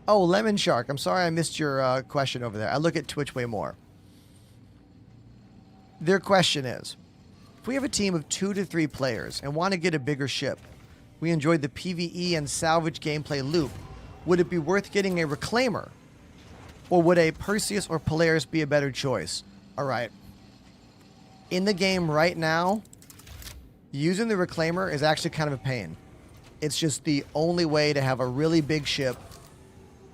Oh, Lemon Shark. I'm sorry I missed your question over there. I look at Twitch way more. Their question is, if we have a team of 2 to 3 players and want to get a bigger ship, we enjoyed the PvE and salvage gameplay loop, would it be worth getting a Reclaimer? Or would a Perseus or Polaris be a better choice? All right. In the game right now, using the Reclaimer is actually kind of a pain. It's just the only way to have a really big ship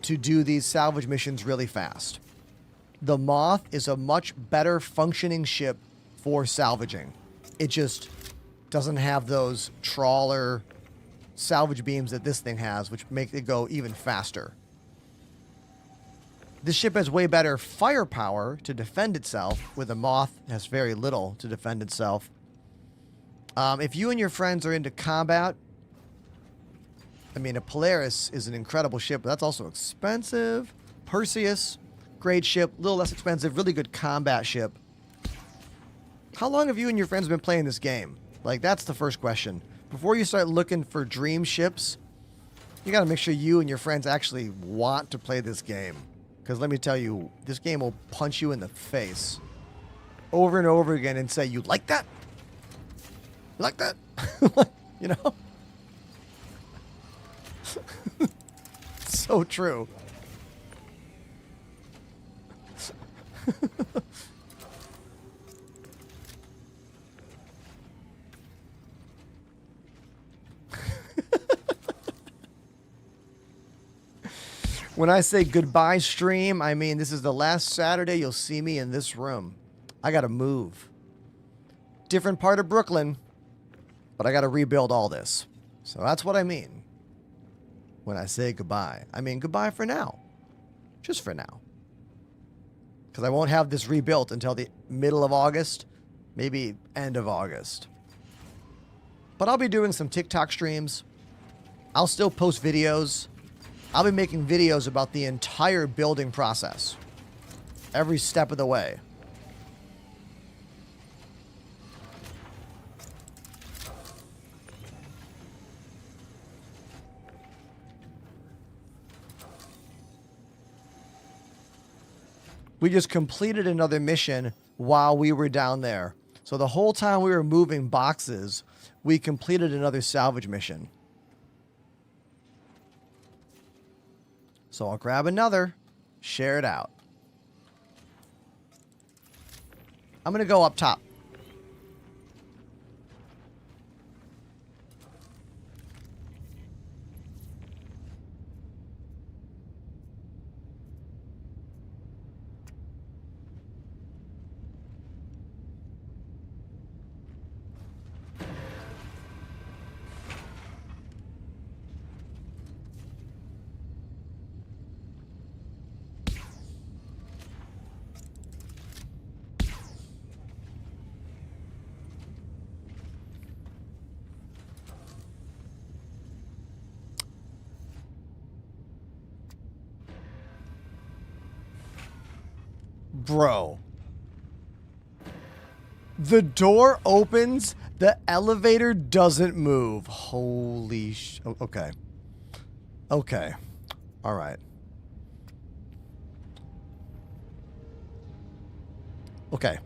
to do these salvage missions really fast. The Moth is a much better functioning ship for salvaging. It just doesn't have those trawler salvage beams that this thing has, which make it go even faster. This ship has way better firepower to defend itself, where the Moth has very little to defend itself. If you and your friends are into combat, I mean, a Polaris is an incredible ship, but that's also expensive. Perseus, great ship, a little less expensive, really good combat ship. How long have you and your friends been playing this game? Like, that's the first question. Before you start looking for dream ships, you got to make sure you and your friends actually want to play this game. Because let me tell you, this game will punch you in the face over and over again and say, you like that? You like that? You know? So true. When I say goodbye stream, I mean this is the last Saturday you'll see me in this room. I gotta move. Different part of Brooklyn, but I gotta rebuild all this. So that's what I mean when I say goodbye. I mean goodbye for now. Just for now. Because I won't have this rebuilt until the middle of August, maybe end of August. But I'll be doing some TikTok streams. I'll still post videos. I'll be making videos about the entire building process. Every step of the way. We just completed another mission while we were down there. So the whole time we were moving boxes, we completed another salvage mission. So I'll grab another, share it out. I'm going to go up top. Bro. The door opens, the elevator doesn't move. Holy sh... Okay. Okay. All right. Okay.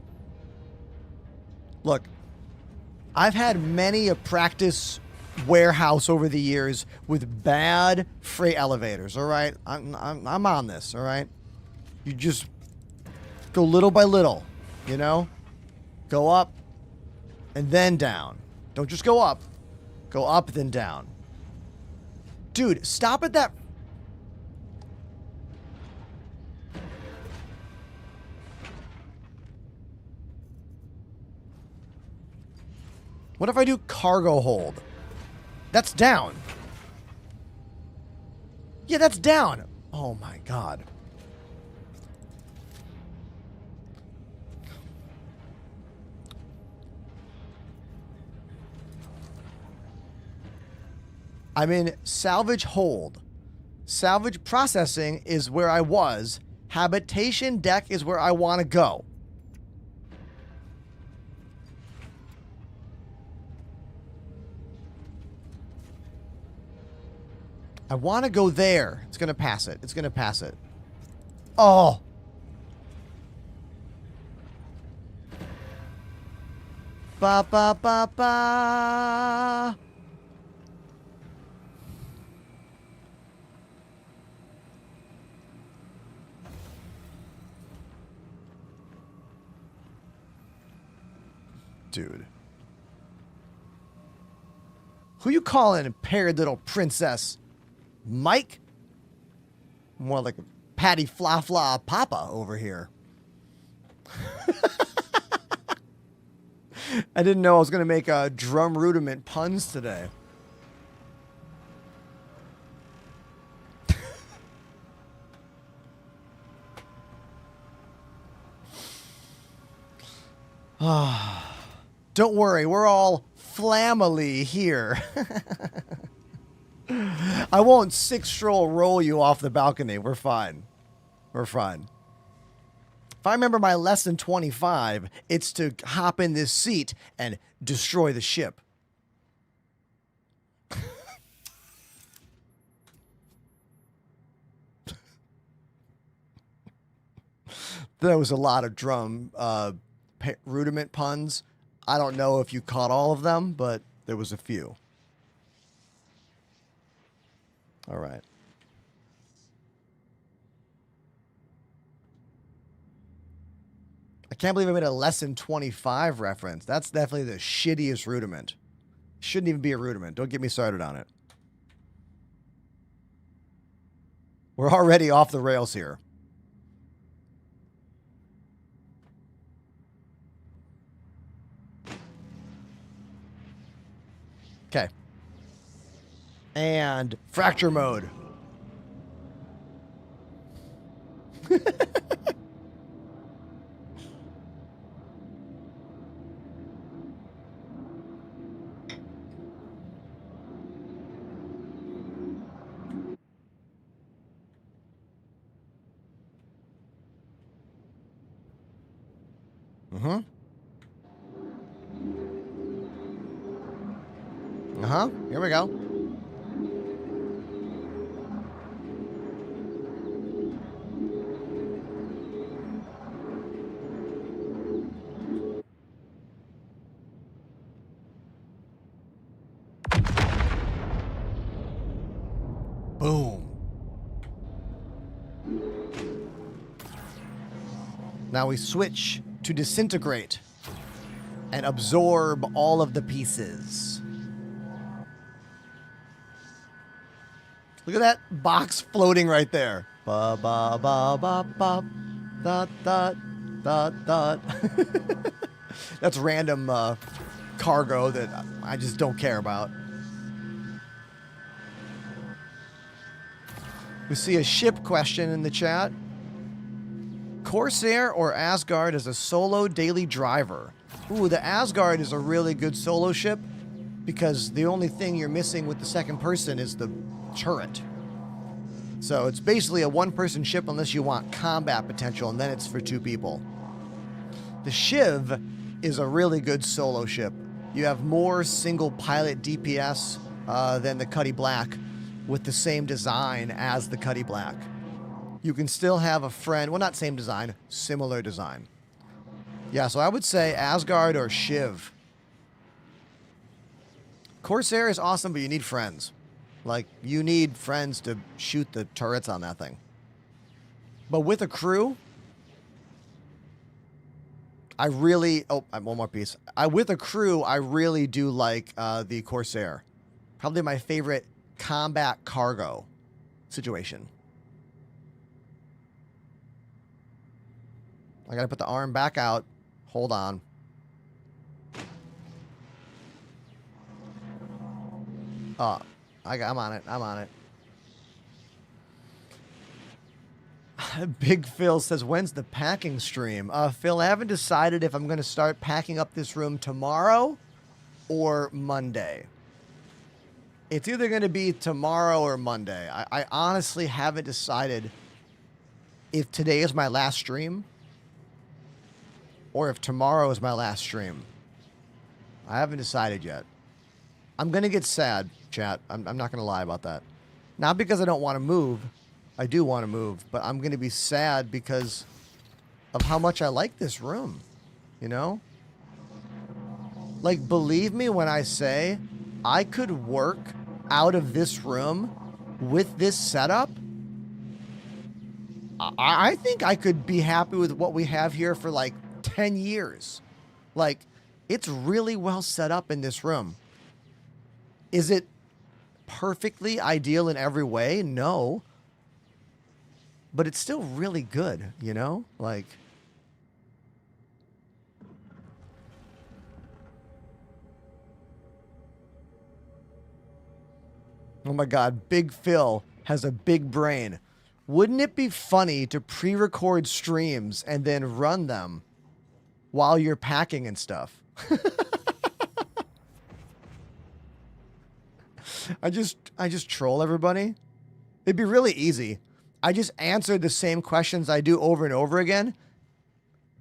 Look, I've had many a practice warehouse over the years with bad freight elevators, all right? I'm on this, all right? You just go little by little, you know? Go up and then down. Don't just go up. Go up, then down. Dude, stop at that. What if I do cargo hold? That's down. Yeah, that's down. Oh my God. I'm in salvage hold. Salvage processing is where I was. Habitation deck is where I want to go. I want to go there. It's going to pass it. It's going to pass it. Oh. Ba ba ba ba. Dude. Who you calling paired little princess? Mike? More like a Patty Fla Fla Papa over here. I didn't know I was going to make drum rudiment puns today. Don't worry, we're all flamily here. I won't six-stroll roll you off the balcony. We're fine. We're fine. If I remember my lesson 25, it's to hop in this seat and destroy the ship. There was a lot of drum rudiment puns. I don't know if you caught all of them, but there was a few. All right. I can't believe I made a lesson 25 reference. That's definitely the shittiest rudiment. Shouldn't even be a rudiment. Don't get me started on it. We're already off the rails here. Okay. And fracture mode. Mm-hmm. Uh-huh. Here we go. Boom. Now we switch to disintegrate and absorb all of the pieces. Look at that box floating right there. Ba ba ba ba ba. Dot dot dot dot. That's random cargo that I just don't care about. We see a ship question in the chat. Corsair or Asgard as a solo daily driver? Ooh, the Asgard is a really good solo ship because the only thing you're missing with the second person is the turret. So it's basically a one-person ship unless you want combat potential, and then it's for two people. The Shiv is a really good solo ship. You have more single pilot DPS than the Cuddy Black with the same design as the Cuddy Black. You can still have a friend, well, not same design, similar design. Yeah, so I would say Asgard or Shiv. Corsair is awesome, but you need friends. Like, you need friends to shoot the turrets on that thing. But with a crew, I really... Oh, one more piece. With a crew, I really do like the Corsair. Probably my favorite combat cargo situation. I gotta put the arm back out. Hold on. I'm on it. I'm on it. Big Phil says, when's the packing stream? Phil, I haven't decided if I'm going to start packing up this room tomorrow or Monday. It's either going to be tomorrow or Monday. I honestly haven't decided if today is my last stream or if tomorrow is my last stream. I haven't decided yet. I'm going to get sad, chat. I'm not going to lie about that. Not because I don't want to move. I do want to move, but I'm going to be sad because of how much I like this room, you know? Like, believe me when I say I could work out of this room with this setup. I think I could be happy with what we have here for like 10 years. Like, it's really well set up in this room. Is it perfectly ideal in every way? No. But it's still really good, you know? Like... Oh my God, Big Phil has a big brain. Wouldn't it be funny to pre-record streams and then run them while you're packing and stuff? I just troll everybody. It'd be really easy. I just answer the same questions I do over and over again,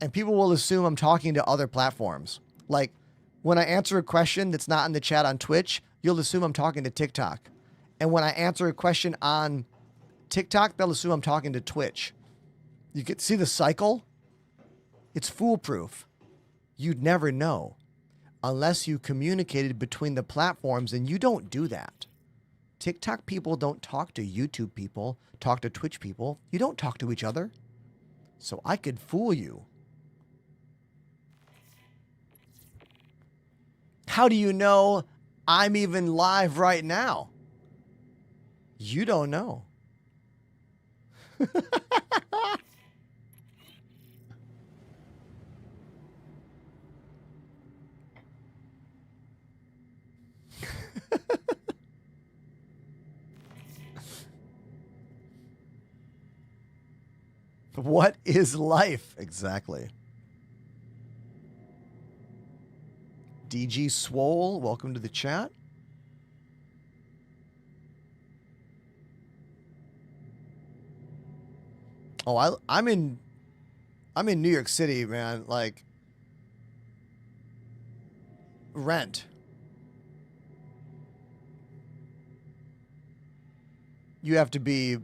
and people will assume I'm talking to other platforms. Like, when I answer a question that's not in the chat on Twitch, you'll assume I'm talking to TikTok. And when I answer a question on TikTok, they'll assume I'm talking to Twitch. You can see the cycle? It's foolproof. You'd never know unless you communicated between the platforms, and you don't do that. TikTok people don't talk to YouTube people, talk to Twitch people. You don't talk to each other. So I could fool you. How do you know I'm even live right now? You don't know. What is life? Exactly. DG Swole, welcome to the chat. Oh, I'm in New York City, man. Like, rent. You have to be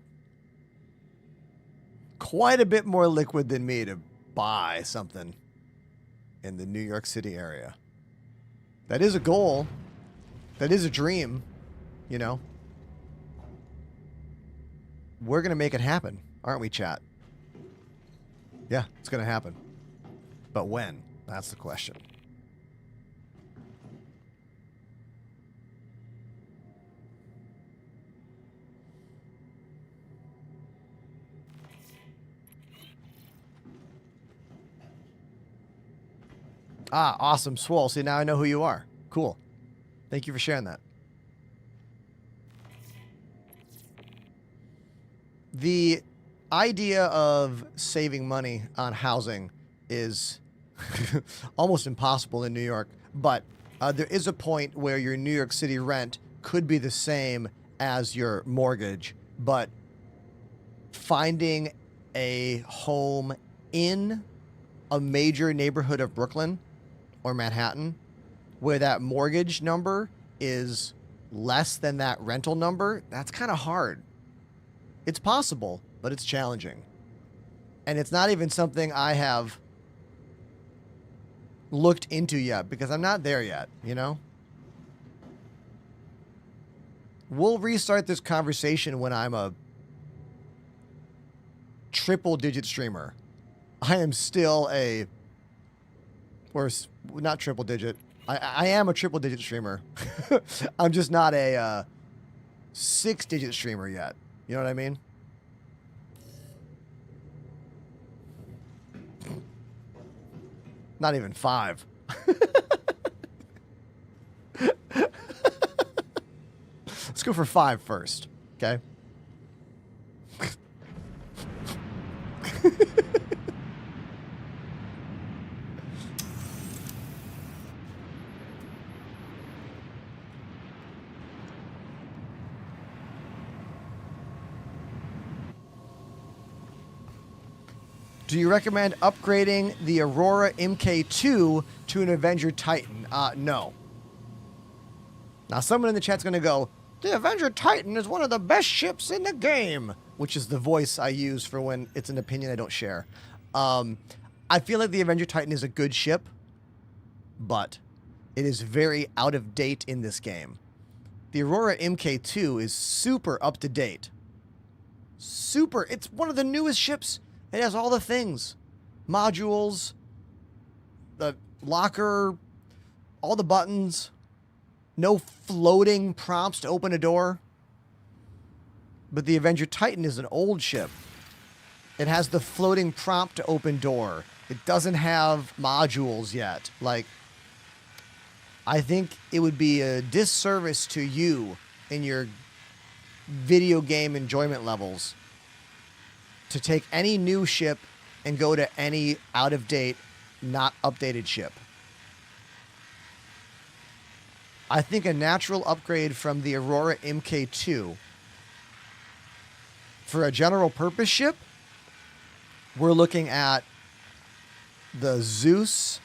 quite a bit more liquid than me to buy something in the New York City area. That is a goal. That is a dream, you know. We're going to make it happen, aren't we, chat? Yeah, it's going to happen. But when? That's the question. Ah, awesome. Swole. See, now I know who you are. Cool. Thank you for sharing that. The idea of saving money on housing is almost impossible in New York, but there is a point where your New York City rent could be the same as your mortgage, but finding a home in a major neighborhood of Brooklyn or Manhattan where that mortgage number is less than that rental number, that's kind of hard. It's possible, but it's challenging. And it's not even something I have looked into yet because I'm not there yet, you know? We'll restart this conversation when I'm a triple-digit streamer. I am still a... Or not triple-digit. I am a triple-digit streamer. I'm just not a 6-digit streamer yet. You know what I mean? Not even 5. Let's go for 5 first, okay? Do you recommend upgrading the Aurora MK2 to an Avenger Titan? No. Now, someone in the chat's going to go, the Avenger Titan is one of the best ships in the game, which is the voice I use for when it's an opinion I don't share. I feel like the Avenger Titan is a good ship, but it is very out of date in this game. The Aurora MK2 is super up to date. Super. It's one of the newest ships. It has all the things. Modules, the locker, all the buttons. No floating prompts to open a door. But the Avenger Titan is an old ship. It has the floating prompt to open door. It doesn't have modules yet. Like, I think it would be a disservice to you in your video game enjoyment levels to take any new ship and go to any out-of-date, not updated ship. I think a natural upgrade from the Aurora MK2 for a general purpose ship, we're looking at the Zeus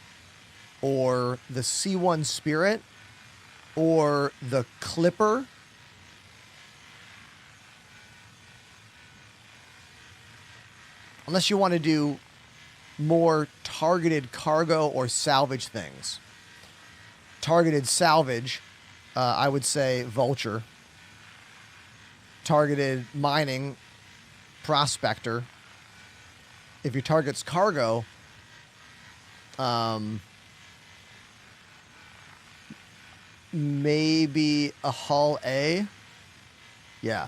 or the C1 Spirit or the Clipper. Unless you want to do more targeted cargo or salvage things. Targeted salvage, I would say Vulture. Targeted mining, Prospector. If your target's cargo, maybe a Hull A. Yeah.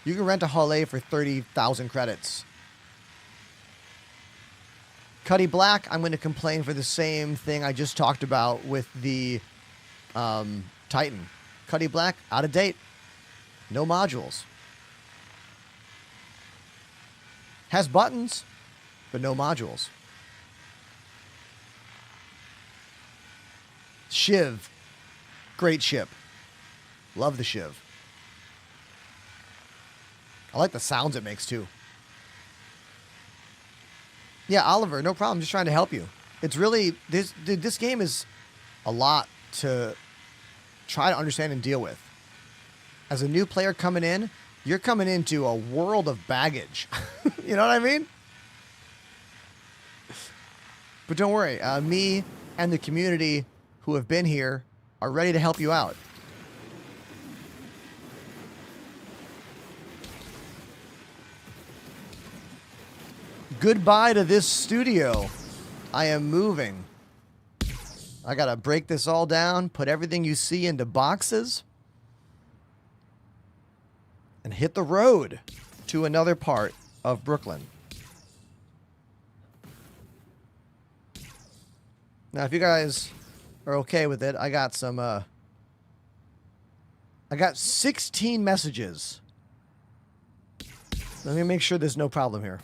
You can rent a Hull A for 30,000 credits. Cuddy Black, I'm going to complain for the same thing I just talked about with the Titan. Cuddy Black, out of date. No modules. Has buttons, but no modules. Shiv. Great ship. Love the Shiv. I like the sounds it makes too. Yeah, Oliver, no problem. Just trying to help you. It's really this game is a lot to try to understand and deal with. As a new player coming in, you're coming into a world of baggage. You know what I mean? But don't worry, me and the community who have been here are ready to help you out. Goodbye to this studio. I am moving. I gotta break this all down, put everything you see into boxes, and hit the road to another part of Brooklyn. Now, if you guys are okay with it, I got some, I got 16 messages. Let me make sure there's no problem here.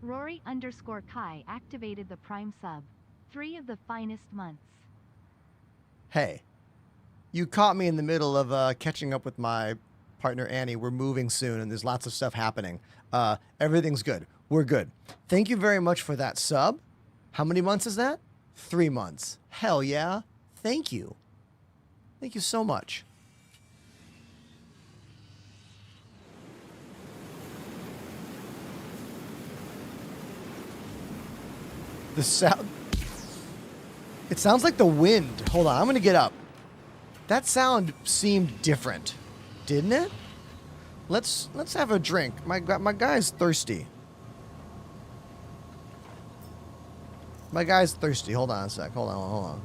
Rory_Kai activated the Prime sub. 3 of the finest months. Hey, you caught me in the middle of catching up with my partner Annie. We're moving soon, and there's lots of stuff happening. Everything's good. We're good. Thank you very much for that sub. How many months is that? 3 months. Hell yeah. Thank you. Thank you so much. The sound... It sounds like the wind. Hold on, I'm going to get up. That sound seemed different, didn't it? Let's have a drink. My guy's thirsty. My guy's thirsty. Hold on a sec. Hold on.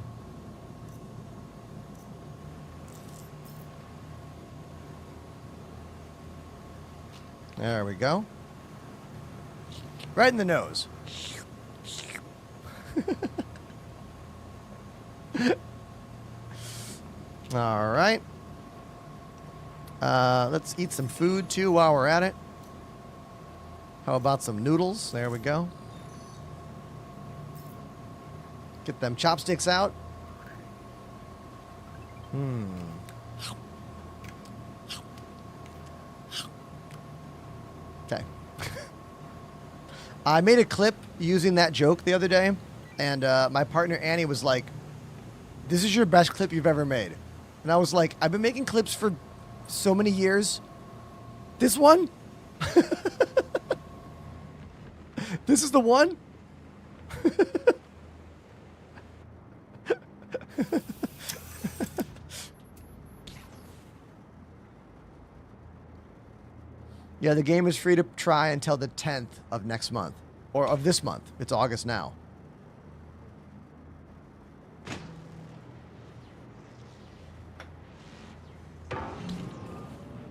There we go. Right in the nose. All right. Let's eat some food too while we're at it. How about some noodles? There we go. Get them chopsticks out. Okay. I made a clip using that joke the other day, and my partner Annie was like, "This is your best clip you've ever made." And I was like, "I've been making clips for so many years. This one? This is the one?" Yeah, the game is free to try until the 10th of next month. Or of this month. It's August now.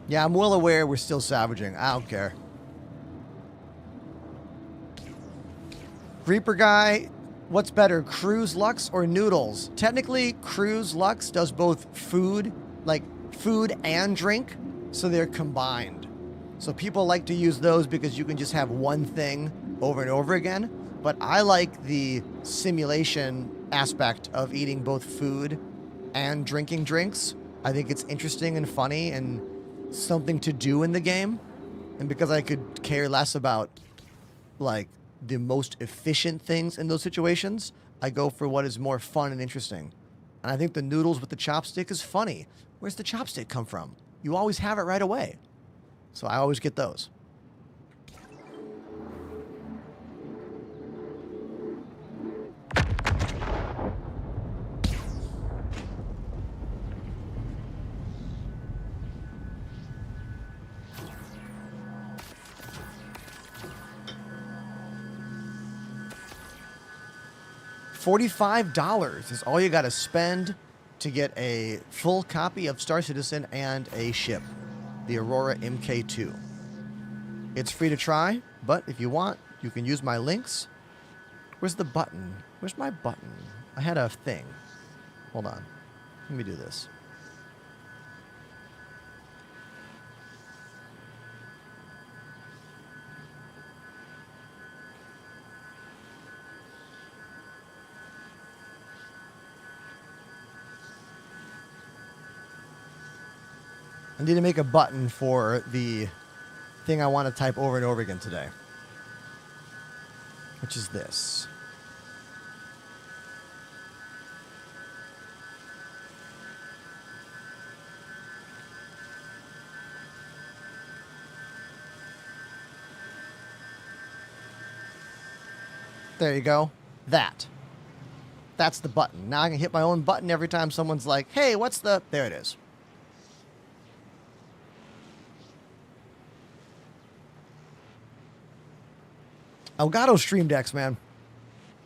Yeah, I'm well aware we're still savaging. I don't care. Reaper guy, what's better, Cruise Lux or Noodles? Technically, Cruise Lux does both food, like food and drink, so they're combined. So people like to use those because you can just have one thing over and over again. But I like the simulation aspect of eating both food and drinking drinks. I think it's interesting and funny, and something to do in the game, and because I could care less about like the most efficient things in those situations, I go for what is more fun and interesting. And I think the noodles with the chopstick is funny. Where's the chopstick come from? You always have it right away. So I always get those. $45 is all you got to spend to get a full copy of Star Citizen and a ship, the Aurora MK2. It's free to try, but if you want, you can use my links. Where's the button? Where's my button? I had a thing. Hold on. Let me do this. I need to make a button for the thing I want to type over and over again today, which is this. There you go. That's the button. Now I can hit my own button every time someone's like, hey, what's the... There it is. Elgato Stream Decks, man.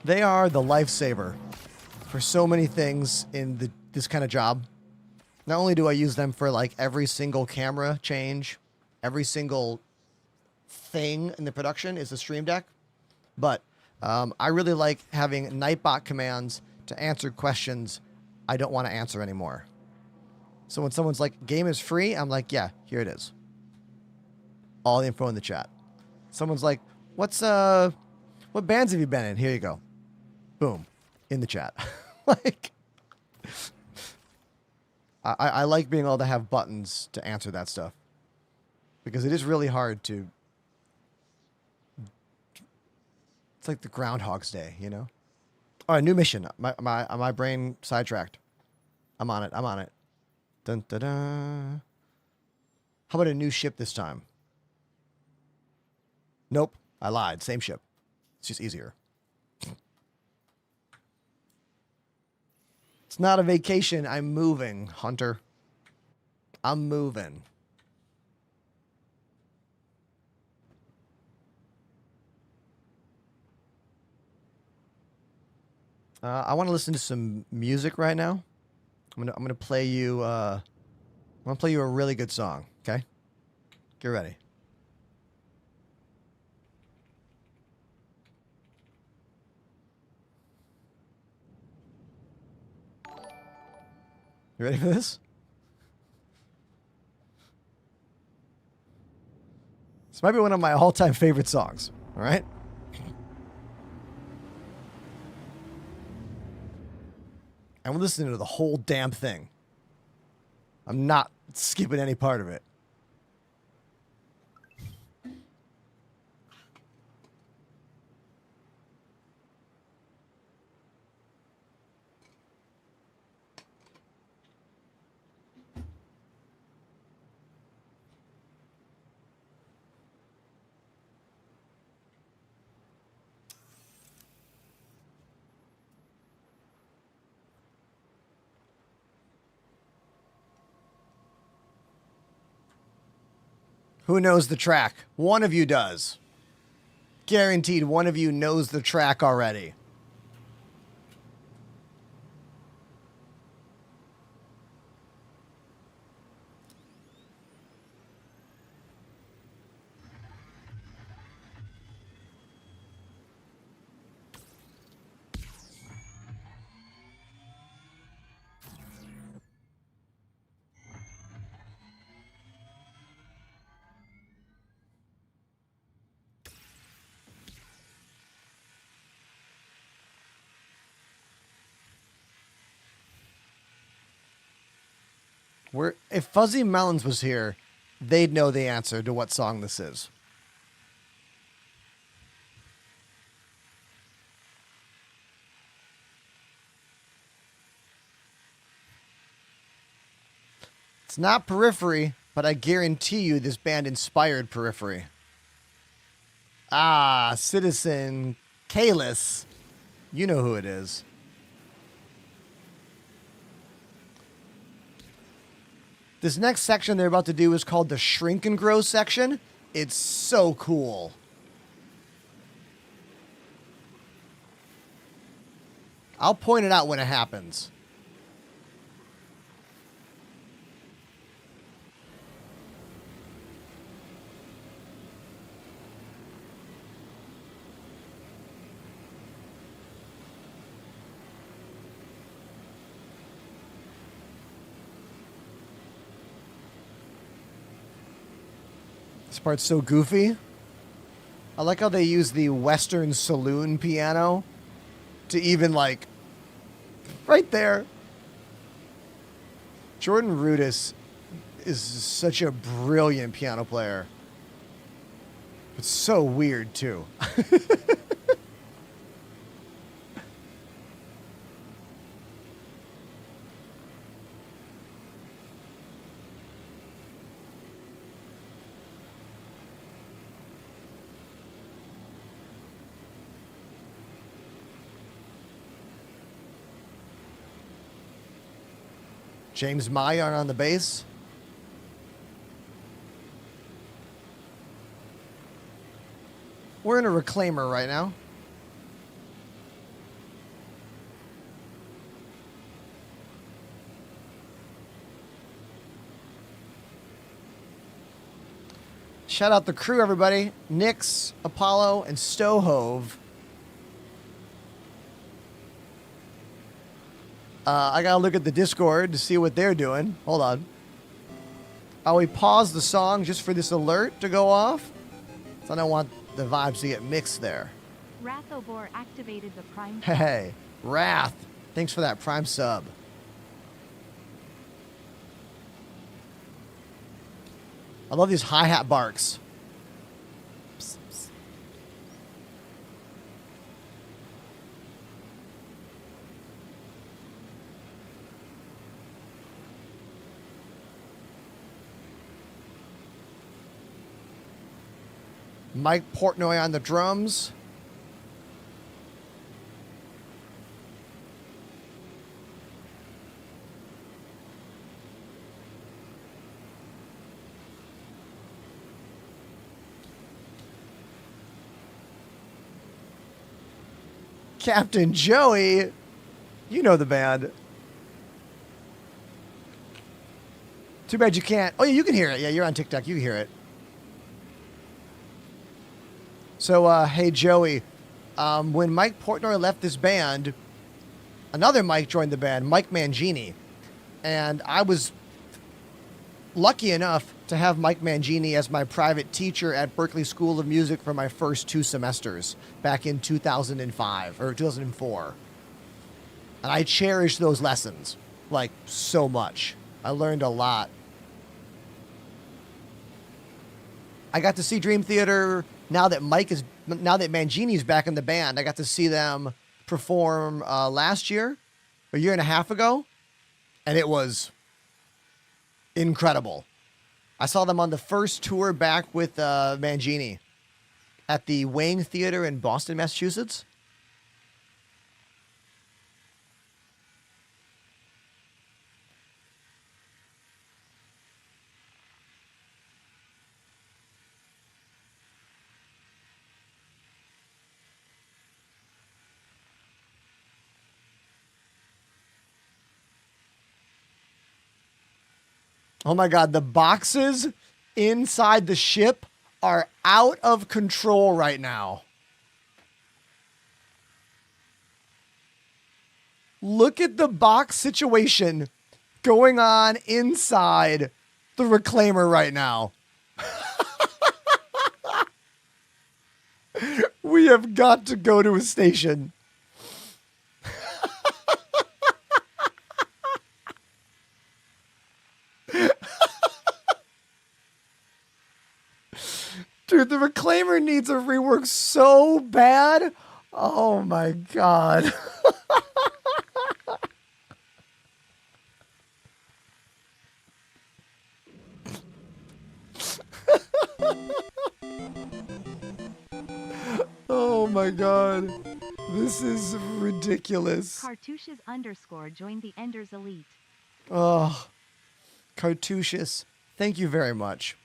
They are the lifesaver for so many things in this kind of job. Not only do I use them for like every single camera change, every single thing in the production is the Stream Deck, but I really like having Nightbot commands to answer questions I don't want to answer anymore. So when someone's like, game is free, I'm like, yeah, here it is. All the info in the chat. Someone's like, what bands have you been in? Here you go. Boom. In the chat. Like, I like being able to have buttons to answer that stuff. Because it is really hard to... It's like the Groundhog's Day, you know? All right, new mission. My brain sidetracked. I'm on it. Dun, da, da. How about a new ship this time? Nope. I lied. Same ship. It's just easier. It's not a vacation. I'm moving, Hunter. I'm moving. I want to listen to some music right now. I'm gonna play you. I'm gonna play you a really good song. Okay, get ready. You ready for this? This might be one of my all-time favorite songs. All right. I'm listening to the whole damn thing. I'm not skipping any part of it. Who knows the track? One of you does. Guaranteed one of you knows the track already. If Fuzzy Melons was here, they'd know the answer to what song this is. It's not Periphery, but I guarantee you this band inspired Periphery. Ah, Citizen Kalis. You know who it is. This next section they're about to do is called the Shrink and Grow section. It's so cool. I'll point it out when it happens. This part's so goofy. I like how they use the Western saloon piano to even, like, right there. Jordan Rudess is such a brilliant piano player. It's so weird, too. James Mayer on the bass. We're in a reclaimer right now. Shout out the crew, everybody. Nix, Apollo, and Stohove. I gotta look at the Discord to see what they're doing. Hold on. Oh, we paused the song just for this alert to go off. So I don't want the vibes to get mixed there. Rathobor activated the Prime. Hey, Wrath. Thanks for that Prime sub. I love these hi-hat barks. Psst, psst. Mike Portnoy on the drums. Captain Joey, you know the band. Too bad you can't. Oh, yeah, you can hear it. Yeah, you're on TikTok. You can hear it. So, hey, Joey, when Mike Portnoy left this band, another Mike joined the band, Mike Mangini. And I was lucky enough to have Mike Mangini as my private teacher at Berklee School of Music for my first 2 semesters back in 2005 or 2004. And I cherish those lessons, like, so much. I learned a lot. I got to see Dream Theater now that Mangini's back in the band. I got to see them perform last year, a year and a half ago, and it was incredible. I saw them on the first tour back with Mangini at the Wang Theater in Boston, Massachusetts. Oh my God, the boxes inside the ship are out of control right now. Look at the box situation going on inside the Reclaimer right now. We have got to go to a station. Dude, the Reclaimer needs a rework so bad. Oh my god. Oh my god. This is ridiculous. Cartouches _ joined the Enders Elite. Oh, Cartouches. Thank you very much.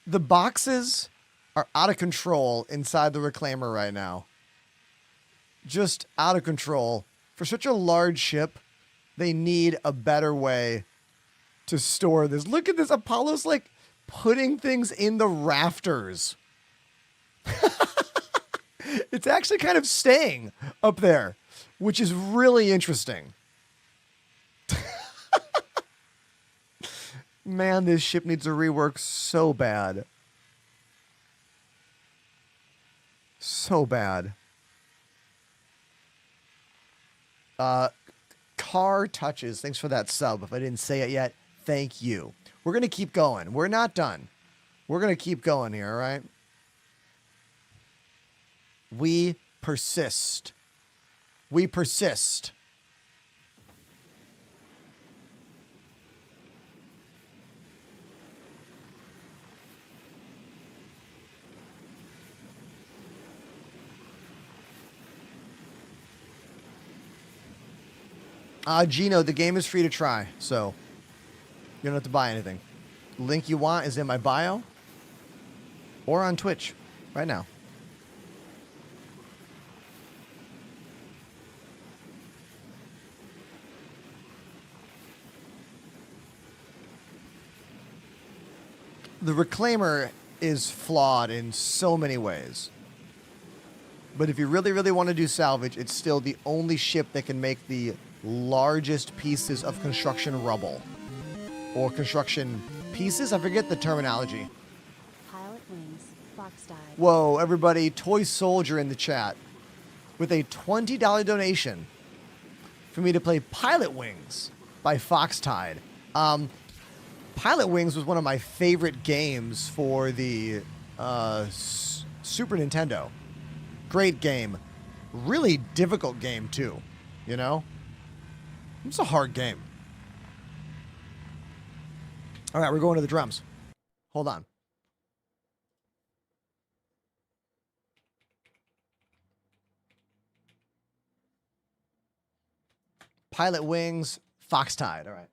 The boxes are out of control inside the Reclaimer right now. Just out of control. For such a large ship, they need a better way to store this. Look at this. Apollo's like putting things in the rafters. It's actually kind of staying up there, which is really interesting. Man, this ship needs a rework so bad. So bad. Car Touches. Thanks for that sub. If I didn't say it yet, thank you. We're going to keep going. We're not done. We're going to keep going here, all right? We persist. We persist. Gino, the game is free to try, so you don't have to buy anything. The link you want is in my bio or on Twitch right now. The Reclaimer is flawed in so many ways. But if you really, really want to do salvage, it's still the only ship that can make the largest pieces of construction rubble. Or construction pieces? I forget the terminology. Pilot wings, Fox died. Whoa, everybody, Toy Soldier in the chat with a $20 donation for me to play Pilot Wings by Foxtide. Pilot Wings was one of my favorite games for the Super Nintendo. Great game. Really difficult game, too. You know? It's a hard game. All right, we're going to the drums. Hold on. Pilot Wings, Foxtide. All right.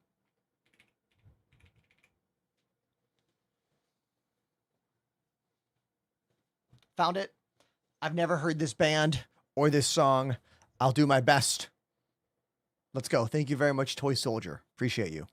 Found it. I've never heard this band or this song. I'll do my best. Let's go. Thank you very much, Toy Soldier. Appreciate you.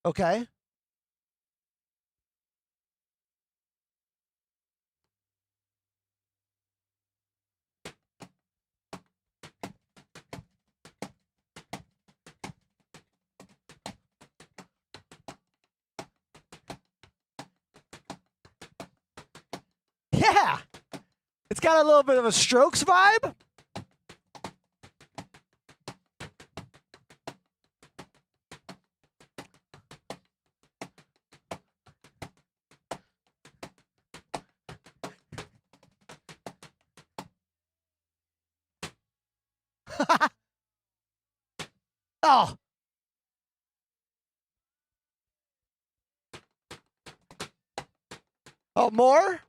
Okay. Yeah. It's got a little bit of a Strokes vibe. Oh. Oh, more?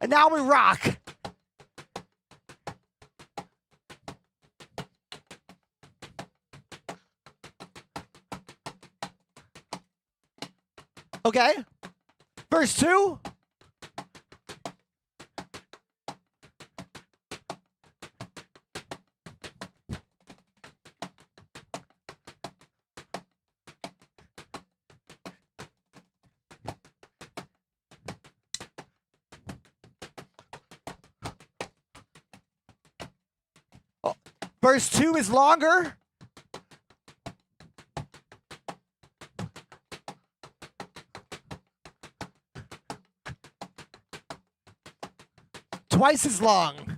And now we rock. Okay. Verse 2. Verse 2 is longer. Twice as long.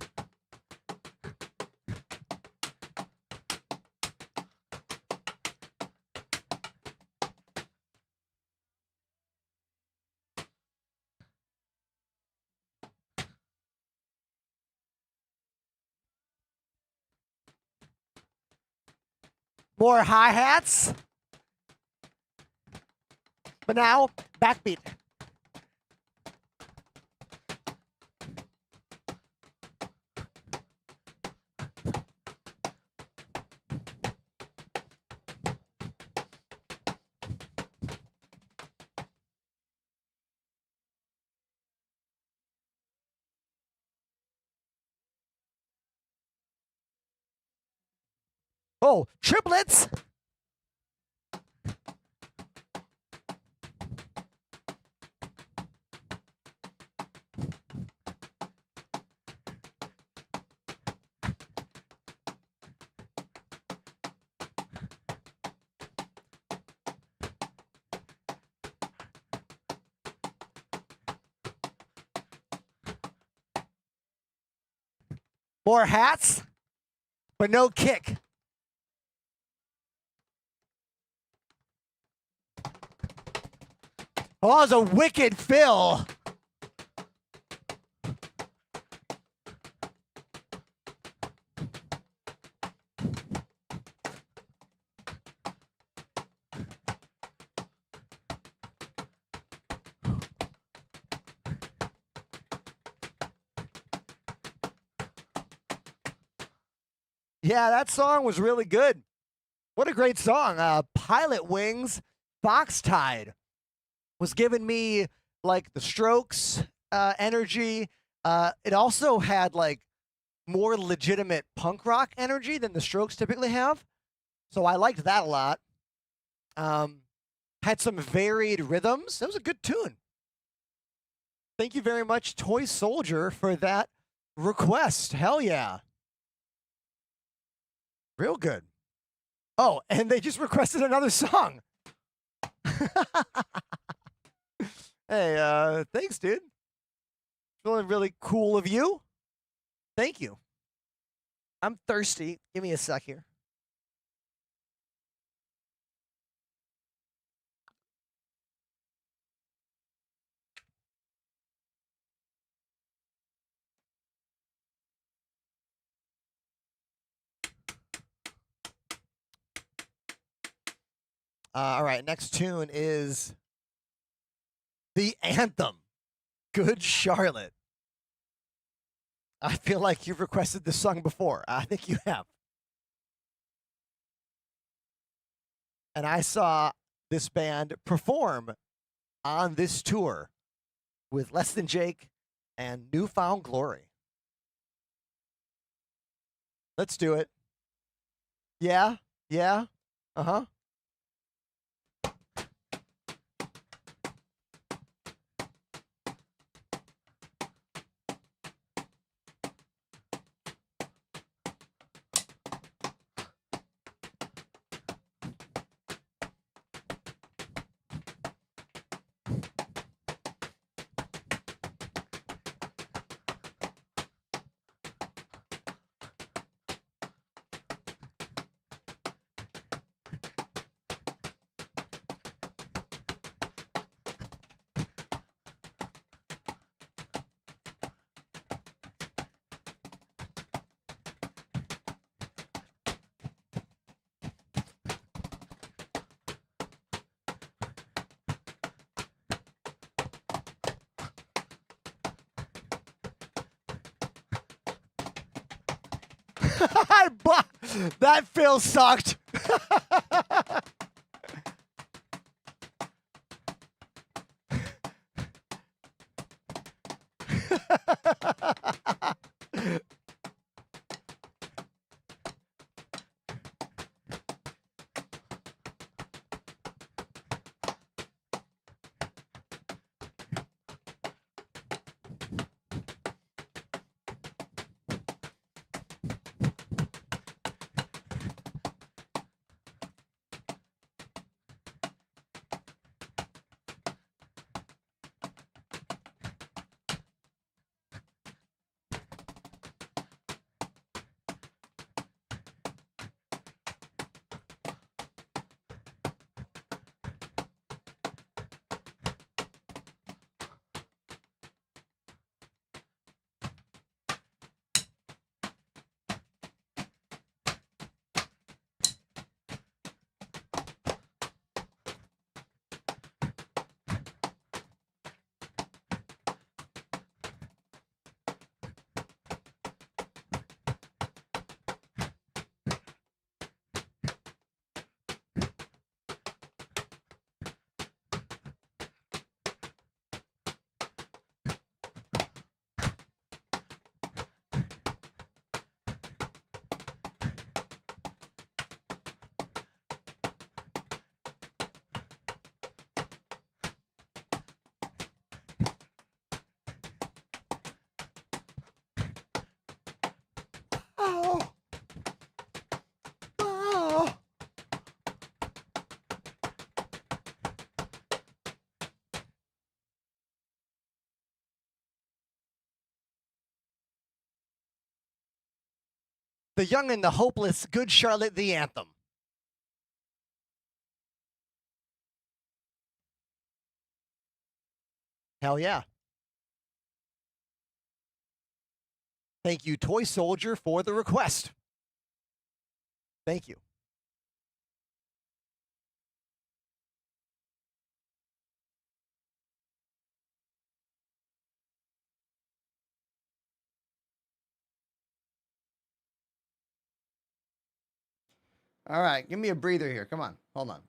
More hi-hats. But now, backbeat. Oh, triplets. More hats, but no kick. Oh, that was a wicked fill. Yeah, that song was really good. What a great song. Pilot Wings, Foxtide was giving me like the Strokes energy. It also had like more legitimate punk rock energy than the Strokes typically have. So I liked that a lot. Had some varied rhythms. That was a good tune. Thank you very much, Toy Soldier, for that request. Hell yeah. Real good. Oh, and they just requested another song. Hey, thanks, dude. Really, really cool of you. Thank you. I'm thirsty. Give me a sec here. All right, next tune is the anthem, Good Charlotte. I feel like you've requested this song before. I think you have. And I saw this band perform on this tour with Less Than Jake and Newfound Glory. Let's do it. Yeah, yeah, uh-huh. That fill sucked. The Young and the Hopeless, Good Charlotte, the anthem. Hell yeah. Thank you, Toy Soldier, for the request. Thank you. All right, give me a breather here. Come on, hold on.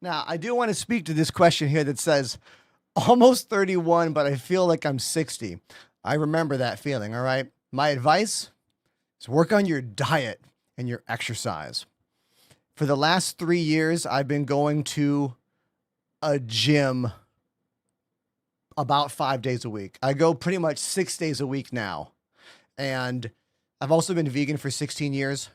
Now, I do want to speak to this question here that says, almost 31, but I feel like I'm 60. I remember that feeling, all right? My advice is work on your diet and your exercise. For the last 3 years, I've been going to a gym about 5 days a week. I go pretty much 6 days a week now. And I've also been vegan for 16 years.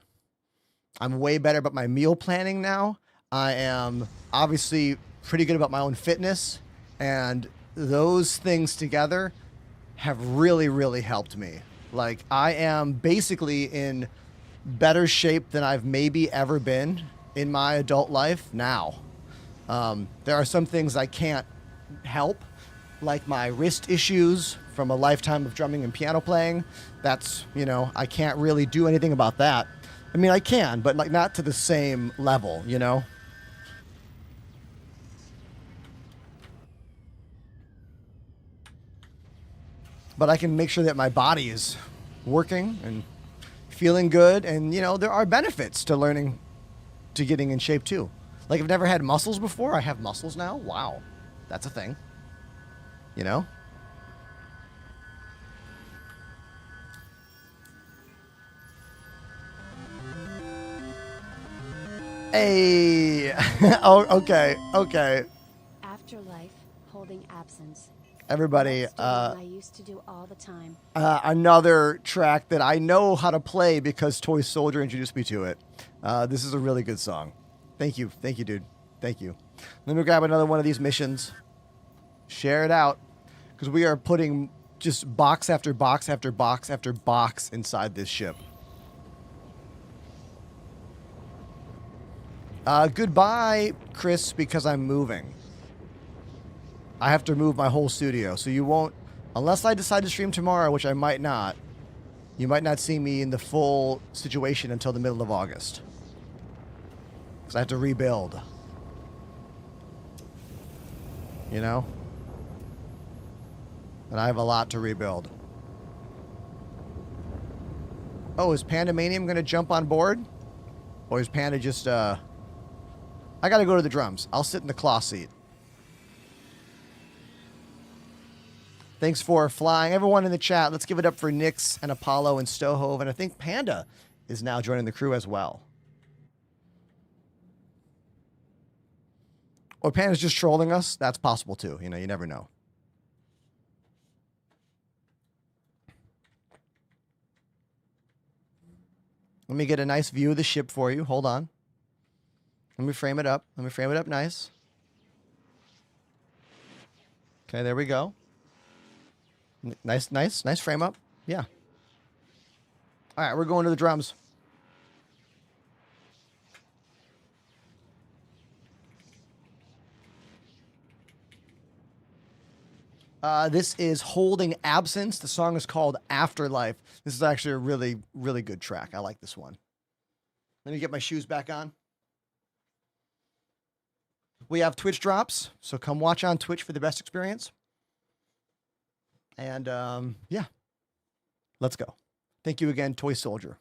I'm way better about my meal planning now. I am obviously pretty good about my own fitness. And those things together have really, really helped me. Like, I am basically in better shape than I've maybe ever been in my adult life now. There are some things I can't help, like my wrist issues from a lifetime of drumming and piano playing. That's, I can't really do anything about that. I mean, I can, but like not to the same level, But I can make sure that my body is working and feeling good. And, there are benefits to learning to getting in shape too. Like, I've never had muscles before. I have muscles now. Wow. That's a thing. You know? Hey. Oh, okay. Okay. Afterlife, holding absence. Everybody, That's the one I used to do all the time. another track that I know how to play because Toy Soldier introduced me to it. This is a really good song. Thank you. Thank you, dude. Thank you. Let me grab another one of these missions. Share it out. Because we are putting just box after box after box after box inside this ship. Goodbye, Chris, because I'm moving. I have to move my whole studio, so you won't, unless I decide to stream tomorrow, which I might not, you might not see me in the full situation until the middle of August. Because I have to rebuild. You know? And I have a lot to rebuild. Oh, is Pandemanium going to jump on board? Or is Panda just, I got to go to the drums. I'll sit in the claw seat. Thanks for flying. Everyone in the chat, let's give it up for Nix and Apollo and Stohove. And I think Panda is now joining the crew as well. Or Panda's just trolling us. That's possible too. You never know. Let me get a nice view of the ship for you. Hold on. Let me frame it up. Let me frame it up nice. Okay, there we go. Nice frame up. Yeah. All right, we're going to the drums. This is Holding Absence. The song is called Afterlife. This is actually a really, really good track. I like this one. Let me get my shoes back on. We have Twitch drops, so come watch on Twitch for the best experience. And yeah, let's go. Thank you again, Toy Soldier.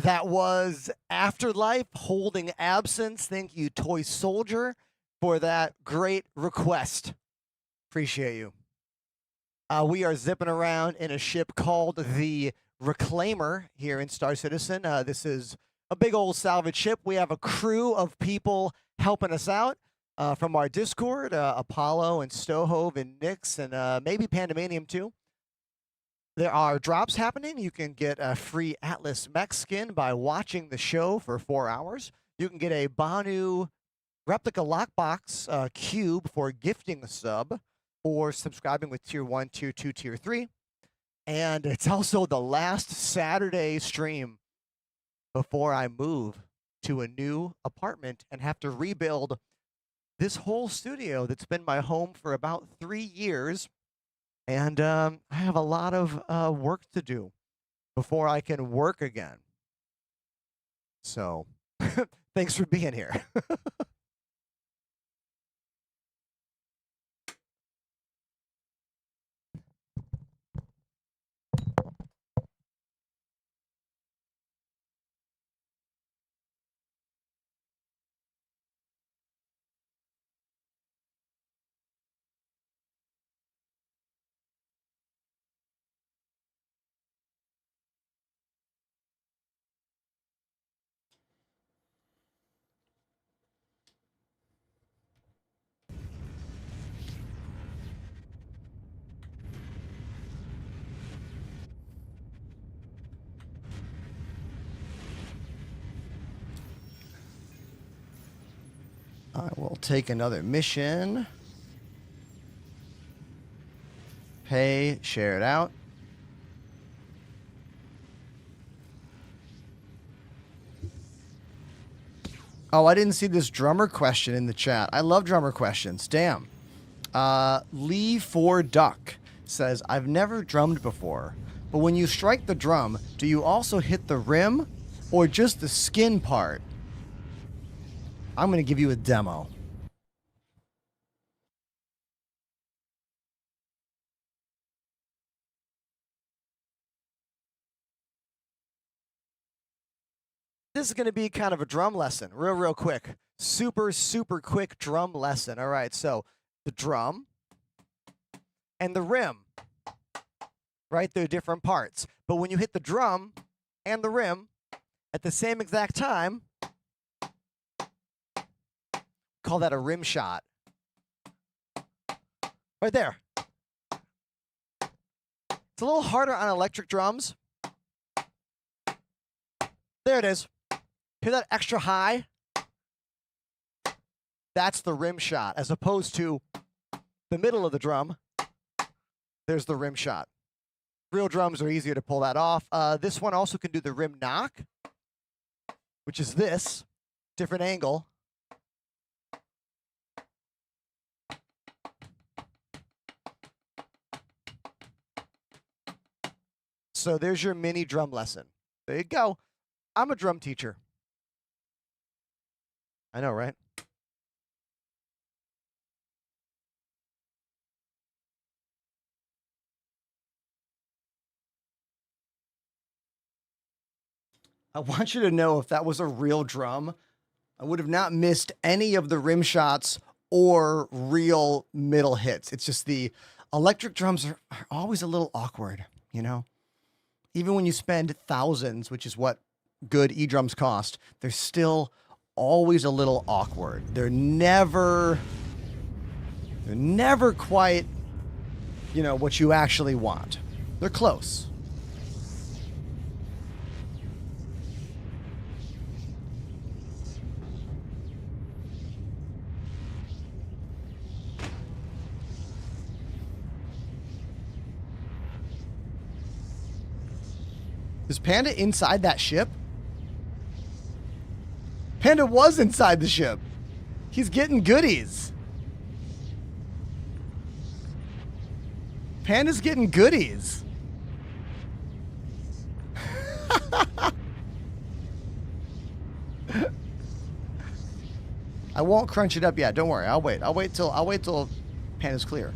That was Afterlife holding absence. Thank you, Toy Soldier, for that great request. Appreciate you. We are zipping around in a ship called the Reclaimer here in Star Citizen. This is a big old salvage ship. We have a crew of people helping us out from our Discord, Apollo and Stohove and Nix and maybe Pandemanium too. There are drops happening. You can get a free Atlas mech skin by watching the show for 4 hours. You can get a Banu replica lockbox cube for gifting a sub or subscribing with Tier 1, Tier 2, Tier 3. And it's also the last Saturday stream before I move to a new apartment and have to rebuild this whole studio that's been my home for about 3 years. And I have a lot of work to do before I can work again. So thanks for being here. I will take another mission. Pay, share it out. Oh, I didn't see this drummer question in the chat. I love drummer questions. Damn. Lee for Duck says, I've never drummed before, but when you strike the drum, do you also hit the rim or just the skin part? I'm going to give you a demo. This is going to be kind of a drum lesson, real quick. Super quick drum lesson. All right, so the drum and the rim, right? They're different parts. But when you hit the drum and the rim at the same exact time, call that a rim shot. Right there. It's a little harder on electric drums. There it is. Hear that extra high? That's the rim shot, as opposed to the middle of the drum. There's the rim shot. Real drums are easier to pull that off. This one also can do the rim knock, which is this, different angle. So there's your mini drum lesson. There you go. I'm a drum teacher. I know, right? I want you to know if that was a real drum, I would have not missed any of the rim shots or real middle hits. It's just the electric drums are always a little awkward, you know? Even when you spend thousands, which is what good e-drums cost, they're still always a little awkward. They're never quite, you know, what you actually want. They're close. Is Panda inside that ship? Panda was inside the ship. He's getting goodies. Panda's getting goodies. I won't crunch it up yet. Don't worry. I'll wait. I'll wait till Panda's clear.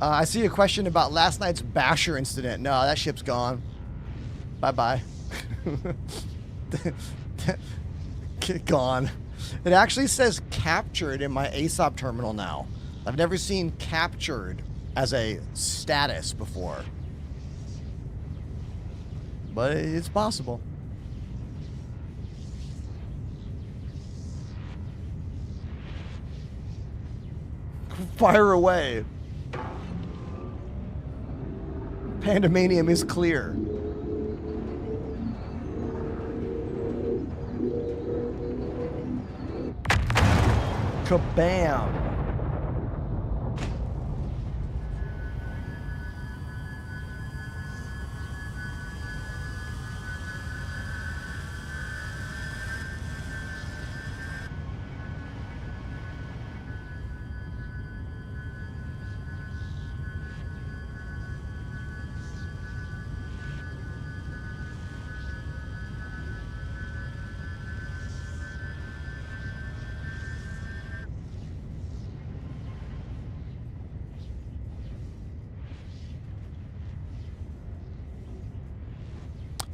I see a question about last night's Basher incident. No, that ship's gone. Bye-bye. Gone. It actually says captured in my ASOP terminal now. I've never seen captured as a status before. But it's possible. Fire away. Pandemanium is clear. Kabam.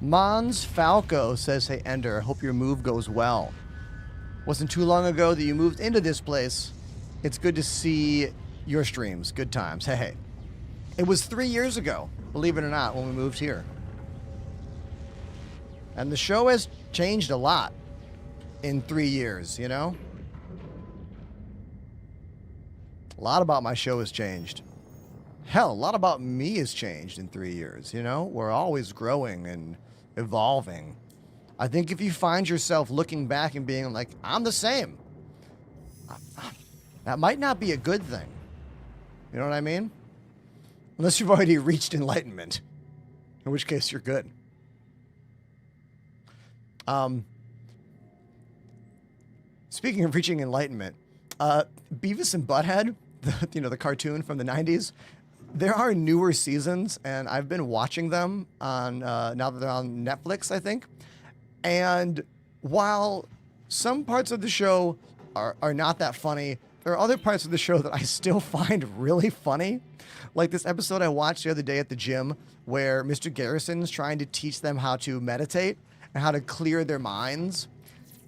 Mons Falco says, hey, Ender, I hope your move goes well. Wasn't too long ago that you moved into this place. It's good to see your streams. Good times. Hey, hey. It was 3 years ago, believe it or not, when we moved here. And the show has changed a lot in 3 years, you know? A lot about my show has changed. Hell, a lot about me has changed in 3 years, you know? We're always growing and evolving. I think if you find yourself looking back and being like, I'm the same, that might not be a good thing. You know what I mean? Unless you've already reached enlightenment, in which case you're good. Speaking of reaching enlightenment, Beavis and Butthead, the cartoon from the 90s, there are newer seasons, and I've been watching them on now that they're on Netflix, I think. And while some parts of the show are not that funny, there are other parts of the show that I still find really funny. Like this episode I watched the other day at the gym where Mr. Garrison's trying to teach them how to meditate and how to clear their minds.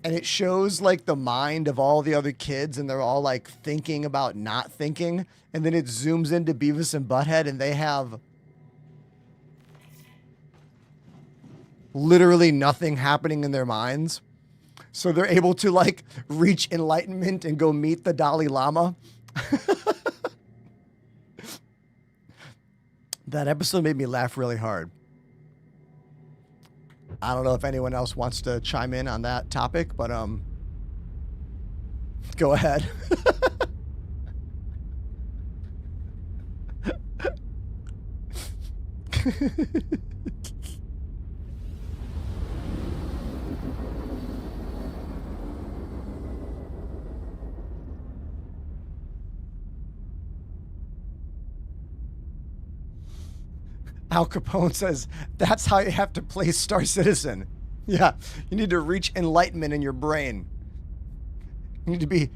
And it shows like the mind of all the other kids, and they're all like thinking about not thinking. And then it zooms into Beavis and Butthead, and they have literally nothing happening in their minds. So they're able to like reach enlightenment and go meet the Dalai Lama. That episode made me laugh really hard. I don't know if anyone else wants to chime in on that topic, but go ahead. Al Capone says, that's how you have to play Star Citizen. Yeah, you need to reach enlightenment in your brain. You need to be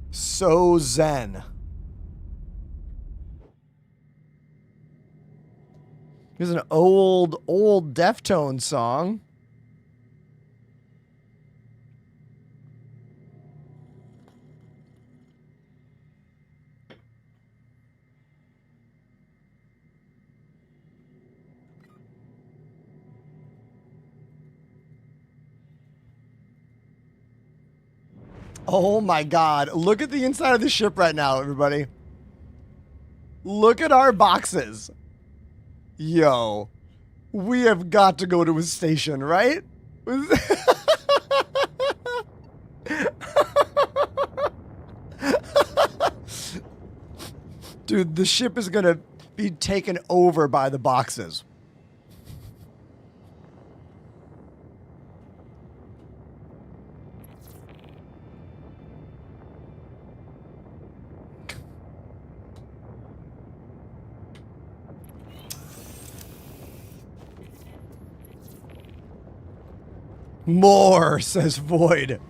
so zen. Here's an old Deftones song. Oh my God. Look at the inside of the ship right now, everybody. Look at our boxes. Yo, we have got to go to a station, right? Dude, the ship is going to be taken over by the boxes. More, says Void.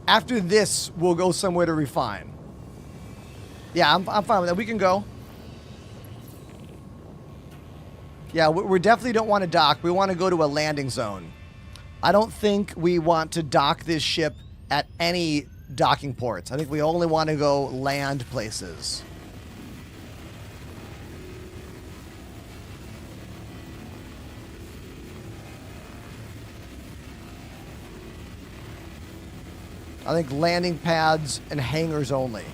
After this, we'll go somewhere to refine. Yeah, I'm fine with that. We can go. Yeah, we definitely don't want to dock. We want to go to a landing zone. I don't think we want to dock this ship at any docking ports. I think we only want to go land places. I think landing pads and hangars only.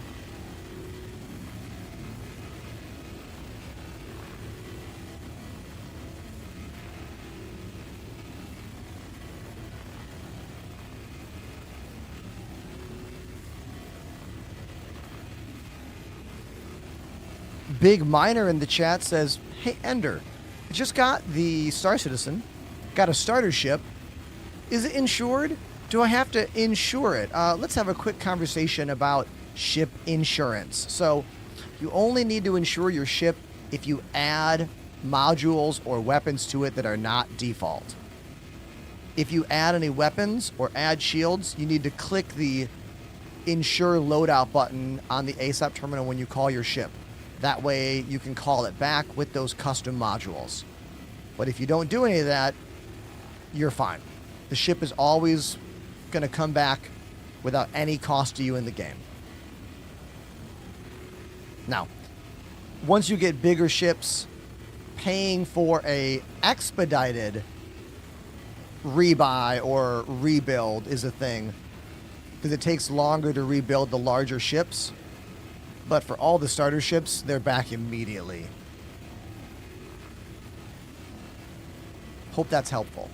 Big Miner in the chat says, "Hey Ender, I just got the Star Citizen, got a starter ship. Is it insured? Do I have to insure it?" Let's have a quick conversation about ship insurance. So, you only need to insure your ship if you add modules or weapons to it that are not default. If you add any weapons or add shields, you need to click the insure loadout button on the ASAP terminal when you call your ship. That way you can call it back with those custom modules. But if you don't do any of that, you're fine. The ship is always going to come back without any cost to you in the game. Now, once you get bigger ships, paying for a expedited rebuy or rebuild is a thing, because it takes longer to rebuild the larger ships. But for all the starter ships, they're back immediately. Hope that's helpful.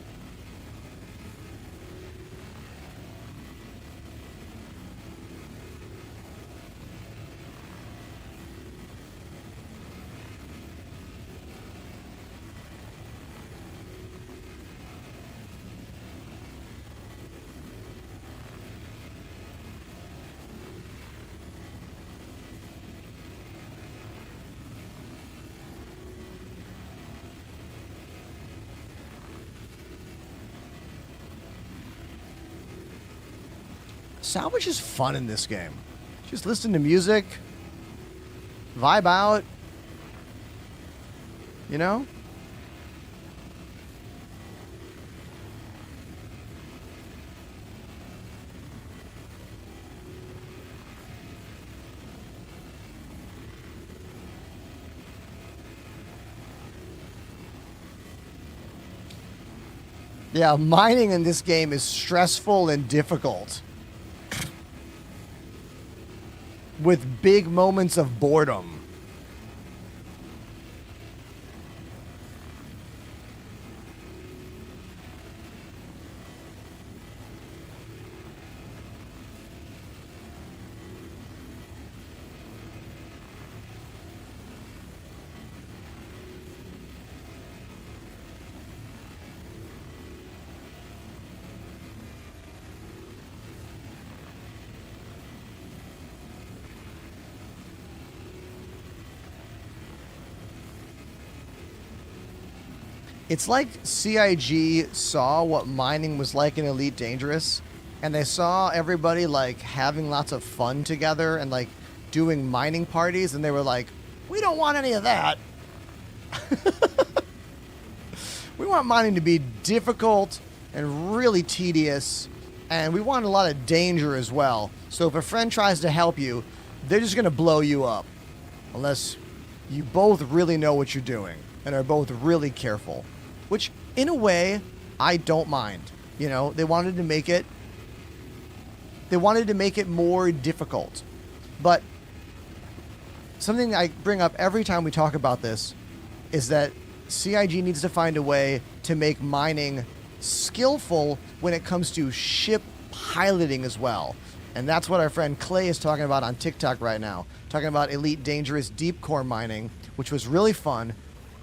Salvage is fun in this game. Just listen to music, vibe out, you know? Yeah, mining in this game is stressful and difficult, with big moments of boredom. It's like CIG saw what mining was like in Elite Dangerous, and they saw everybody like having lots of fun together and like doing mining parties, and they were like, we don't want any of that. We want mining to be difficult and really tedious, and we want a lot of danger as well. So if a friend tries to help you, they're just going to blow you up, unless you both really know what you're doing and are both really careful. Which, in a way, I don't mind. You know, they wanted to make it more difficult. But something I bring up every time we talk about this is that CIG needs to find a way to make mining skillful when it comes to ship piloting as well. And that's what our friend Clay is talking about on TikTok right now. Talking about Elite Dangerous deep core mining, which was really fun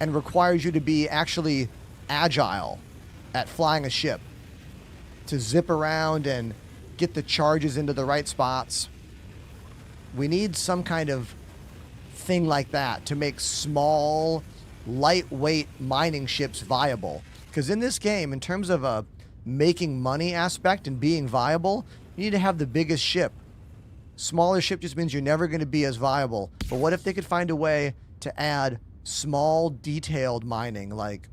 and requires you to be actually agile at flying a ship, to zip around and get the charges into the right spots. We need some kind of thing like that to make small, lightweight mining ships viable. Because in this game, in terms of a making money aspect and being viable, you need to have the biggest ship. Smaller ship just means you're never going to be as viable. But what if they could find a way to add small, detailed mining, like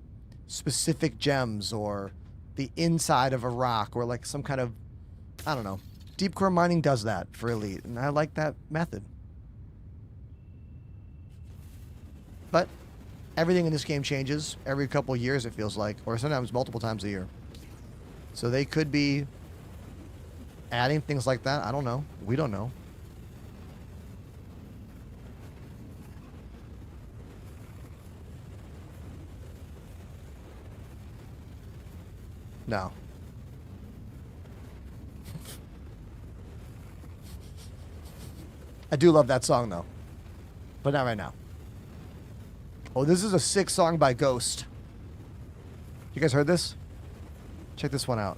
specific gems or the inside of a rock or like some kind of, I don't know. Deep core mining does that for Elite, and I like that method. But everything in this game changes every couple of years, it feels like, or sometimes multiple times a year. So they could be adding things like that. I don't know. We don't know. No. I do love that song, though. But not right now. Oh, this is a sick song by Ghost. You guys heard this? Check this one out.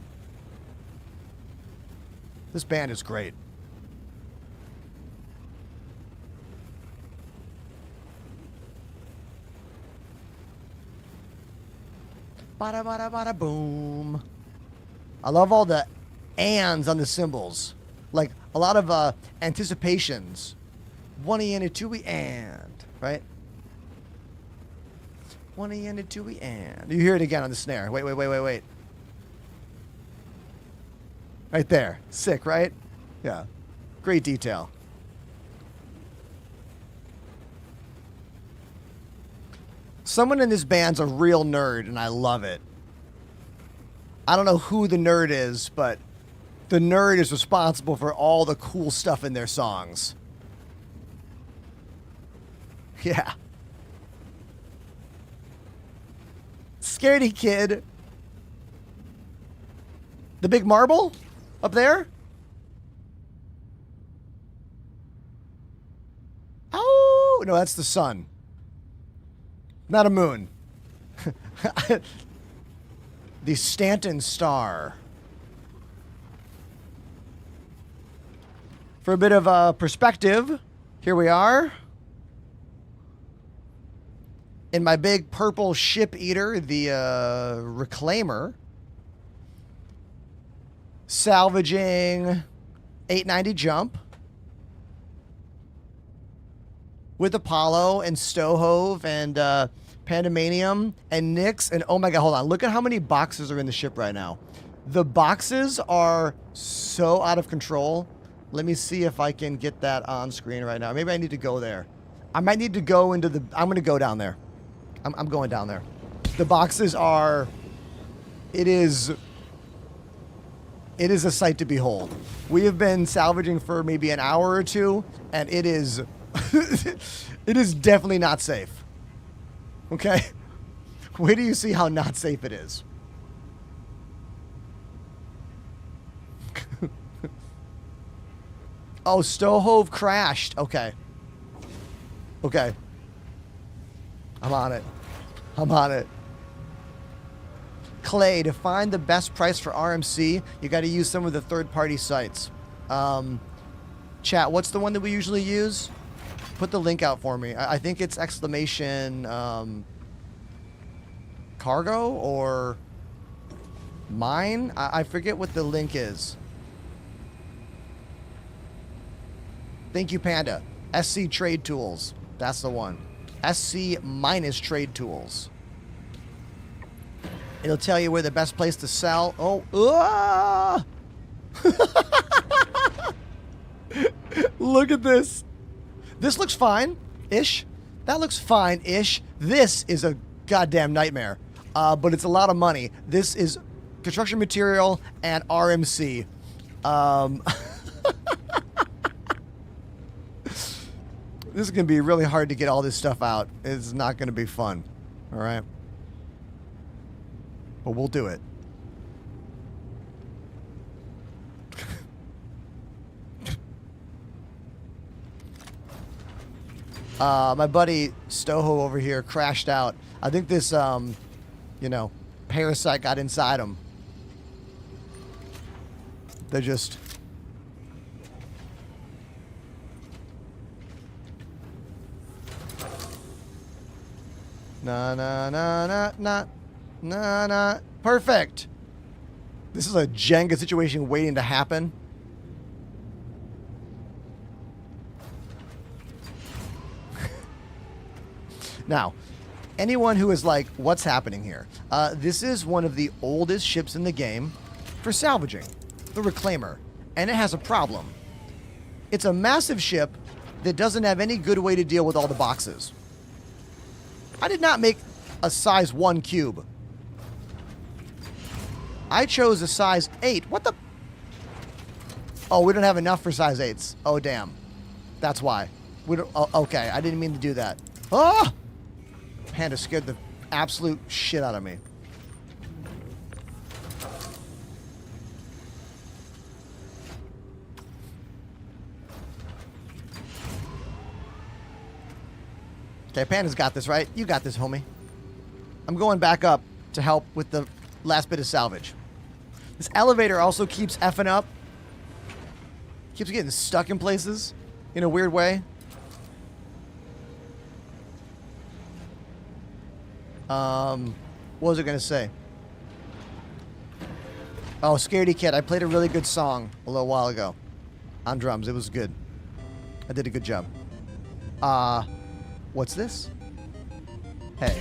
This band is great. Bada bada bada boom. I love all the ands on the cymbals. Like a lot of anticipations. 1E and a 2E and, right? 1E and a 2E and. You hear it again on the snare. Wait. Right there. Sick, right? Yeah. Great detail. Someone in this band's a real nerd, and I love it. I don't know who the nerd is, but the nerd is responsible for all the cool stuff in their songs. Yeah. Scaredy Kid. The big marble up there? Oh, no, that's the sun. Not a moon. The Stanton Star. For a bit of perspective, here we are. In my big purple ship eater, the Reclaimer. Salvaging 890 jump. With Apollo and Stohove and Pandemanium and Nyx. And oh my god, hold on. Look at how many boxes are in the ship right now. The boxes are so out of control. Let me see if I can get that on screen right now. Maybe I need to go there. I might need to go into the... I'm going to go down there. I'm going down there. The boxes are... It is a sight to behold. We have been salvaging for maybe an hour or two, and it is... it is definitely not safe. Okay? Wait till you see how not safe it is. Oh, Stohove crashed. Okay. Okay. I'm on it. I'm on it. Clay, to find the best price for RMC, you got to use some of the third-party sites. Chat, what's the one that we usually use? Put the link out for me. I think it's exclamation cargo or mine. I forget what the link is. Thank you, Panda. SC Trade Tools. That's the one. SC minus Trade Tools. It'll tell you where the best place to sell. Oh, look at this. This looks fine-ish. That looks fine-ish. This is a goddamn nightmare. But it's a lot of money. This is construction material and RMC. This is going to be really hard to get all this stuff out. It's not going to be fun. All right? But we'll do it. My buddy Stoho over here crashed out. I think this, parasite got inside him. They're just... Nah. Perfect. This is a Jenga situation waiting to happen. Now, anyone who is like, what's happening here? This is one of the oldest ships in the game for salvaging, the Reclaimer, and it has a problem. It's a massive ship that doesn't have any good way to deal with all the boxes. I did not make a size 1 cube. I chose a size 8. What the? Oh, we don't have enough for size 8s. Oh, damn. That's why. We don't, oh, okay, I didn't mean to do that. Oh! Panda scared the absolute shit out of me. Okay, Panda's got this, right? You got this, homie. I'm going back up to help with the last bit of salvage. This elevator also keeps effing up. Keeps getting stuck in places in a weird way. What was I going to say? Oh, Scaredy Cat. I played a really good song a little while ago on drums. It was good. I did a good job. What's this? Hey.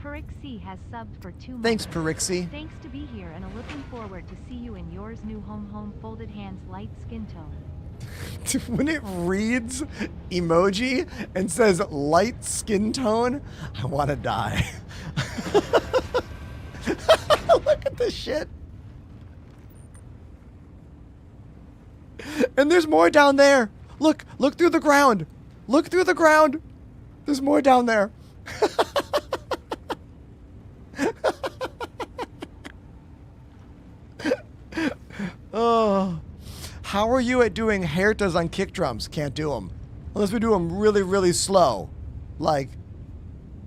Perixie has subbed for 2 months. Thanks, Perixie. Thanks to be here and looking forward to see you in yours new home folded hands light skin tone. When it reads emoji and says light skin tone, I want to die. Look at this shit. And there's more down there. Look through the ground. Look through the ground. There's more down there. Oh. How are you at doing Hertas on kick drums? Can't do them. Unless we do them really, really slow. Like,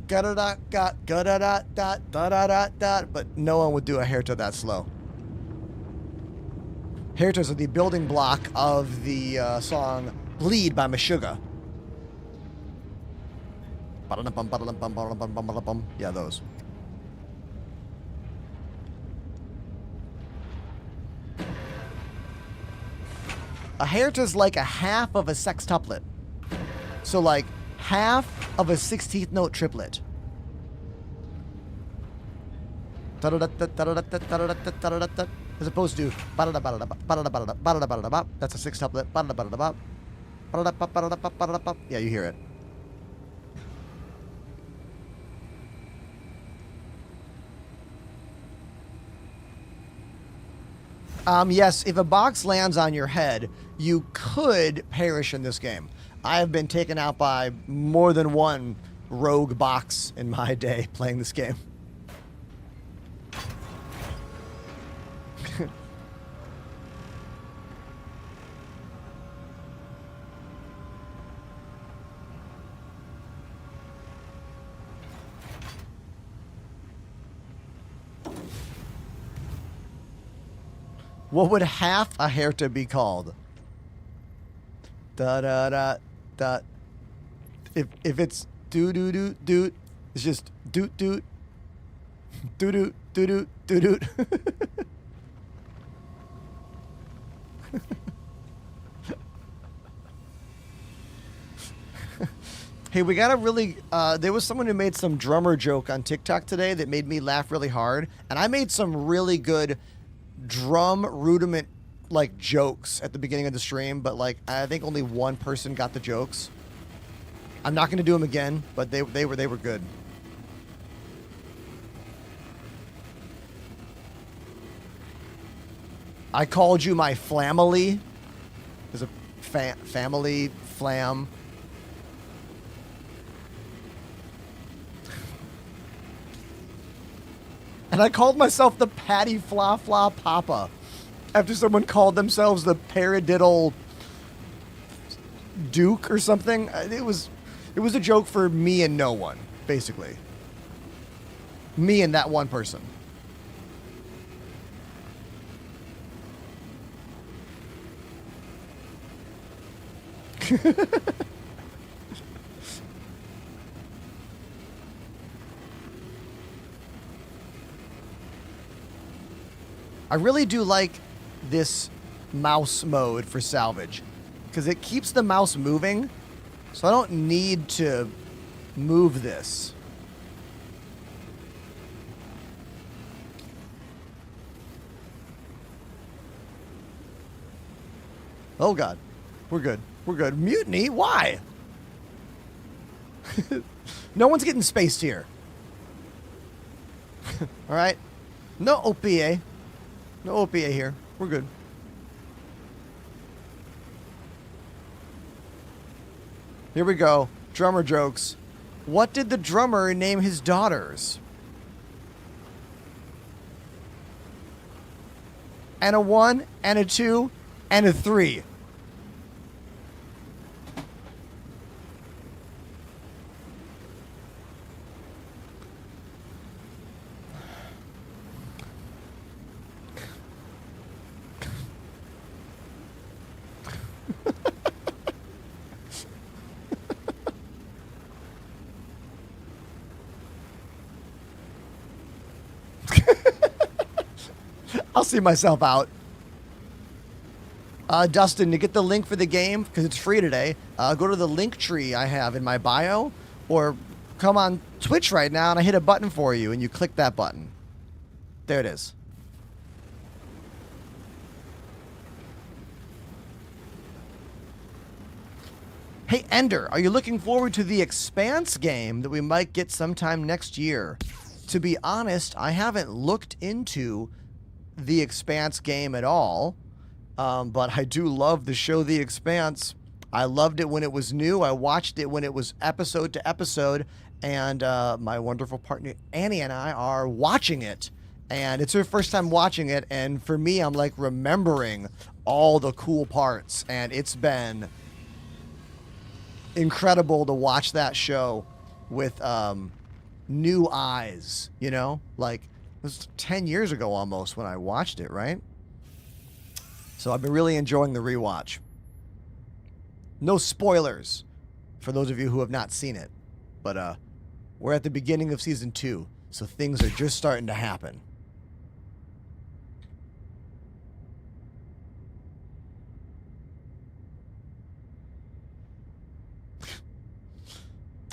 ga-da-da-da-da-da-da-da-da-da. But no one would do a Herta that slow. Hertas are the building block of the song Bleed by Meshuggah. Yeah, those. A Herta's like a half of a sextuplet. So like half of a 16th note triplet. As opposed to that's a sextuplet. Yeah, you hear it. Yes, if a box lands on your head, you could perish in this game. I have been taken out by more than one rogue box in my day playing this game. What would half a Herta be called? Da da da da. If it's doo doo doo doo, it's just doot doot doo doo doo doo doo doot. Hey, we gotta really. There was someone who made some drummer joke on TikTok today that made me laugh really hard, and I made some really good drum rudiment like jokes at the beginning of the stream, but like I think only one person got the jokes. I'm not going to do them again, but they were good. I called you my flamily. There's a family flam. And I called myself the Patty Fla Fla Papa after someone called themselves the Paradiddle Duke or something. It was a joke for me and no one, basically. Me and that one person. I really do like this mouse mode for salvage because it keeps the mouse moving, so I don't need to move this. Oh God, we're good. We're good. Mutiny? Why? No one's getting spaced here. All right. No OPA. No OPA here. We're good. Here we go. Drummer jokes. What did the drummer name his daughters? And a 1, and a 2, and a 3. I'll see myself out. Dustin, to get the link for the game, because it's free today, go to the link tree I have in my bio, or come on Twitch right now and I hit a button for you and you click that button. There it is. Hey, Ender, are you looking forward to the Expanse game that we might get sometime next year? To be honest, I haven't looked into the Expanse game at all, but I do love the show The Expanse. I loved it when it was new. I watched it when it was episode to episode, and my wonderful partner Annie and I are watching it, and it's her first time watching it, and for me, I'm like remembering all the cool parts, and it's been incredible to watch that show with new eyes, you know? Like, it was 10 years ago almost when I watched it, right? So I've been really enjoying the rewatch. No spoilers for those of you who have not seen it, but we're at the beginning of season 2, so things are just starting to happen.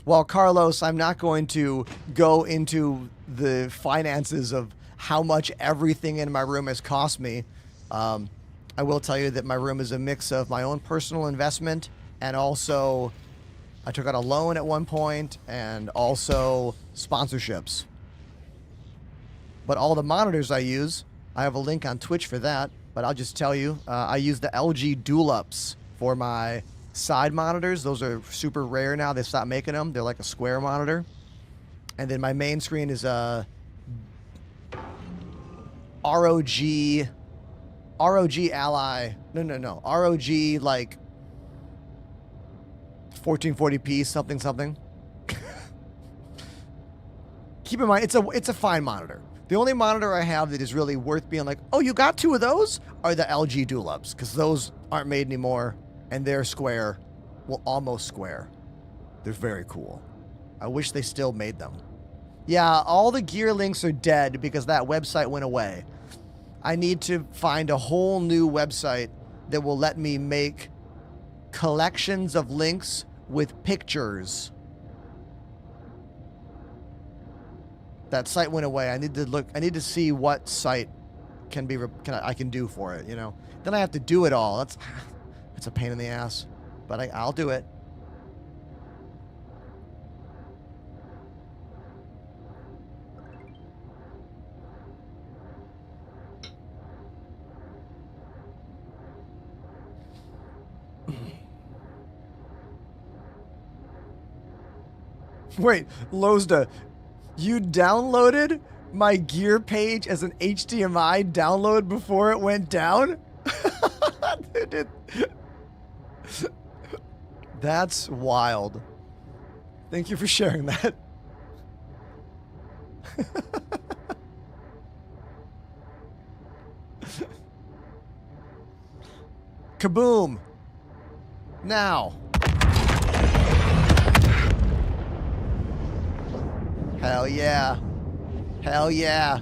Well, Carlos, I'm not going to go into the finances of how much everything in my room has cost me. I will tell you that my room is a mix of my own personal investment and also I took out a loan at one point and also sponsorships. But all the monitors I use, I have a link on Twitch for that, but I'll just tell you, I use the LG Dual-Ups for my side monitors. Those are super rare now. They stopped making them. They're like a square monitor. And then my main screen is a ROG Ally. No. ROG like 1440p something. Keep in mind, it's a fine monitor. The only monitor I have that is really worth being like, oh, you got 2 of those? Are the LG Dual-Ups, because those aren't made anymore. And they're square. Well, almost square. They're very cool. I wish they still made them. Yeah, all the gear links are dead because that website went away. I need to find a whole new website that will let me make collections of links with pictures. That site went away. I need to look. I need to see what site I can do for it, you know. Then I have to do it all. It's a pain in the ass, but I'll do it. Wait, Lozda, you downloaded my gear page as an HDMI download before it went down? That's wild. Thank you for sharing that. Kaboom. Now. Hell yeah. Hell yeah.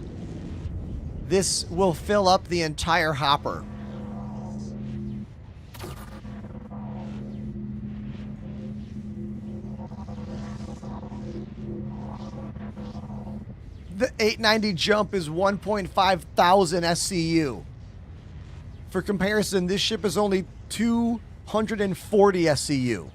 This will fill up the entire hopper. The 890 jump is 1.5 thousand SCU. For comparison, this ship is only 240 SCU.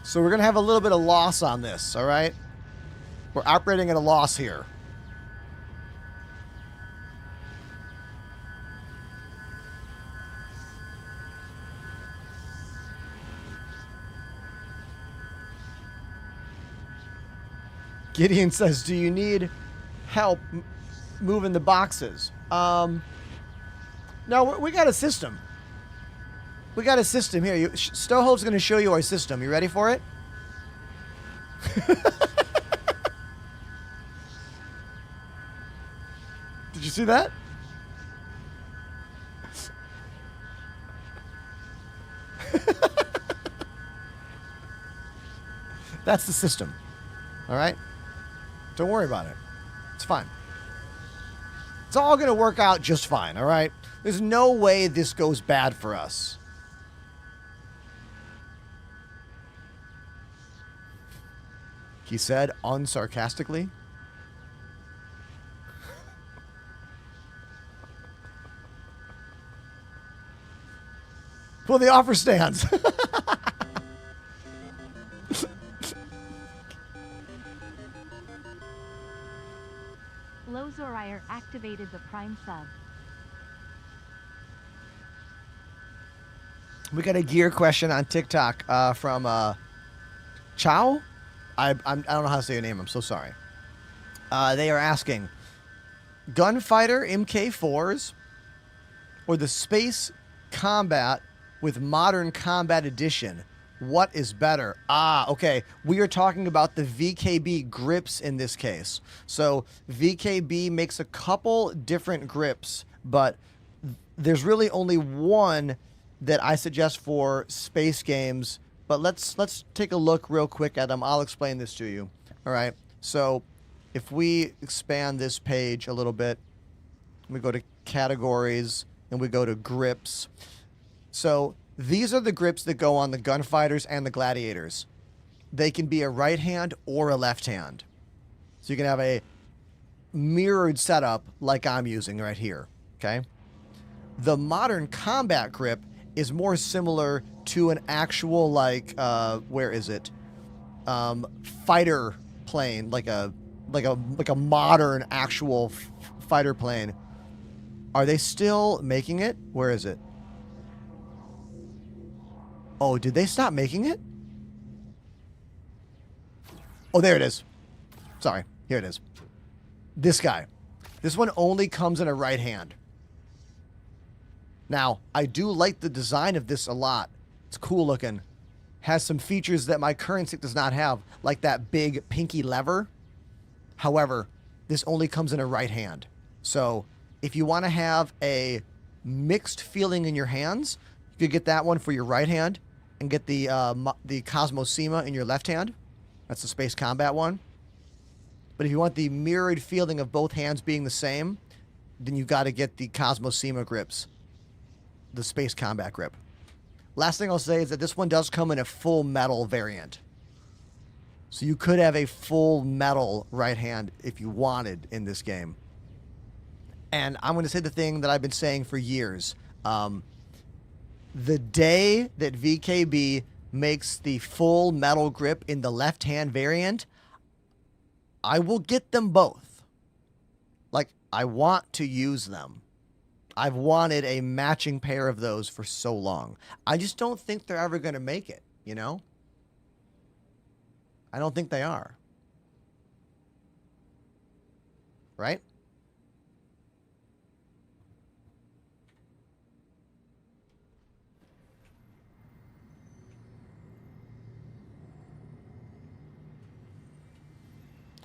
So we're going to have a little bit of loss on this, all right? We're operating at a loss here. Gideon says, do you need help moving the boxes? No, we got a system. We got a system here. Stohove's going to show you our system. You ready for it? Did you see that? That's the system. All right? Don't worry about it. It's fine. It's all going to work out just fine, all right? There's no way this goes bad for us. He said unsarcastically. Well, the offer stands. Lozorier activated the Prime sub. We got a gear question on TikTok from Chow. I don't know how to say your name. I'm so sorry. They are asking, gunfighter MK4s or the space combat with modern combat edition? What is better? Okay. We are talking about the VKB grips in this case. So VKB makes a couple different grips, but there's really only one that I suggest for space games. But let's take a look real quick at them. I'll explain this to you. All right. So if we expand this page a little bit, we go to categories and we go to grips. So these are the grips that go on the gunfighters and the gladiators. They can be a right hand or a left hand. So you can have a mirrored setup like I'm using right here. Okay. The modern combat grip is more similar to an actual, like, where is it? Fighter plane, like a modern actual fighter plane. Are they still making it? Where is it? Oh, did they stop making it? Oh, there it is. Sorry, here it is. This guy. This one only comes in a right hand. Now, I do like the design of this a lot. It's cool looking. Has some features that my current stick does not have, like that big pinky lever. However, this only comes in a right hand. So if you want to have a mixed feeling in your hands, you could get that one for your right hand and get the Cosmosema in your left hand. That's the space combat one. But if you want the mirrored feeling of both hands being the same, then you got to get the Cosmosema grips. The space combat grip. Last thing I'll say is that this one does come in a full metal variant. So you could have a full metal right hand if you wanted in this game. And I'm going to say the thing that I've been saying for years. The day that VKB makes the full metal grip in the left hand variant, I will get them both. Like, I want to use them. I've wanted a matching pair of those for so long. I just don't think they're ever going to make it, you know? I don't think they are. Right?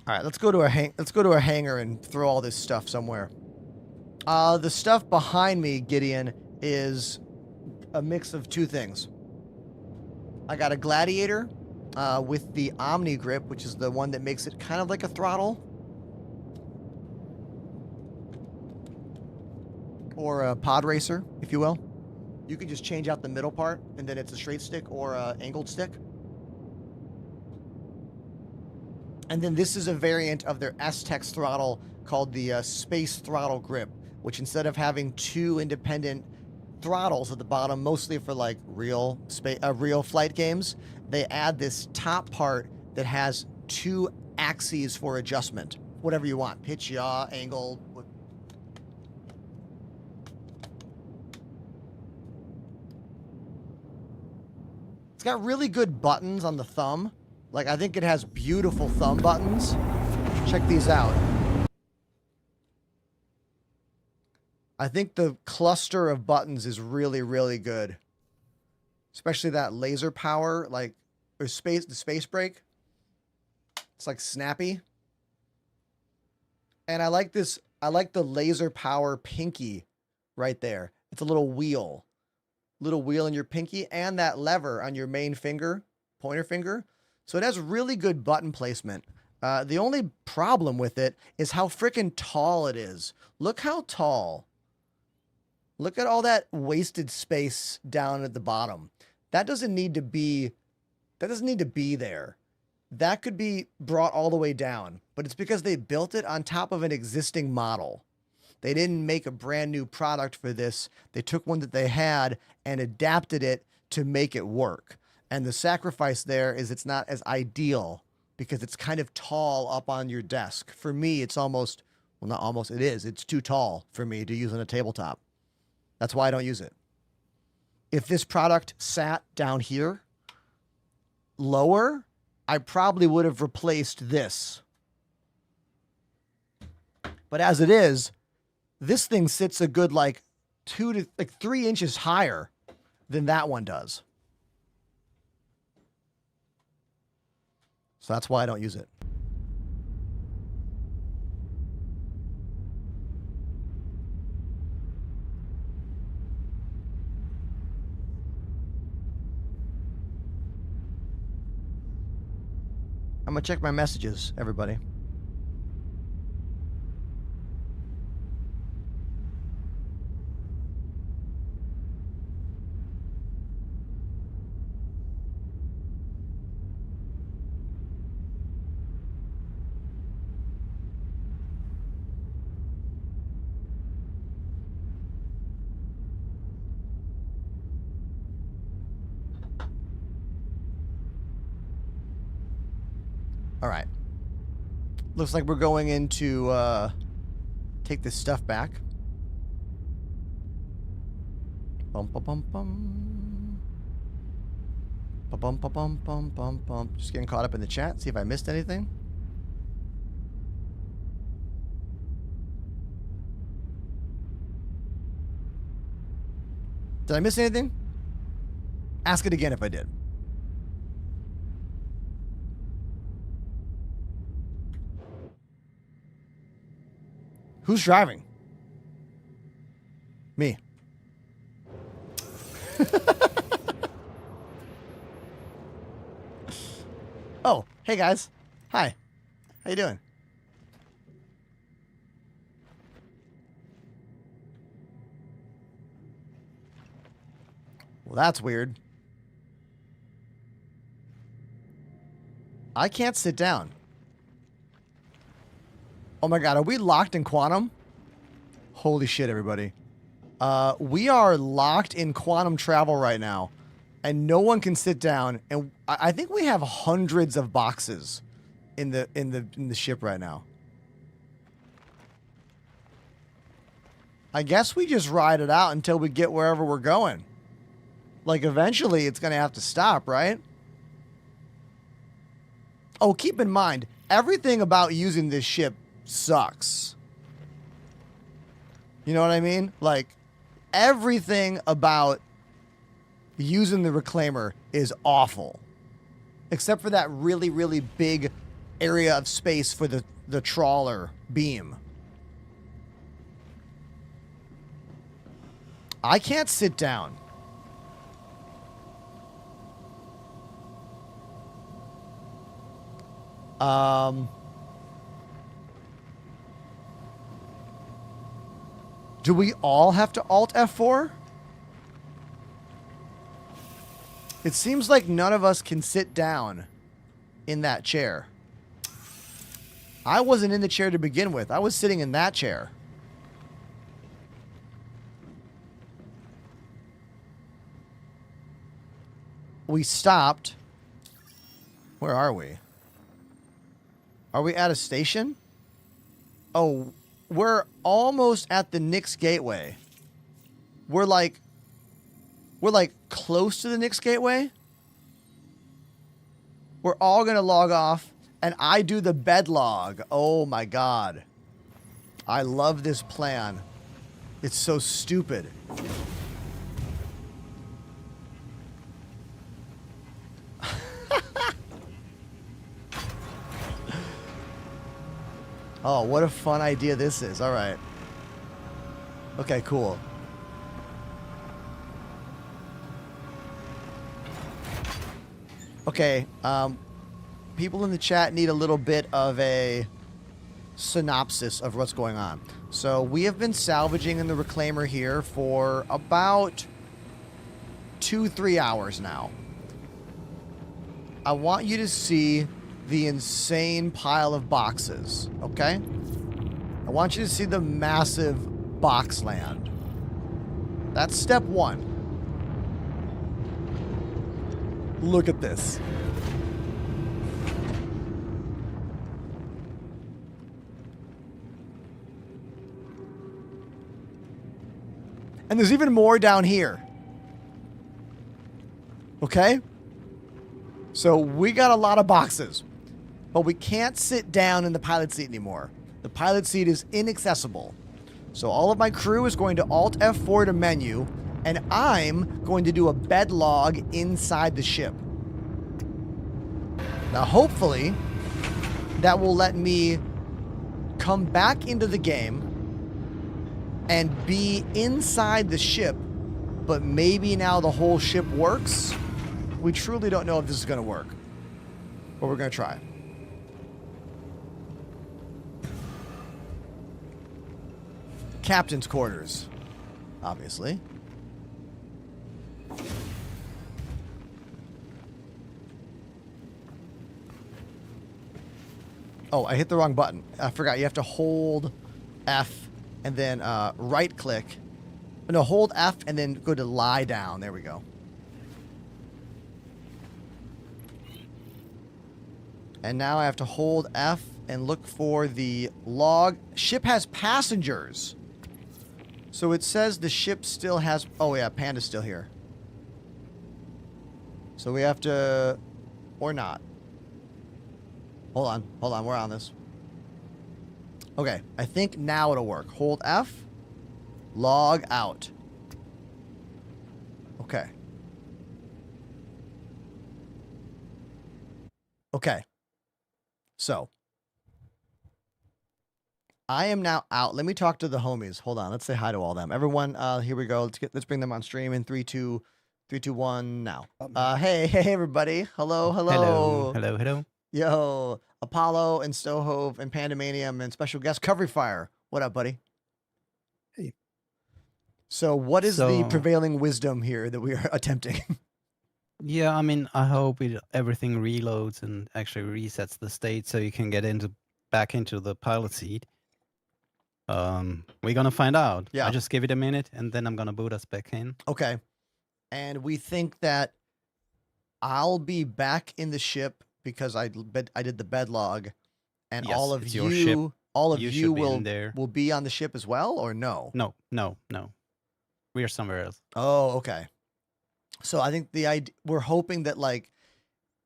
All right, let's go to a hangar and throw all this stuff somewhere. The stuff behind me, Gideon, is a mix of two things. I got a Gladiator with the Omni grip, which is the one that makes it kind of like a throttle. Or a pod racer, if you will. You can just change out the middle part, and then it's a straight stick or a angled stick. And then this is a variant of their S-Tex throttle called the Space Throttle Grip, which instead of having 2 independent throttles at the bottom, mostly for like real flight games, they add this top part that has 2 axes for adjustment. Whatever you want, pitch, yaw, angle. It's got really good buttons on the thumb. Like, I think it has beautiful thumb buttons. Check these out. I think the cluster of buttons is really, really good. Especially that laser power, like, or the space brake. It's like snappy. And I like this, I like the laser power pinky right there. It's a little wheel in your pinky, and that lever on your main finger, pointer finger. So it has really good button placement. The only problem with it is how freaking tall it is. Look how tall. Look at all that wasted space down at the bottom. That doesn't need to be there. That could be brought all the way down, but it's because they built it on top of an existing model. They didn't make a brand new product for this. They took one that they had and adapted it to make it work. And the sacrifice there is it's not as ideal because it's kind of tall up on your desk. For me, it's almost, well, not almost, it is. It's too tall for me to use on a tabletop. That's why I don't use it. If this product sat down here, lower, I probably would have replaced this. But as it is, this thing sits a good like 2 to 3 inches higher than that one does. So that's why I don't use it. I'm gonna check my messages, everybody. All right. Looks like we're going in to take this stuff back. Bum bum bum bum. Bum bum bum bum bum bum. Just getting caught up in the chat. See if I missed anything. Did I miss anything? Ask it again if I did. Who's driving? Me. Oh, hey guys. Hi. How you doing? Well, that's weird. I can't sit down. Oh my god, are we locked in quantum? Holy shit, everybody. We are locked in quantum travel right now. And no one can sit down. And I think we have hundreds of boxes in the ship right now. I guess we just ride it out until we get wherever we're going. Like, eventually it's going to have to stop, right? Oh, keep in mind, everything about using this ship sucks. You know what I mean? Like, everything about using the reclaimer is awful. Except for that really, really big area of space for the trawler beam. I can't sit down. Do we all have to Alt F4? It seems like none of us can sit down in that chair. I wasn't in the chair to begin with. I was sitting in that chair. We stopped. Where are we? Are we at a station? Oh, we're almost at the Knicks Gateway. We're like close to the Knicks Gateway. We're all going to log off, and I do the bed log. Oh, my God. I love this plan. It's so stupid. Oh, what a fun idea this is. All right. Okay, cool. Okay, people in the chat need a little bit of a synopsis of what's going on. So we have been salvaging in the reclaimer here for about 2-3 hours now. I want you to see the insane pile of boxes, okay? I want you to see the massive box land. That's step one. Look at this. And there's even more down here. Okay? So we got a lot of boxes. But we can't sit down in the pilot seat anymore. The pilot seat is inaccessible. So all of my crew is going to Alt F4 to menu, and I'm going to do a bed log inside the ship. Now hopefully that will let me come back into the game and be inside the ship, but maybe now the whole ship works. We truly don't know if this is going to work, but we're going to try. Captain's quarters, obviously. Oh, I hit the wrong button. I forgot. You have to hold F and then right click. No, hold F and then go to lie down. There we go. And now I have to hold F and look for the log. Ship has passengers. So it says the ship still has... Oh, yeah, Panda's still here. So we have to... Or not. Hold on, we're on this. Okay, I think now it'll work. Hold F. Log out. Okay. Okay. So... I am now out. Let me talk to the homies. Hold on. Let's say hi to all them. Everyone, here we go. Let's bring them on stream in 3, 2, 1 now. Hey everybody. Hello. Hello. Yo, Apollo and Stohove and Pandemanium and special guest Covery Fire. What up, buddy? Hey. So what is the prevailing wisdom here that we are attempting? Yeah, I mean, I hope everything reloads and actually resets the state so you can get back into the pilot seat. We're gonna find out. Yeah. I just give it a minute and then I'm gonna boot us back in. Okay. And we think that I'll be back in the ship because I did the bed log, and Yes, all of it's your ship. you there. will be on the ship as well, or no? No. We are somewhere else. Oh, okay. So I think we're hoping that like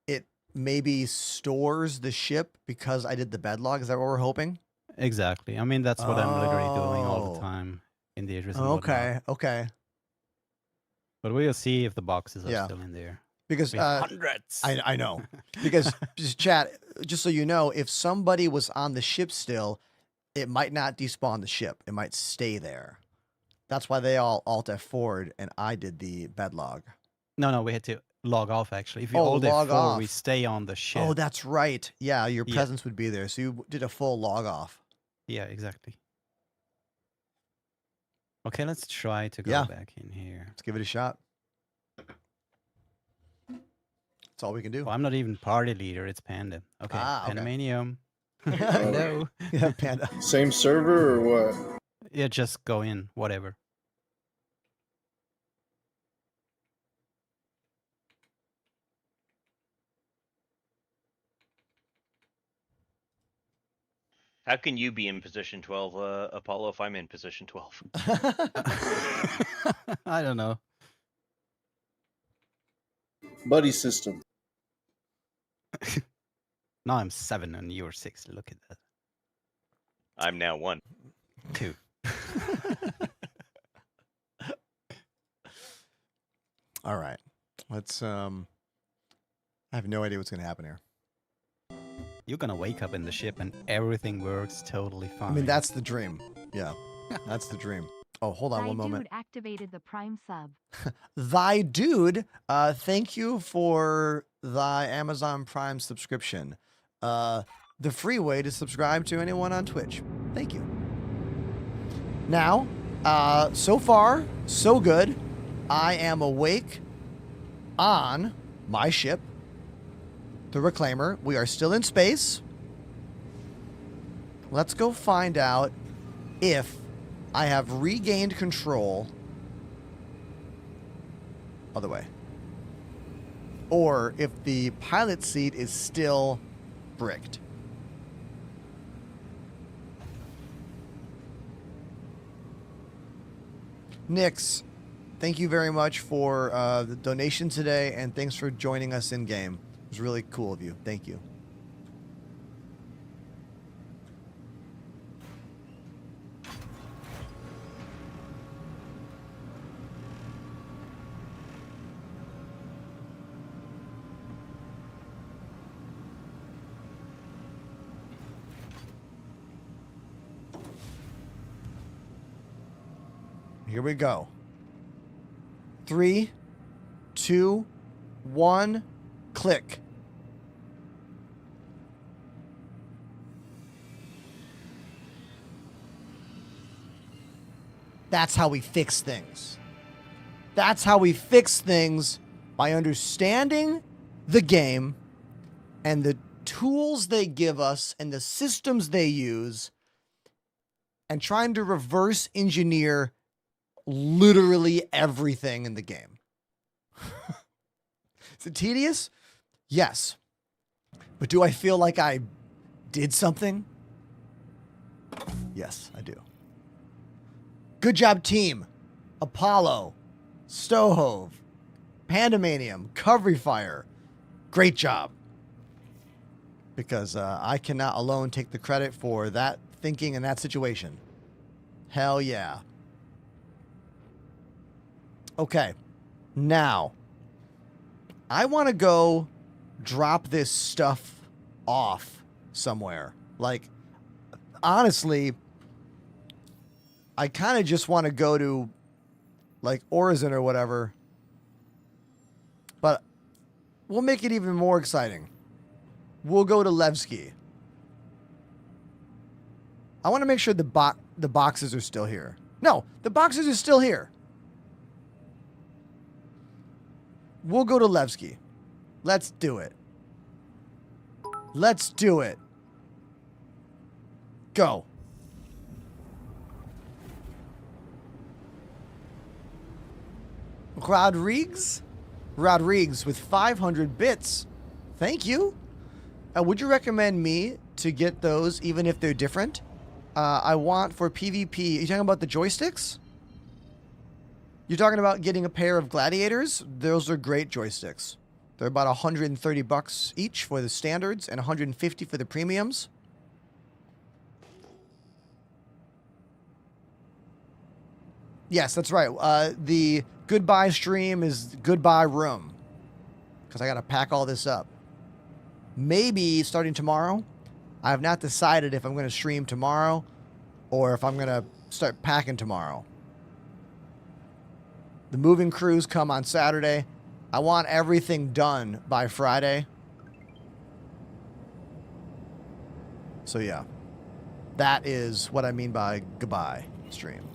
it maybe stores the ship because I did the bed log. Is that what we're hoping? Exactly. I mean, that's what I'm literally doing all Oh. the time in the address. Okay. But we'll see if the boxes are Yeah. still in there. Because We have hundreds. I know. Because just chat, just so you know, if somebody was on the ship still, it might not despawn the ship. It might stay there. That's why they all Alt F4'd and I did the bed log. No, we had to log off actually. If you Oh, hold log F4, we off. stay on the ship. Oh, that's right. Yeah, your Yeah. presence would be there. So you did a full log off. Yeah, exactly. Okay, let's try to go Yeah. back in here. Let's give it a shot. That's all we can do. Well, I'm not even party leader. It's Panda. Okay. Ah, okay. Pandemanium. Hello. Yeah, Panda. Same server or what? Yeah, just go in. Whatever. How can you be in position 12, Apollo, if I'm in position 12? I don't know. Buddy system. Now I'm 7 and you're 6. Look at that. I'm now 1. 2. All right. Let's I have no idea what's gonna happen here. You're gonna wake up in the ship and everything works totally fine. I mean, that's the dream. Yeah. That's the dream. Oh, hold on Thy one moment. dude activated the Prime sub. Thy dude, thank you for thy Amazon Prime subscription. The free way to subscribe to anyone on Twitch. Thank you. Now, so far, so good. I am awake on my ship, the Reclaimer. We are still in space. Let's go find out if I have regained control. Other way. Or if the pilot seat is still bricked. Nix, thank you very much for the donation today, and thanks for joining us in game. It was really cool of you. Thank you. Here we go. 3, 2, 1, click. That's how we fix things. That's how we fix things, by understanding the game and the tools they give us and the systems they use, and trying to reverse engineer literally everything in the game. Is it tedious? Yes. But do I feel like I did something? Yes, I do. Good job, team. Apollo, Stohove, Pandemanium, Covery Fire. Great job. Because I cannot alone take the credit for that thinking in that situation. Hell yeah. Okay, now, I want to go drop this stuff off somewhere. Like, honestly, I kind of just want to go to, like, Orizon or whatever. But we'll make it even more exciting. We'll go to Levski. I want to make sure the boxes are still here. No, the boxes are still here. We'll go to Levski. Let's do it. Let's do it. Go. Rodriguez with 500 bits. Thank you. Would you recommend me to get those even if they're different? I want for PvP. Are you talking about the joysticks? You're talking about getting a pair of gladiators? Those are great joysticks. They're about 130 bucks each for the standards and 150 for the premiums. Yes, that's right. The goodbye stream is goodbye room. Because I got to pack all this up. Maybe starting tomorrow. I have not decided if I'm going to stream tomorrow or if I'm going to start packing tomorrow. The moving crews come on Saturday. I want everything done by Friday. So yeah, that is what I mean by goodbye stream.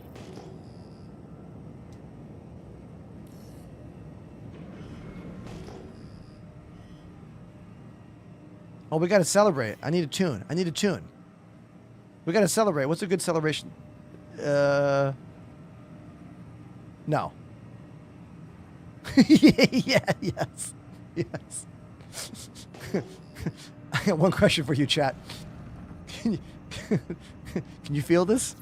Oh, we gotta celebrate. I need a tune. We gotta celebrate. What's a good celebration? No. Yeah, yes. I got one question for you, chat. Can you feel this?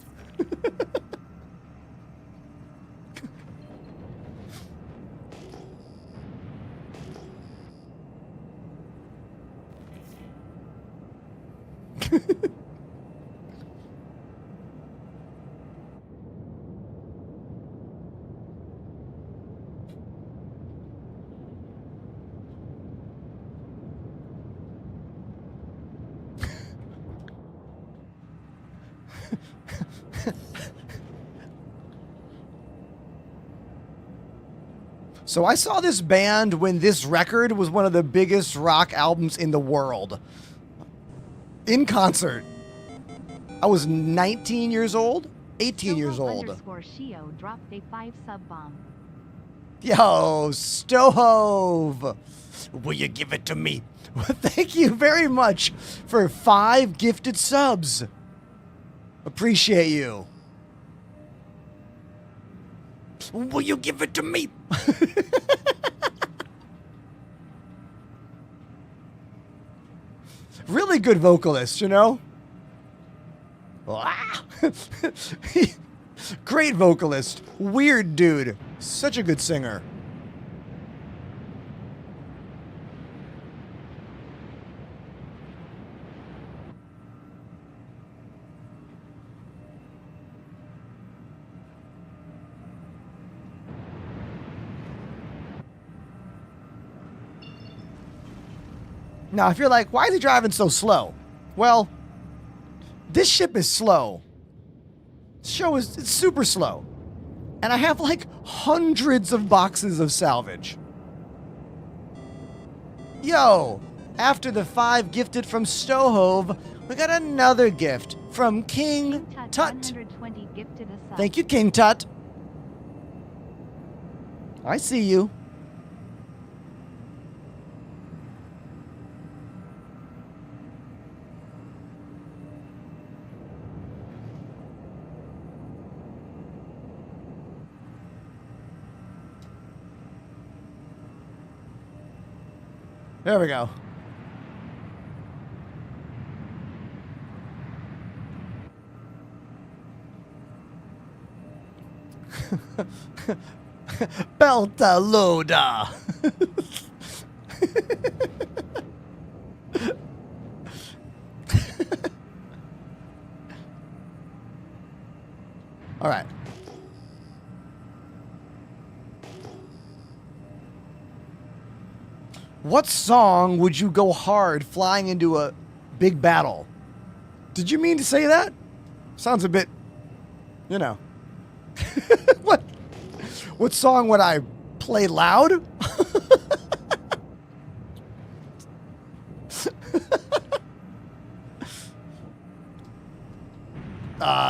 So I saw this band when this record was one of the biggest rock albums in the world. In concert. I was 19 years old? 18 years old. _Shio dropped a 5 sub bomb. Yo, Stohove! Will you give it to me? Well, thank you very much for 5 gifted subs. Appreciate you. Will you give it to me? Really good vocalist, you know? Great vocalist. Weird dude. Such a good singer. Now, if you're like, why is he driving so slow? Well, this ship is slow. This show is it's super slow. And I have like hundreds of boxes of salvage. Yo, after the 5 gifted from Stohove, we got another gift from King Tut. 120 gifted a sub. Thank you, King Tut. I see you. There we go. Belta Loda. All right. What song would you go hard flying into a big battle? Did you mean to say that? Sounds a bit, you know. What song would I play loud?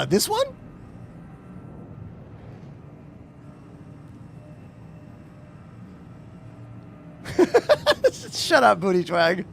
This one? Shut up, booty twag.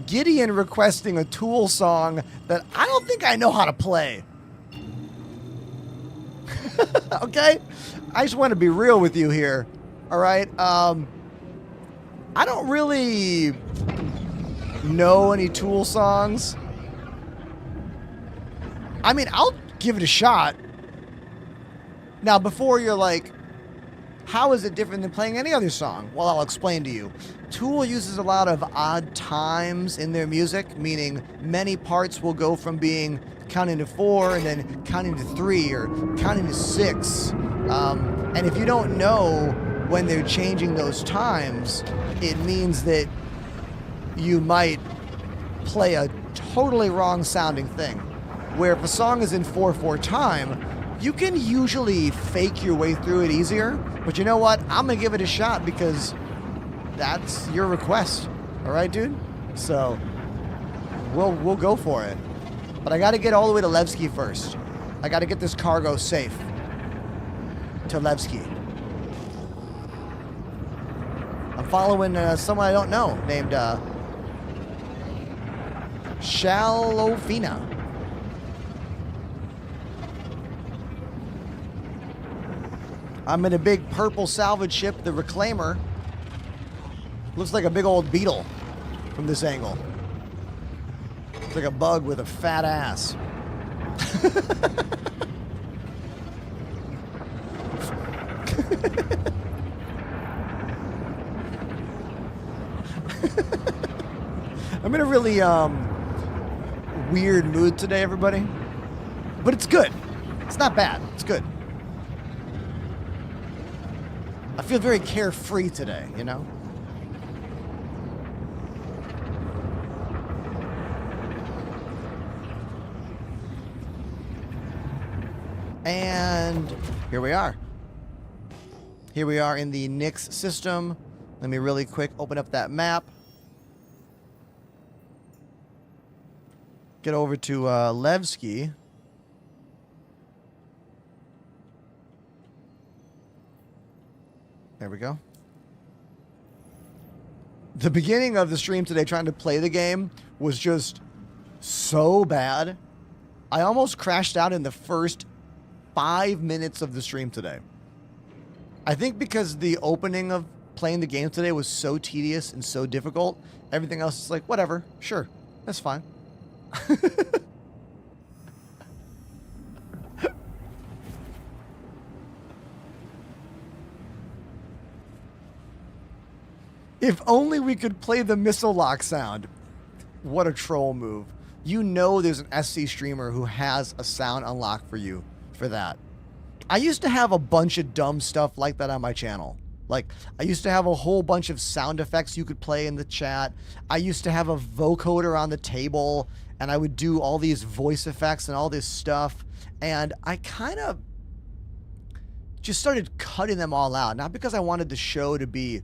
Gideon requesting a Tool song that I don't think I know how to play. Okay? I just want to be real with you here. All right? I don't really know any Tool songs. I mean, I'll give it a shot. Now, before you're like, how is it different than playing any other song? Well, I'll explain to you. Tool uses a lot of odd times in their music, meaning many parts will go from being counting to 4 and then counting to 3 or counting to 6. And if you don't know when they're changing those times, it means that you might play a totally wrong sounding thing. where if a song is in 4/4 time, you can usually fake your way through it easier. But you know what? I'm going to give it a shot because that's your request. All right, dude? So we'll go for it. But I got to get all the way to Levski first. I got to get this cargo safe to Levski. I'm following someone I don't know named Shalofina. I'm in a big purple salvage ship, the Reclaimer. Looks like a big old beetle from this angle. It's like a bug with a fat ass. I'm in a really weird mood today, everybody. But it's good. It's not bad. It's good. I feel very carefree today, you know? And here we are. Here we are in the Nix system. Let me really quick open up that map. Get over to Levski. There we go. The beginning of the stream today trying to play the game was just so bad. I almost crashed out in the first 5 minutes of the stream today. I think because the opening of playing the game today was so tedious and so difficult, everything else is like, whatever, sure, that's fine. If only we could play the missile lock sound. What a troll move. You know there's an SC streamer who has a sound unlocked for you for that. I used to have a bunch of dumb stuff like that on my channel. Like, I used to have a whole bunch of sound effects you could play in the chat. I used to have a vocoder on the table, and I would do all these voice effects and all this stuff. And I kind of just started cutting them all out. Not because I wanted the show to be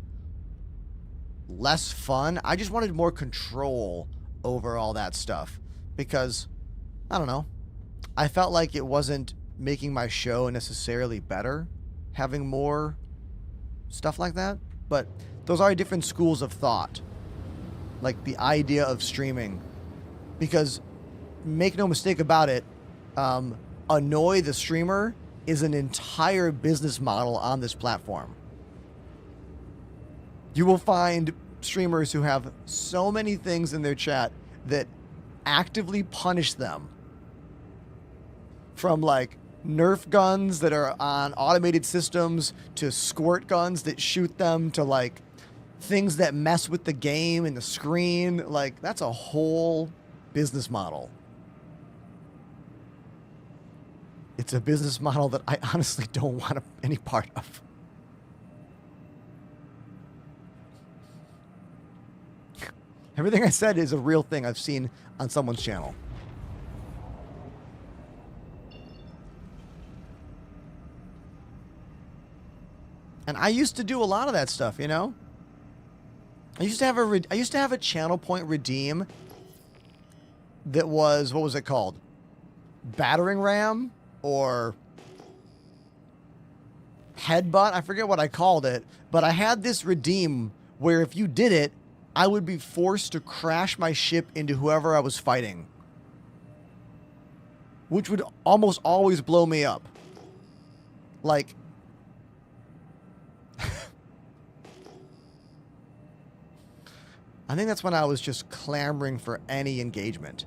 less fun. I just wanted more control over all that stuff. Because, I don't know, I felt like it wasn't making my show necessarily better, having more stuff like that. But those are different schools of thought. Like the idea of streaming. Because, make no mistake about it, Annoy the Streamer is an entire business model on this platform. You will find streamers who have so many things in their chat that actively punish them. From like Nerf guns that are on automated systems to squirt guns that shoot them to like things that mess with the game and the screen. Like, that's a whole business model. It's a business model that I honestly don't want any part of. Everything I said is a real thing I've seen on someone's channel. And I used to do a lot of that stuff, you know? I used to have a channel point redeem that was, what was it called? Battering ram or headbutt? I forget what I called it, but I had this redeem where if you did it, I would be forced to crash my ship into whoever I was fighting. Which would almost always blow me up. Like, I think that's when I was just clamoring for any engagement.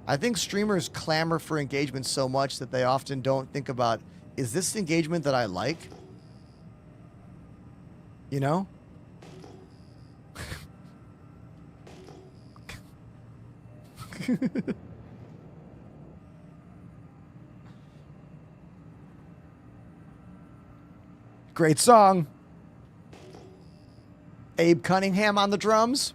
I think streamers clamor for engagement so much that they often don't think about, is this the engagement that I like? You know? Great song. Abe Cunningham on the drums.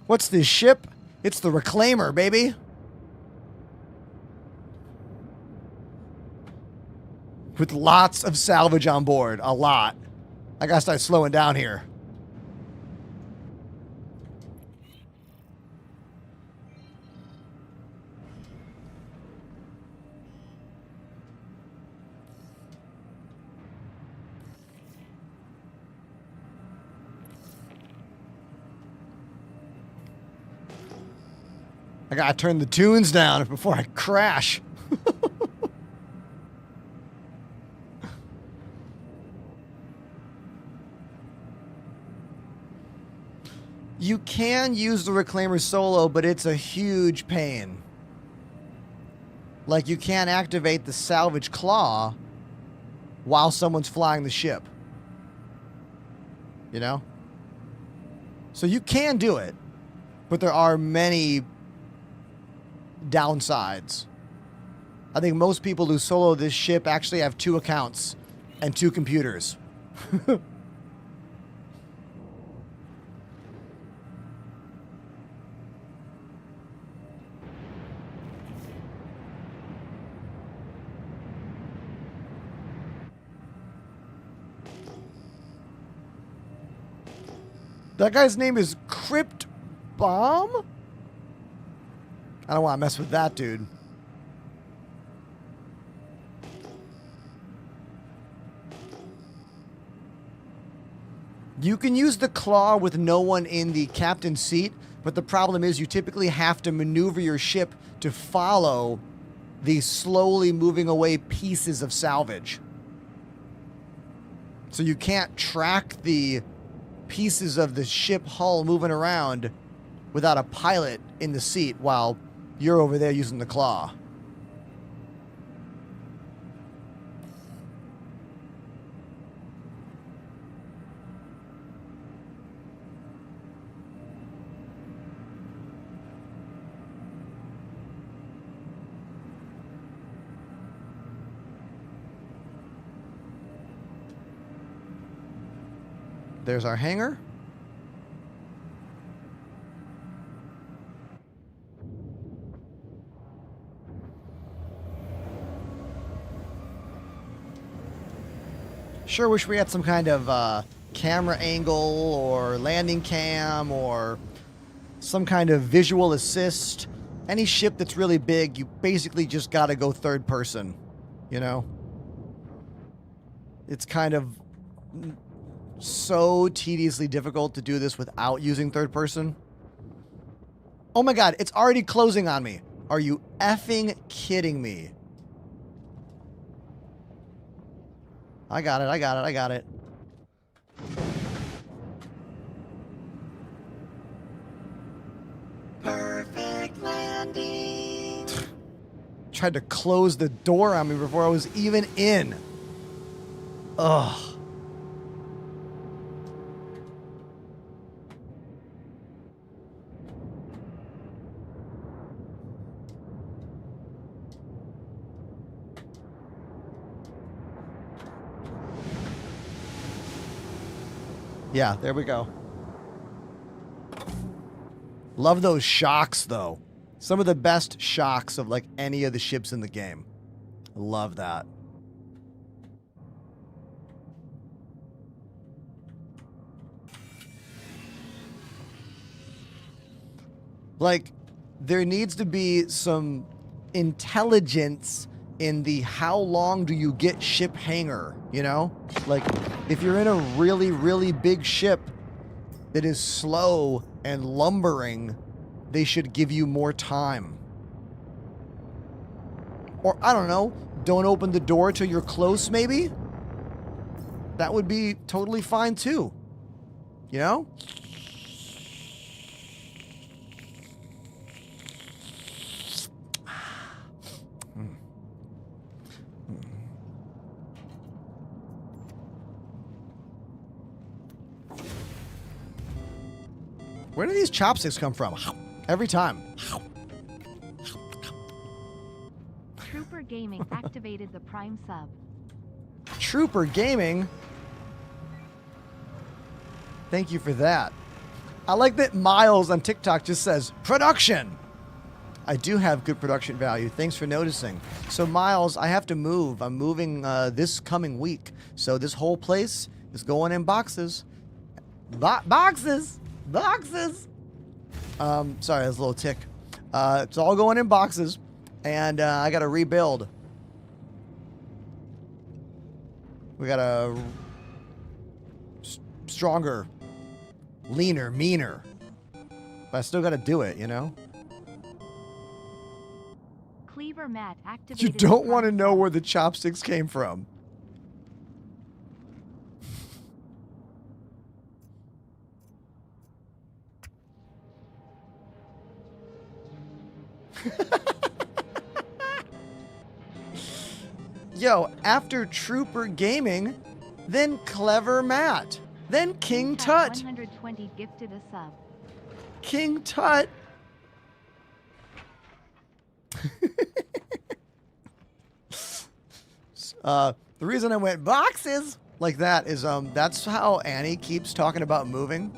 What's this ship? It's the Reclaimer, baby. With lots of salvage on board. A lot. I gotta start slowing down here. I gotta turn the tunes down before I crash. You can use the Reclaimer solo, but it's a huge pain. Like, you can't activate the salvage claw while someone's flying the ship. You know? So you can do it, but there are many downsides. I think most people who solo this ship actually have 2 accounts and 2 computers. That guy's name is Crypt Bomb? I don't want to mess with that dude. You can use the claw with no one in the captain's seat, but the problem is you typically have to maneuver your ship to follow the slowly moving away pieces of salvage. So you can't track the pieces of the ship hull moving around without a pilot in the seat while you're over there using the claw. There's our hangar. Sure wish we had some kind of camera angle or landing cam or some kind of visual assist. Any ship that's really big, you basically just gotta go third person, you know? It's kind of so tediously difficult to do this without using third person. Oh my god, it's already closing on me. Are you effing kidding me? I got it, I got it, I got it. Perfect landing. Tried to close the door on me before I was even in. Ugh. Yeah, there we go. Love those shocks, though. Some of the best shocks of, like, any of the ships in the game. Love that. Like, there needs to be some intelligence in the how long do you get ship hangar, you know? Like, if you're in a really, really big ship that is slow and lumbering, they should give you more time. Or, I don't know, don't open the door till you're close, maybe? That would be totally fine, too. You know? Where do these chopsticks come from? Every time. Trooper Gaming activated the Prime sub. Trooper Gaming? Thank you for that. I like that Miles on TikTok just says, production. I do have good production value. Thanks for noticing. So, Miles, I have to move. I'm moving this coming week. So this whole place is going in boxes. Boxes! Boxes! Sorry, that's a little tick. It's all going in boxes. And I got to rebuild. We got a stronger, leaner, meaner. But I still got to do it, you know? Cleaver Matt activated. You don't want to know where the chopsticks came from. Yo, after Trooper Gaming, then Clever Matt, then King Tut. 120 gifted a sub. King Tut. The reason I went boxes like that is that's how Annie keeps talking about moving.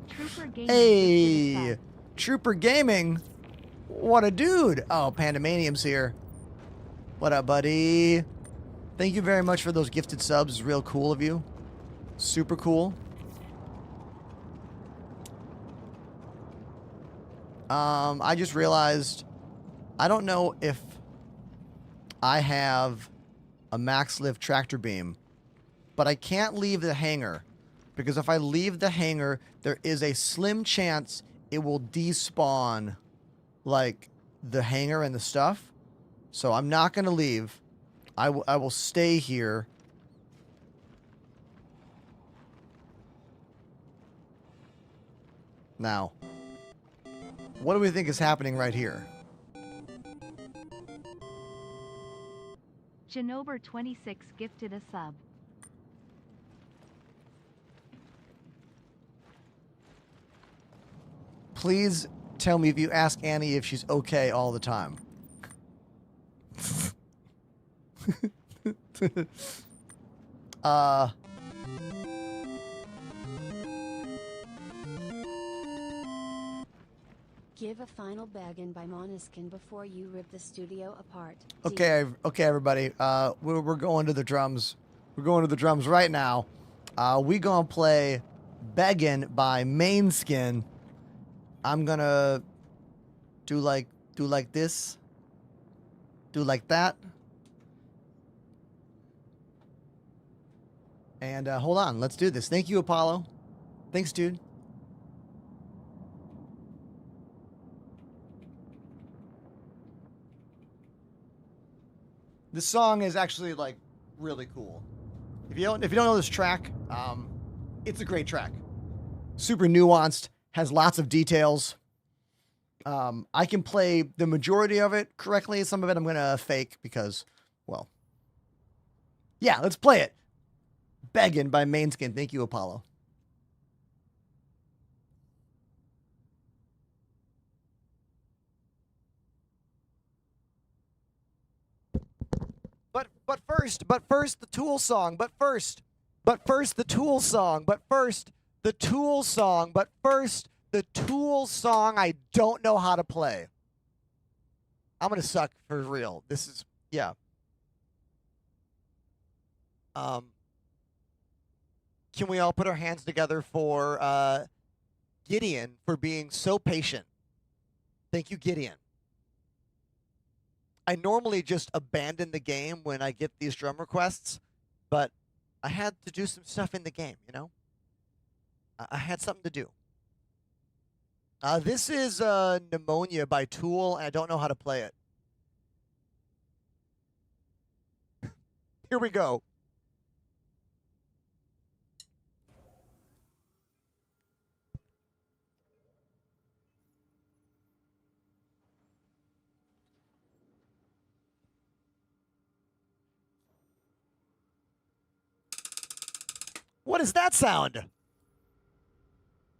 Trooper Gaming Hey, gifted a sub. Trooper Gaming. What a dude. Oh, Pandemanium's here. What up, buddy? Thank you very much for those gifted subs. It's real cool of you. Super cool. I just realized I don't know if I have a max lift tractor beam, but I can't leave the hangar because if I leave the hangar, there is a slim chance it will despawn like the hangar and the stuff. So I'm not going to leave. I will stay here. Now, what do we think is happening right here? Janober 26 gifted a sub. Please tell me if you ask Annie if she's okay all the time. Give a final bag-in by Måneskin before you rip the studio apart. Okay, okay, everybody. We're going to the drums. We're going to the drums right now. We gonna play "Beggin" by Mainskin. I'm gonna do like this, do like that, and hold on. Let's do this. Thank you, Apollo. Thanks, dude. This song is actually like really cool. If you don't know this track, it's a great track. Super nuanced, has lots of details. I can play the majority of it correctly. Some of it I'm gonna fake because, well, yeah. Let's play it. "Beggin" by Mainskin. Thank you, Apollo. But first the Tool song. But first the Tool song. But first the Tool song. But first the Tool song I don't know how to play. I'm gonna suck for real. This is, yeah. Can we all put our hands together for Gideon for being so patient? Thank you, Gideon. I normally just abandon the game when I get these drum requests, but I had to do some stuff in the game, you know? I had something to do. This is Pneumonia by Tool, and I don't know how to play it. Here we go. What is that sound?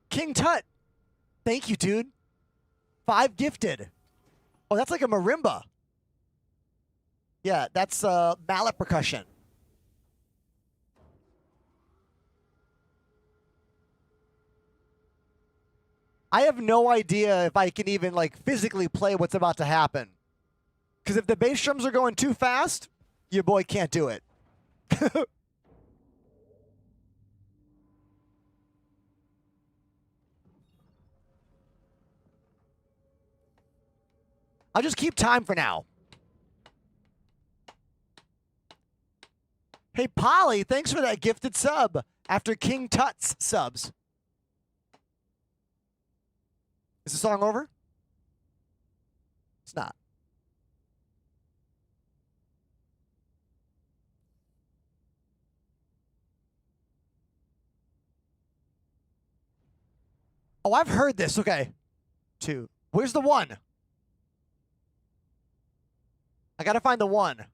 King Tut. Thank you, dude. 5 gifted. Oh, that's like a marimba. Yeah, that's mallet percussion. I have no idea if I can even like physically play what's about to happen. Because if the bass drums are going too fast, your boy can't do it. I'll just keep time for now. Hey, Polly, thanks for that gifted sub after King Tut's subs. Is the song over? It's not. Oh, I've heard this. Okay. 2. Where's the 1? I gotta find the 1.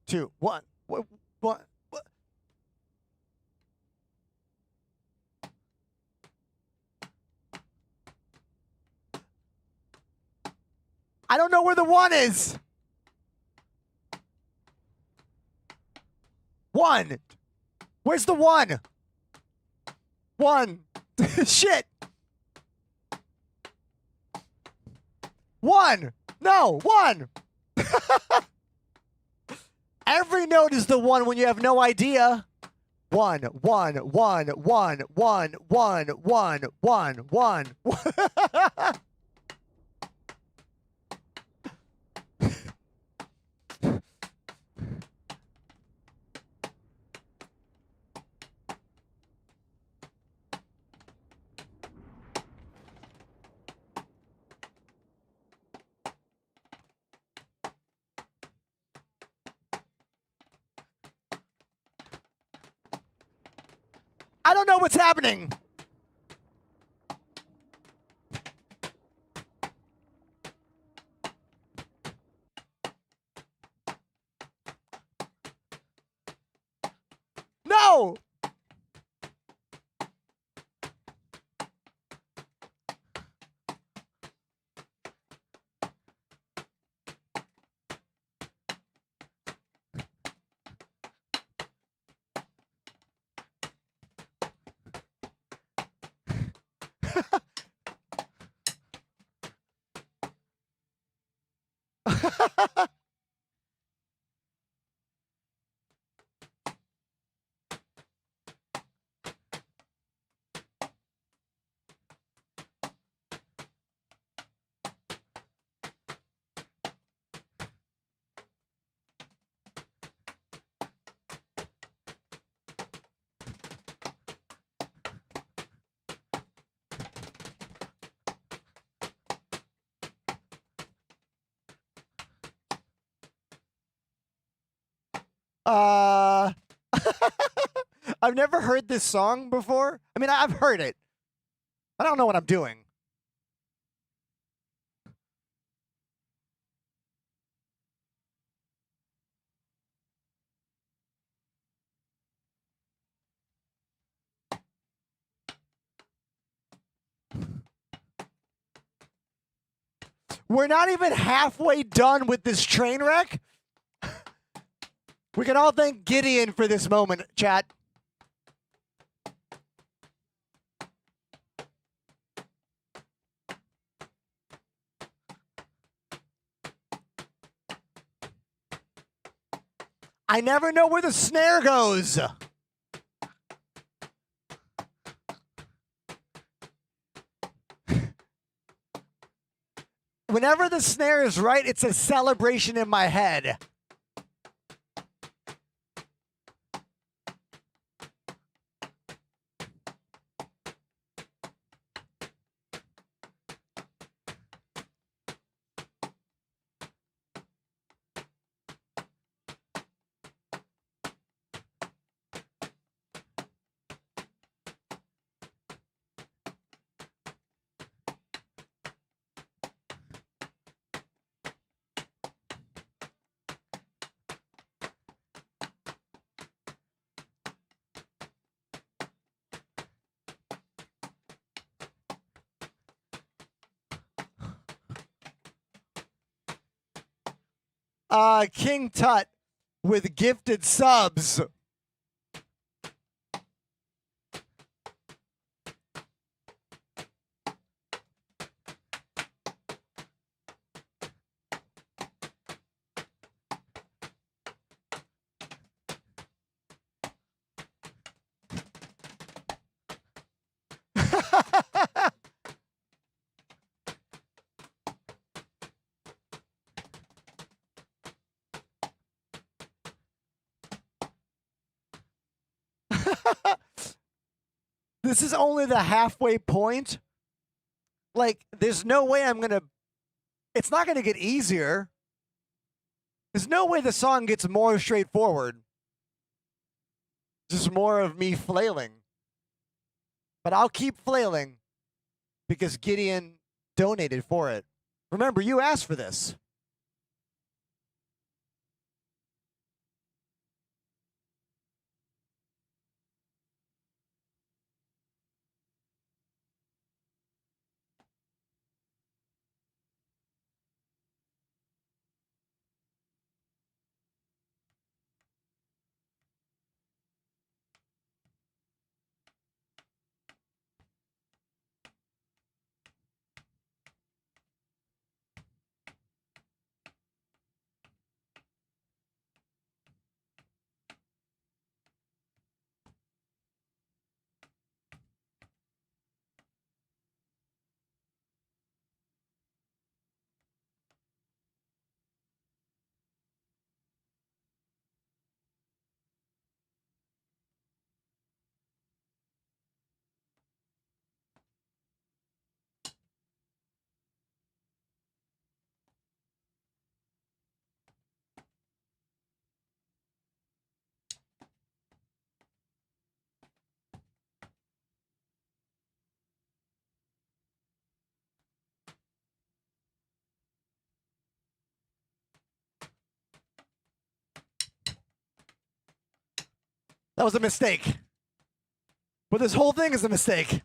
2, 1. What? What? I don't know where the 1 is. 1. Where's the 1? 1. Shit. 1. No, 1. Every note is the 1 when you have no idea. 1, 1, 1, 1, 1, 1, 1, 1, 1. I don't know what's happening. No. I've never heard this song before. I mean, I've heard it. I don't know what I'm doing. We're not even halfway done with this train wreck. We can all thank Gideon for this moment, chat. I never know where the snare goes. Whenever the snare is right, it's a celebration in my head. King Tut with gifted subs. This is only the halfway point. Like, there's no way I'm gonna. It's not gonna get easier. There's no way the song gets more straightforward. Just more of me flailing. But I'll keep flailing because Gideon donated for it. Remember, you asked for this. That was a mistake. But this whole thing is a mistake.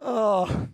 Oh.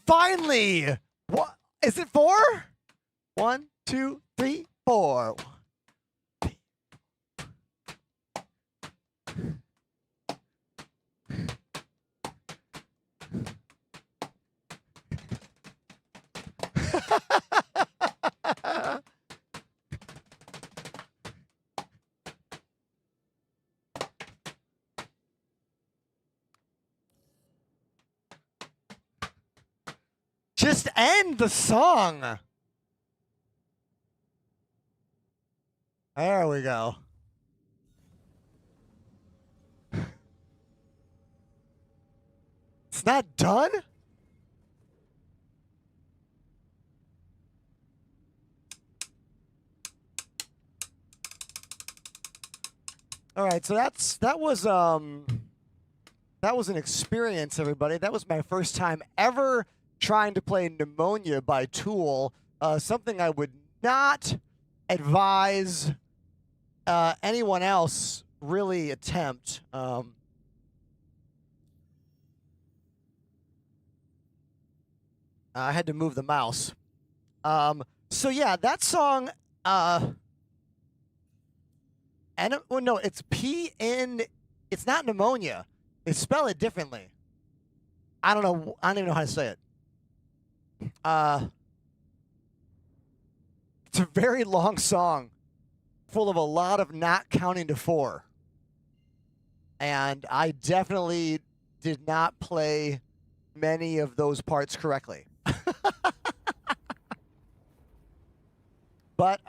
Finally! What is it 4? 1, 2, 3, 4. just end the song. There we go. It's not done? All right, so that was an experience, everybody. That was my first time ever trying to play Pneumonia by Tool. Something I would not advise anyone else really attempt. I had to move the mouse. So yeah, that song. And well, no, it's PN. It's not Pneumonia. They spell it differently. I don't know. I don't even know how to say it. It's a very long song, full of a lot of not counting to 4. And I definitely did not play many of those parts correctly. But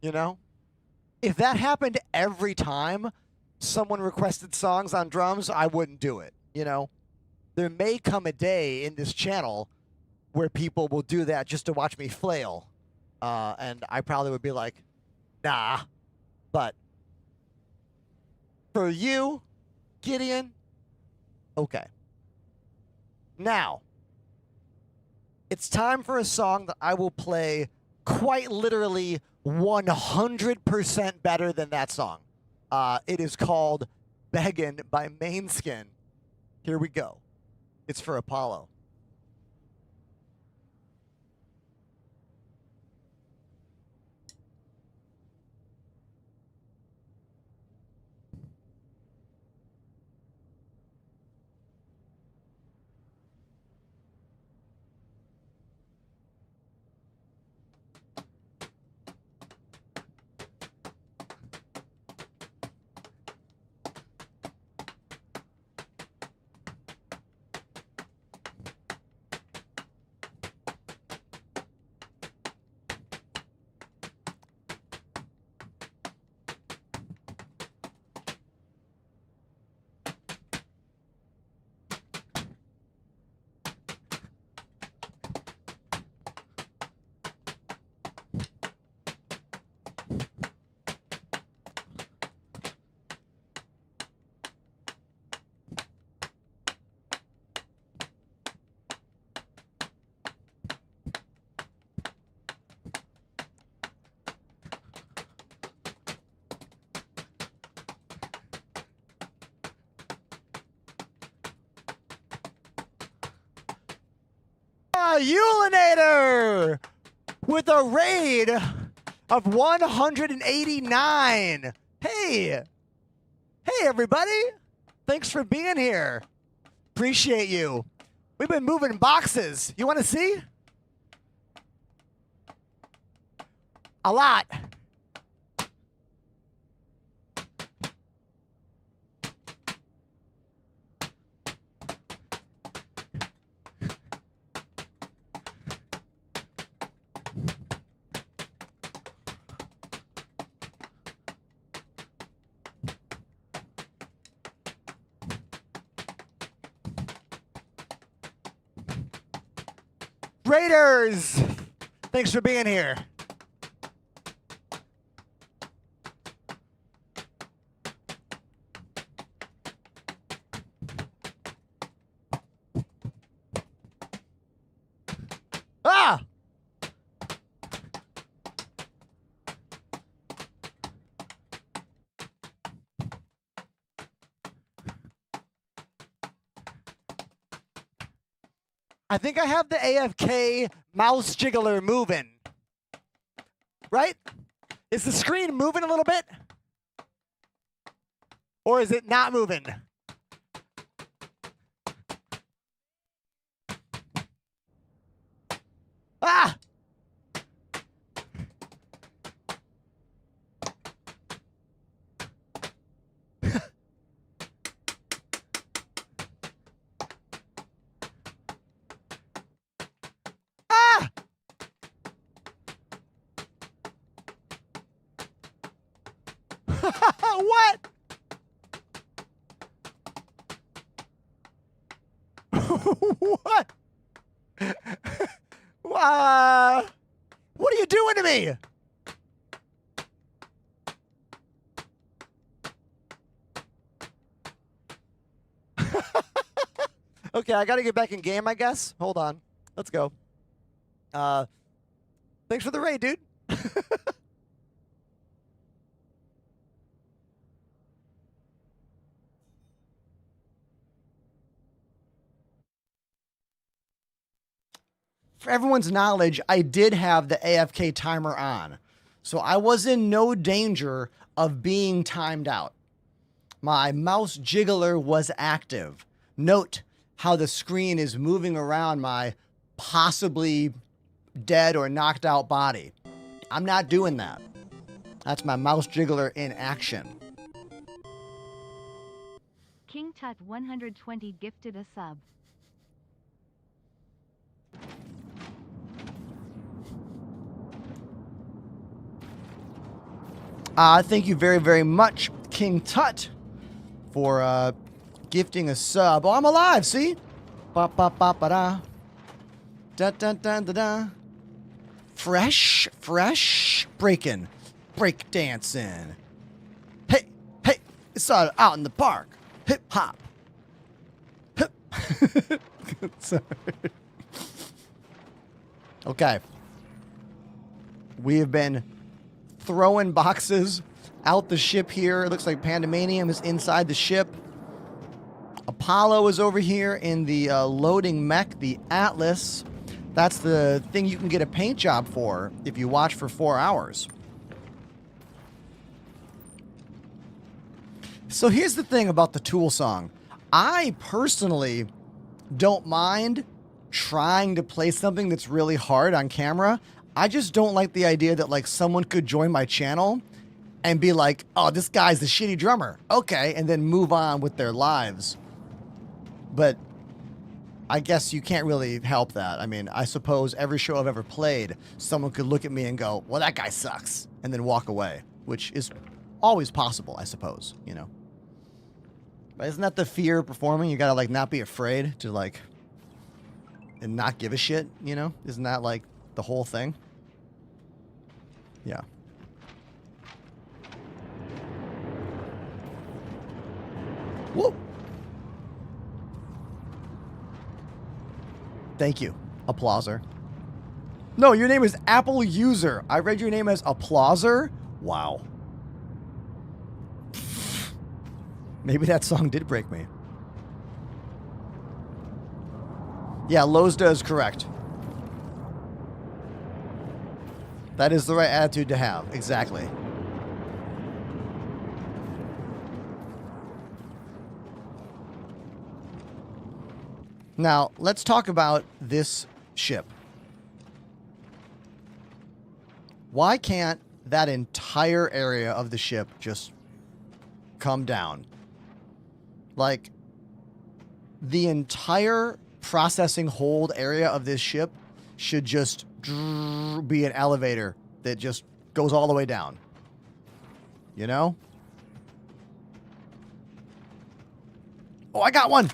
you know, if that happened every time someone requested songs on drums, I wouldn't do it. You know, there may come a day in this channel where people will do that just to watch me flail. And I probably would be like, nah. But for you, Gideon, okay. Now, it's time for a song that I will play quite literally 100% better than that song. It is called Beggin' by Mainskin. Here we go. It's for Apollo. Ulinator with a raid of 189. Hey, everybody. Thanks for being here. Appreciate you. We've been moving boxes. You want to see? A lot. Raiders, thanks for being here. Ah! I think I have the AFK mouse jiggler moving. Right? Is the screen moving a little bit? Or is it not moving? Ah! What? What? What are you doing to me? Okay, I gotta get back in game, I guess. Hold on. Let's go. Thanks for the raid, dude. For everyone's knowledge, I did have the AFK timer on. So I was in no danger of being timed out. My mouse jiggler was active. Note how the screen is moving around my possibly dead or knocked out body. I'm not doing that. That's my mouse jiggler in action. King Tut 120 gifted a sub. Thank you very, very much, King Tut, for gifting a sub. Oh, I'm alive, see? Ba ba ba ba da. Da da da da da. Fresh, breaking, break dancing. Hey, hey, it's out in the park. Hip hop. Hip. Sorry. Okay. We have been throwing boxes out the ship here. It looks like Pandemanium is inside the ship. Apollo is over here in the loading mech, the Atlas. That's the thing you can get a paint job for if you watch for 4 hours. So here's the thing about the Tool song. I personally don't mind trying to play something that's really hard on camera. I just don't like the idea that like someone could join my channel and be like, oh, this guy's the shitty drummer. Okay, and then move on with their lives. But I guess you can't really help that. I mean, I suppose every show I've ever played, someone could look at me and go, well, that guy sucks, and then walk away, which is always possible, I suppose, you know. But isn't that the fear of performing? You gotta like not be afraid to like and not give a shit, you know? Isn't that like the whole thing? Yeah. Whoa. Thank you, Applauser. No, your name is Apple User. I read your name as Applauser. Wow. Maybe that song did break me. Yeah, Lozda is correct. That is the right attitude to have. Exactly. Now, let's talk about this ship. Why can't that entire area of the ship just come down? Like, the entire processing hold area of this ship should just be an elevator that just goes all the way down. You know? Oh, I got one!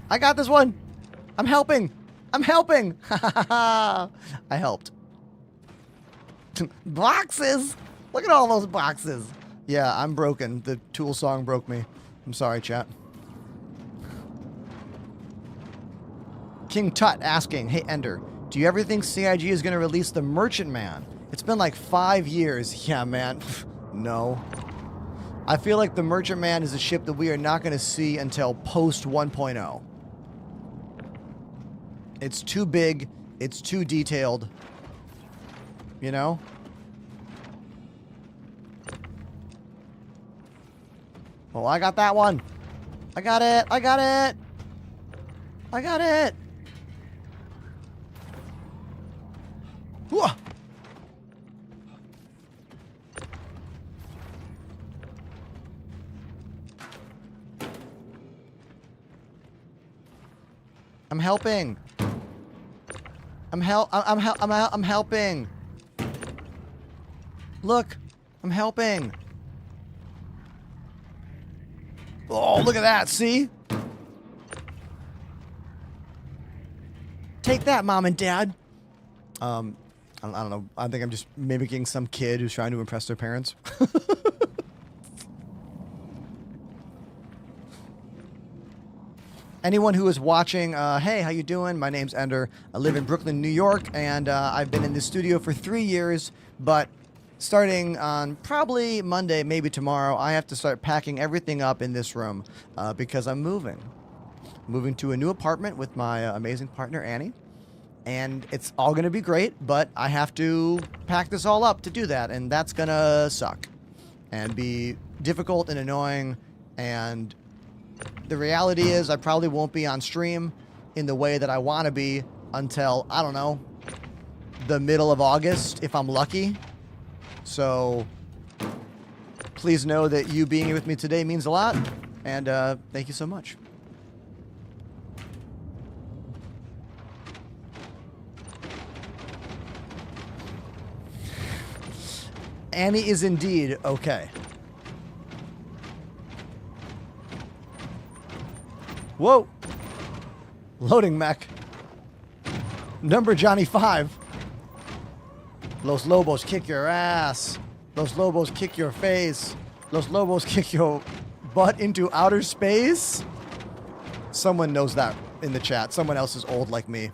I got this one! I'm helping! I'm helping! I helped. Boxes! Look at all those boxes! Yeah, I'm broken. The Tool song broke me. I'm sorry, chat. King Tut asking, hey Ender, do you ever think CIG is going to release the Merchant Man? It's been like 5 years. Yeah, man. No. I feel like the Merchant Man is a ship that we are not going to see until post 1.0. It's too big. It's too detailed. You know? Oh, I got that one. I got it. I got it. I got it. Whoa. I'm helping. I'm helping. Look, I'm helping. Oh, look at that. See? Take that, Mom and Dad. I don't know. I think I'm just mimicking some kid who's trying to impress their parents. Anyone who is watching, hey, how you doing? My name's Ender. I live in Brooklyn, New York, and I've been in the studio for 3 years, but starting on probably Monday, maybe tomorrow, I have to start packing everything up in this room because I'm moving. Moving to a new apartment with my amazing partner, Annie. And it's all going to be great, but I have to pack this all up to do that, and that's going to suck and be difficult and annoying. And the reality is I probably won't be on stream in the way that I want to be until, I don't know, the middle of August, if I'm lucky. So please know that you being here with me today means a lot, and thank you so much. Annie is indeed okay. Whoa. Loading mech. Number Johnny 5. Los Lobos kick your ass. Los Lobos kick your face. Los Lobos kick your butt into outer space. Someone knows that in the chat. Someone else is old like me.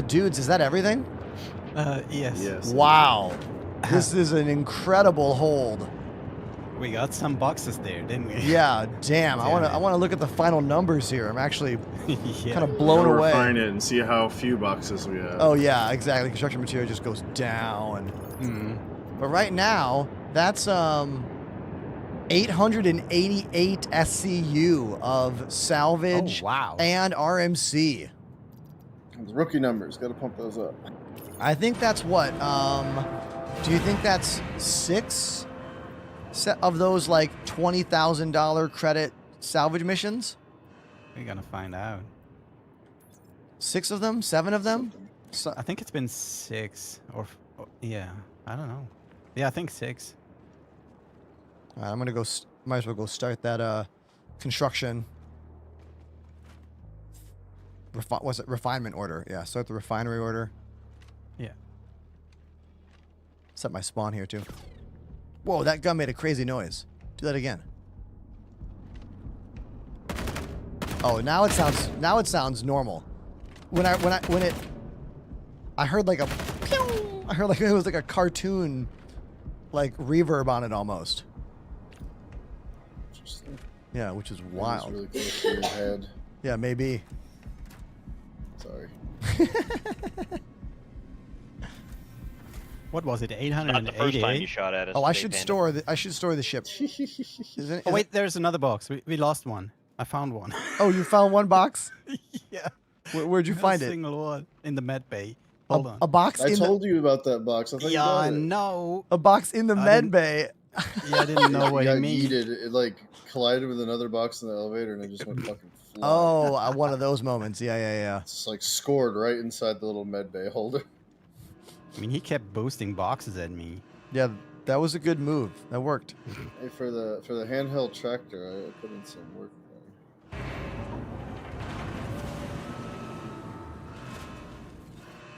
Dudes, is that everything? Yes. Yes. Wow. This is an incredible hold. We got some boxes there, didn't we? Yeah, damn. I Damn want to look at the final numbers here. I'm actually Yeah. kind of blown Now away. refine it and see how few boxes we have. Oh yeah, exactly. Construction material just goes down. Mm. But right now, that's 888 SCU of salvage Oh, wow. and RMC. The rookie numbers, got to pump those up. I think that's what. Do you think that's 6 of those like $20,000 credit salvage missions? We're gonna find out. 6 of them? 7 of them? So, I think it's been 6 or yeah. I don't know. Yeah, I think 6. all right, I'm gonna go. Might as well go start that construction. What's it? Refinement order. Yeah, start the refinery order. Yeah. Set my spawn here too. Whoa, that gun made a crazy noise. Do that again. Oh, now it sounds normal. When it I heard like a pew! I heard like it was like a cartoon like reverb on it almost. Interesting. Yeah, which is That was wild. really close to your head. Yeah, maybe. Sorry. What was it? Not the first time you 888? shot at us. Oh, I today, should Panda. store the ship. Oh wait, there's another box. We lost one. I found one. Oh, you found one box? Yeah. Where'd you find a it? single one in the med bay. Hold on. A box I in told you about that box. I thought you Yeah, got I it. know. a box in the I med didn't- bay. Yeah, I didn't know what It you got mean. yeeted. It like collided with another box in the elevator and it just went fucking flying. Oh, one of those moments. Yeah. It's just like scored right inside the little med bay holder. I mean, he kept boosting boxes at me. Yeah, that was a good move. That worked. Hey, for the handheld tractor, I put in some work there.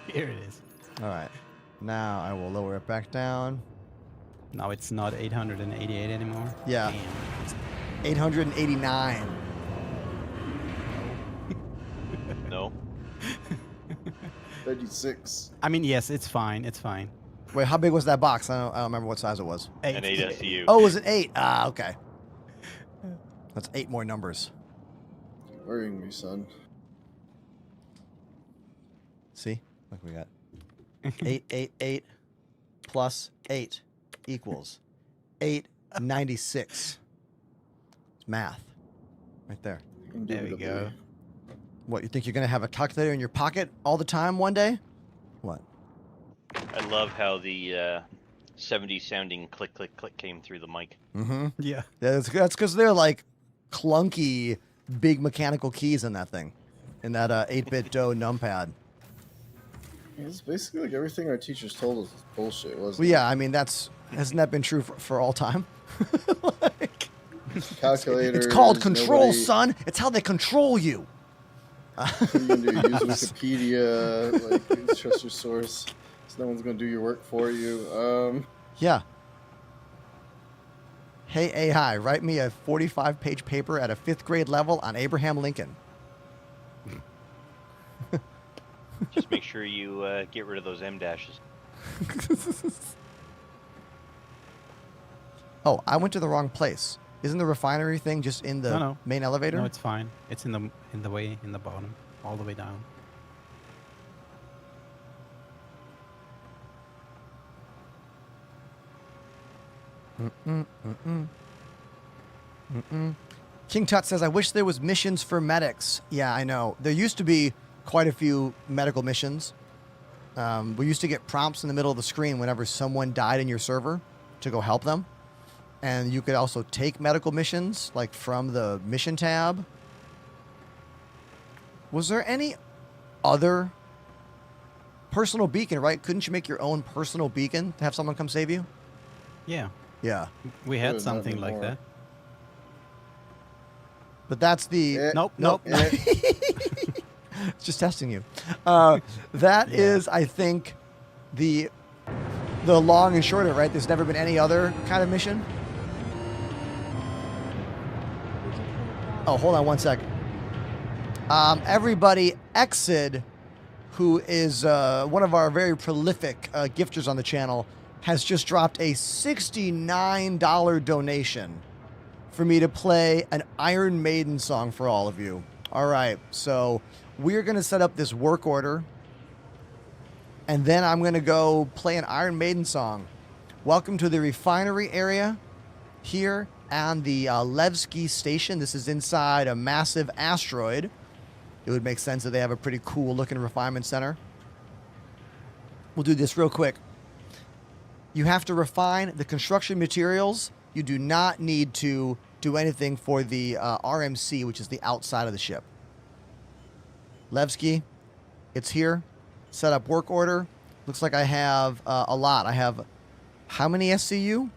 Here it is. All right. Now I will lower it back down. Now it's not 888 anymore. Yeah. Damn. 889. No. 56. I mean, yes, it's fine. It's fine. Wait, how big was that box? I don't remember what size it was. An 8 SCU. Oh, it was an 8. Ah, okay. That's 8 more numbers. You're worrying me, son. See? Look, we got 888 plus 8 equals 896. It's math. Right there. There we go. What, you think you're going to have a calculator in your pocket all the time one day? What? I love how the 70s sounding click, click, click came through the mic. Mm-hmm. Yeah. That's because they're like clunky, big mechanical keys in that thing. in that 8-bit DOE numpad. It's basically like everything our teachers told us is bullshit, wasn't Well, it? yeah, I mean, hasn't that been true for all time? Like, Calculators. it's called control, nobody, son. It's how they control you. What are you gonna do? Use Wikipedia, like trust your source. So no one's gonna do your work for you. Yeah. Hey AI, write me a 45-page paper at a 5th grade level on Abraham Lincoln. Just make sure you get rid of those M dashes. Oh, I went to the wrong place. Isn't the refinery thing just in the No. main elevator? No, it's fine. It's in the way in the bottom, all the way down. King Tut says, I wish there was missions for medics. Yeah, I know. There used to be quite a few medical missions. We used to get prompts in the middle of the screen whenever someone died in your server to go help them. And you could also take medical missions, like from the mission tab. Was there any other personal beacon, right? Couldn't you make your own personal beacon to have someone come save you? Yeah, Yeah. we had Not something like anymore. that. But that's the... Eh, Nope. eh. Just testing you. That is, I think, the long and short of it, right? There's never been any other kind of mission. Oh, hold on one sec. Everybody, Exid, who is one of our very prolific gifters on the channel, has just dropped a $69 donation for me to play an Iron Maiden song for all of you. All right, so we're going to set up this work order, and then I'm going to go play an Iron Maiden song. Welcome to the refinery area here on the Levski station. This is inside a massive asteroid. It would make sense that they have a pretty cool looking refinement center. We'll do this real quick. You have to refine the construction materials. You do not need to do anything for the RMC, which is the outside of the ship. Levski, it's here. Set up work order. Looks like I have a lot. I have how many SCU?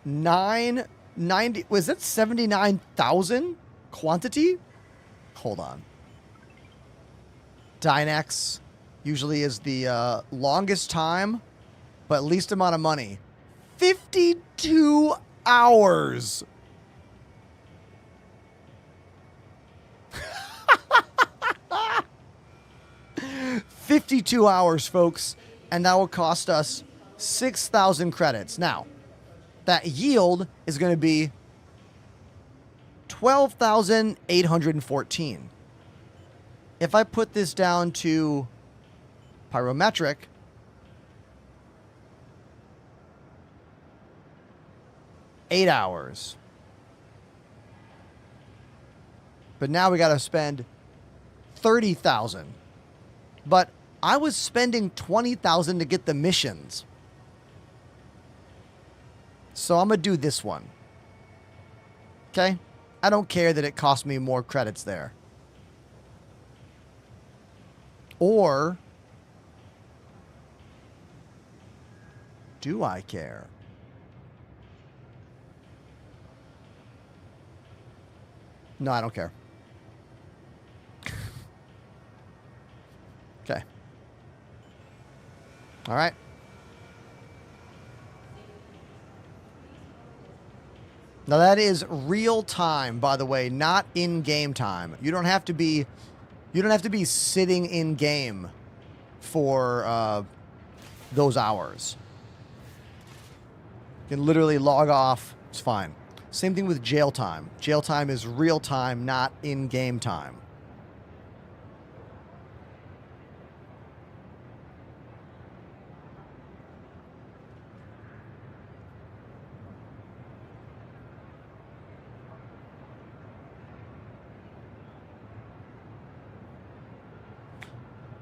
990. Was that 79,000 quantity? Hold on. Dynex usually is the longest time, but least amount of money. 52 hours. $52 hours, folks, and that will cost us 6,000 credits. Now, that yield is going to be 12,814. If I put this down to pyrometric, $8 hours. But now we got to spend 30,000. But I was spending 20,000 to get the missions. So I'm going to do this one. Okay? I don't care that it cost me more credits there. Or do I care? No, I don't care. Okay. All right. Now that is real time, by the way, not in-game time. You don't have to be sitting in game for those hours. You can literally log off. It's fine. Same thing with jail time. Jail time is real time, not in-game time.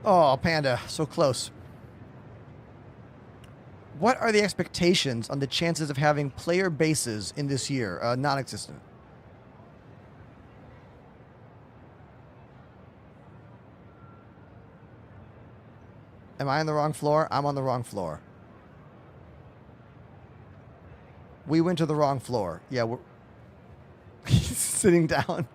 Oh, Panda, so close. What are the expectations on the chances of having player bases in this year? Non-existent. Am I on the wrong floor? I'm on the wrong floor. We went to the wrong floor. Yeah, we're sitting down.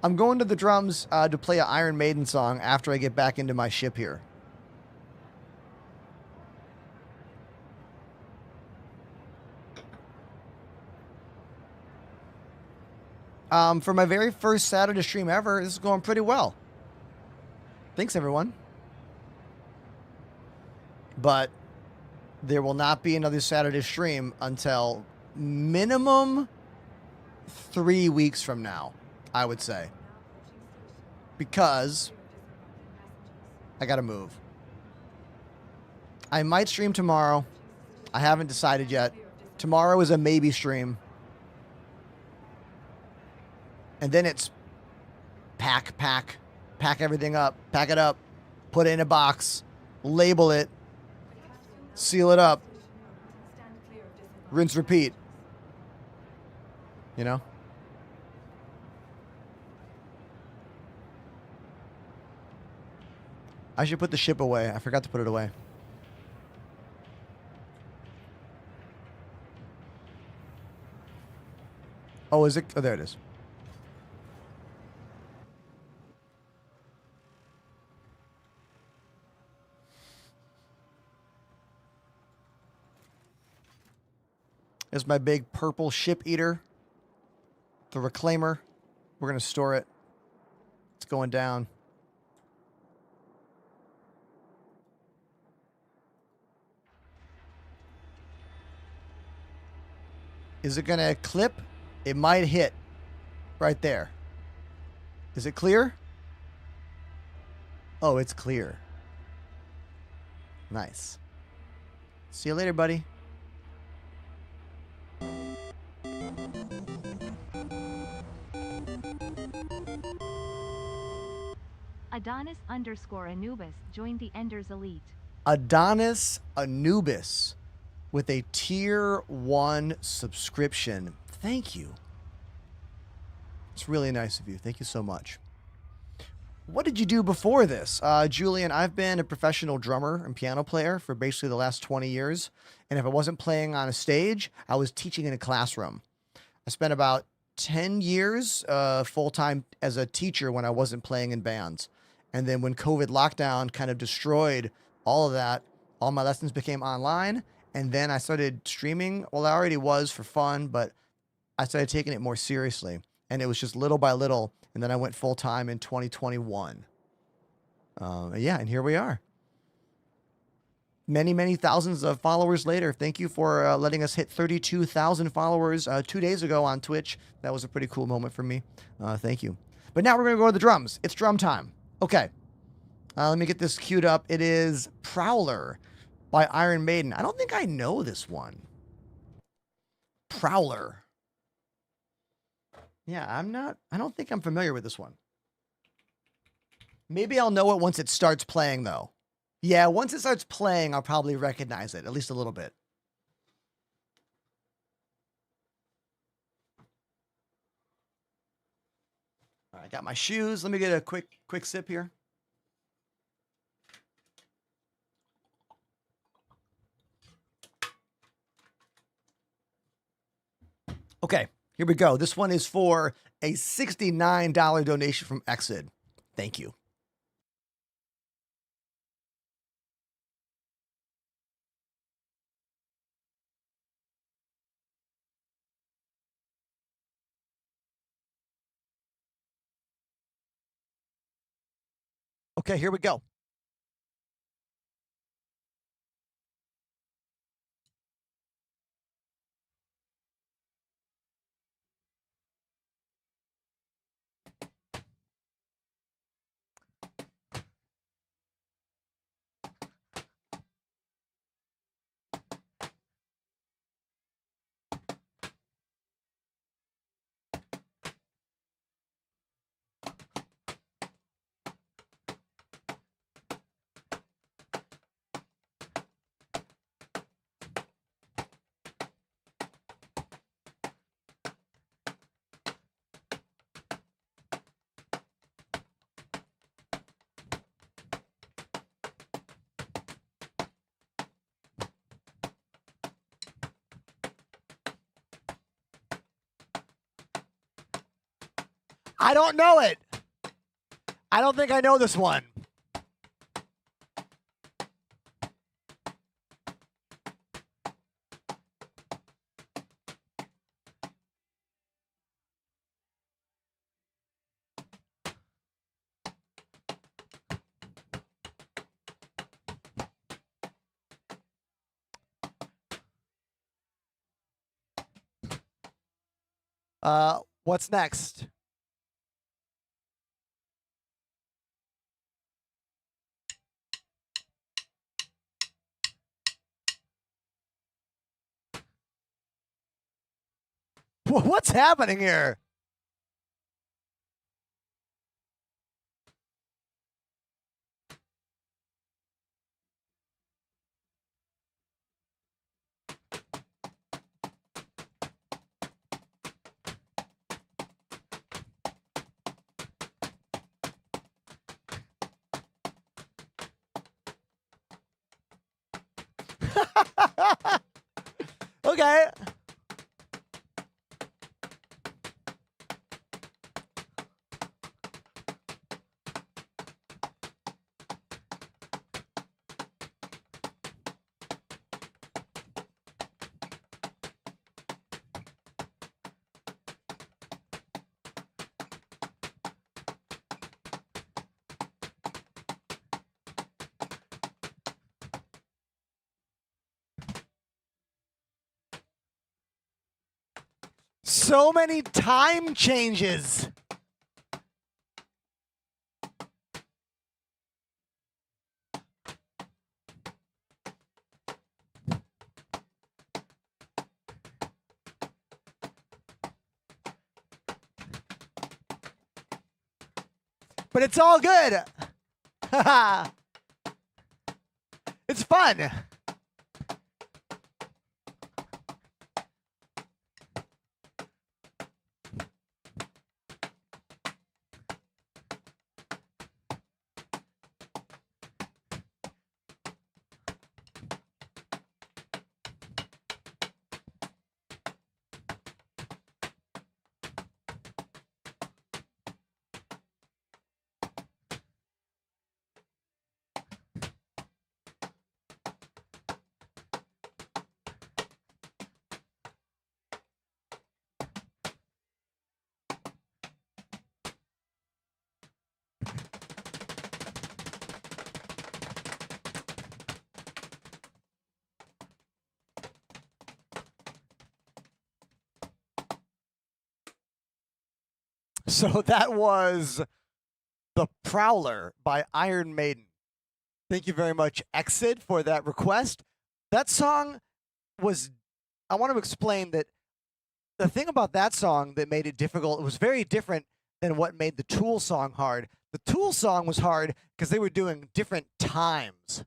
I'm going to the drums to play an Iron Maiden song after I get back into my ship here. For my very first Saturday stream ever, this is going pretty well. Thanks, everyone. But there will not be another Saturday stream until minimum 3 weeks from now, I would say. Because I gotta move. I might stream tomorrow. I haven't decided yet. Tomorrow is a maybe stream. And then it's pack everything up, pack it up, put it in a box, label it, seal it up, rinse, repeat. You know? I should put the ship away. I forgot to put it away. Oh, is it? Oh, there it is. There's my big purple ship eater. The reclaimer. We're going to store it. It's going down. Is it going to clip? It might hit right there. Is it clear? Oh, it's clear. Nice. See you later, buddy. Adonis_Anubis joined the Enders Elite. Adonis Anubis with a tier 1 subscription. Thank you. It's really nice of you. Thank you so much. What did you do before this? Julian, I've been a professional drummer and piano player for basically the last 20 years. And if I wasn't playing on a stage, I was teaching in a classroom. I spent about 10 years full-time as a teacher when I wasn't playing in bands. And then when COVID lockdown kind of destroyed all of that, all my lessons became online. And then I started streaming. Well, I already was for fun, but I started taking it more seriously. And it was just little by little. And then I went full-time in 2021. Yeah, and here we are. Many, many thousands of followers later. Thank you for letting us hit 32,000 followers 2 days ago on Twitch. That was a pretty cool moment for me. Thank you. But now we're going to go to the drums. It's drum time. Okay. Let me get this queued up. It is Prowler by Iron Maiden. I don't think I know this one. Prowler. Yeah, I don't think I'm familiar with this one. Maybe I'll know it once it starts playing, though. Yeah, once it starts playing, I'll probably recognize it, at least a little bit. All right, I got my shoes. Let me get a quick sip here. Okay, here we go. This one is for a $69 donation from Exid. Thank you. Okay, here we go. I don't know it. I don't think I know this one. What's next? What's happening here? Okay. So many time changes. But it's all good. It's fun. So that was The Prowler by Iron Maiden. Thank you very much, Exit, for that request. That song was, I want to explain that the thing about that song that made it difficult, it was very different than what made the Tool song hard. The Tool song was hard because they were doing different times,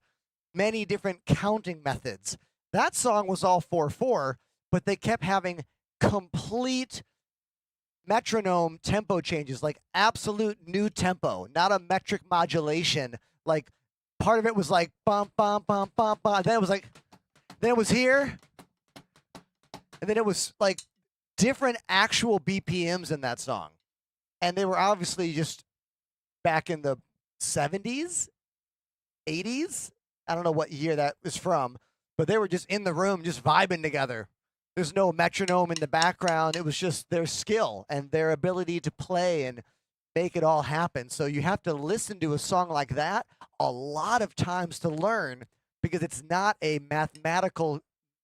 many different counting methods. That song was all 4/4, but they kept having complete metronome tempo changes, like absolute new tempo, not a metric modulation. Like part of it was like bum bum bum bum bum. Then it was like, then it was here, and then it was like different actual BPMs in that song, and they were obviously just back in the 70s, 80s. I don't know what year that was from, but they were just in the room, just vibing together. There's no metronome in the background. It was just their skill and their ability to play and make it all happen. So you have to listen to a song like that a lot of times to learn, because it's not a mathematical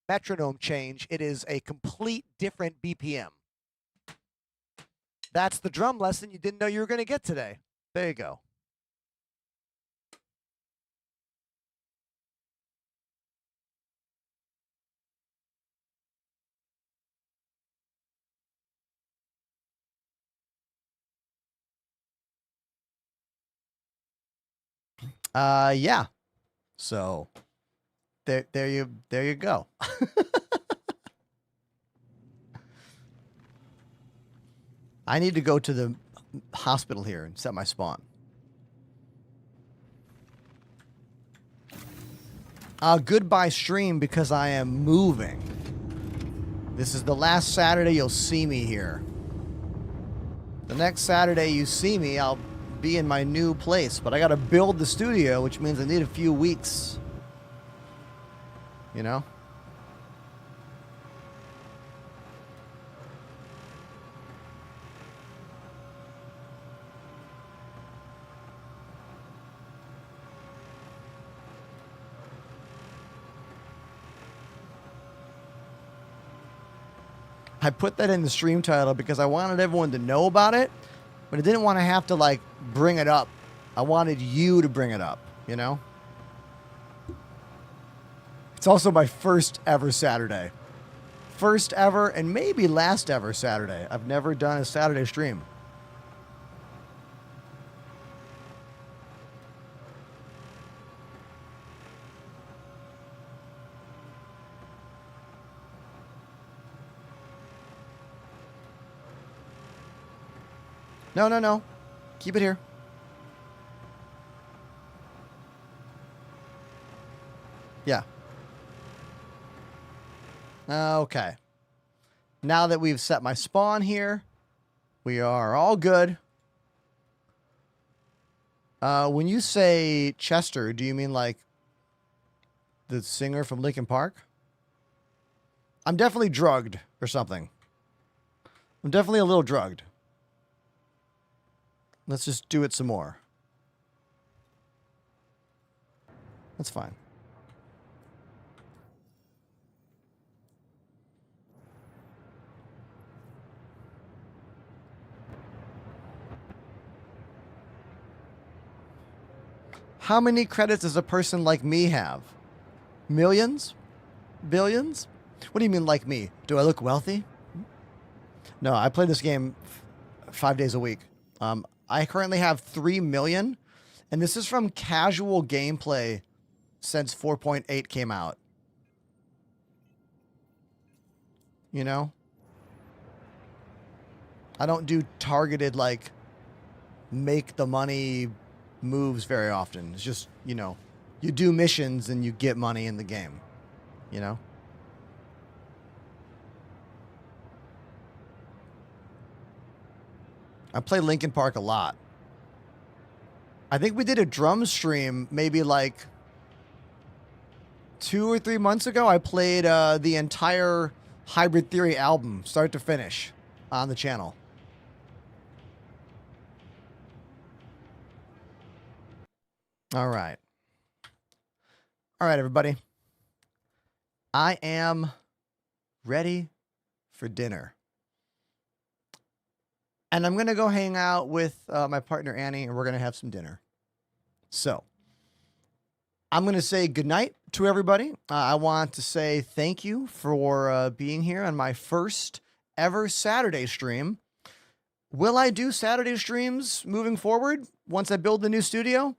metronome change. It is a complete different BPM. That's the drum lesson you didn't know you were going to get today. There you go. Yeah. So there you go. I need to go to the hospital here and set my spawn. Goodbye stream, because I am moving. This is the last Saturday you'll see me here. The next Saturday you see me, I'll be in my new place, but I got to build the studio, which means I need a few weeks. You know? I put that in the stream title because I wanted everyone to know about it, but I didn't want to have to like bring it up. I wanted you to bring it up, you know? It's also my first ever Saturday. First ever and maybe last ever Saturday. I've never done a Saturday stream. No, no, no. Keep it here. Yeah. Okay. Now that we've set my spawn here, we are all good. When you say Chester, do you mean like the singer from Linkin Park? I'm definitely drugged or something. I'm definitely a little drugged. Let's just do it some more. That's fine. How many credits does a person like me have? Millions? Billions? What do you mean like me? Do I look wealthy? No, I play this game 5 days a week. I currently have 3 million, and this is from casual gameplay since 4.8 came out. You know? I don't do targeted, like, make the money moves very often. It's just, you know, you do missions and you get money in the game. You know? I play Linkin Park a lot. I think we did a drum stream maybe like 2 or 3 months ago. I played the entire Hybrid Theory album, start to finish, on the channel. All right. All right, everybody. I am ready for dinner. And I'm going to go hang out with my partner, Annie, and we're going to have some dinner. So, I'm going to say goodnight to everybody. I want to say thank you for being here on my first ever Saturday stream. Will I do Saturday streams moving forward once I build the new studio?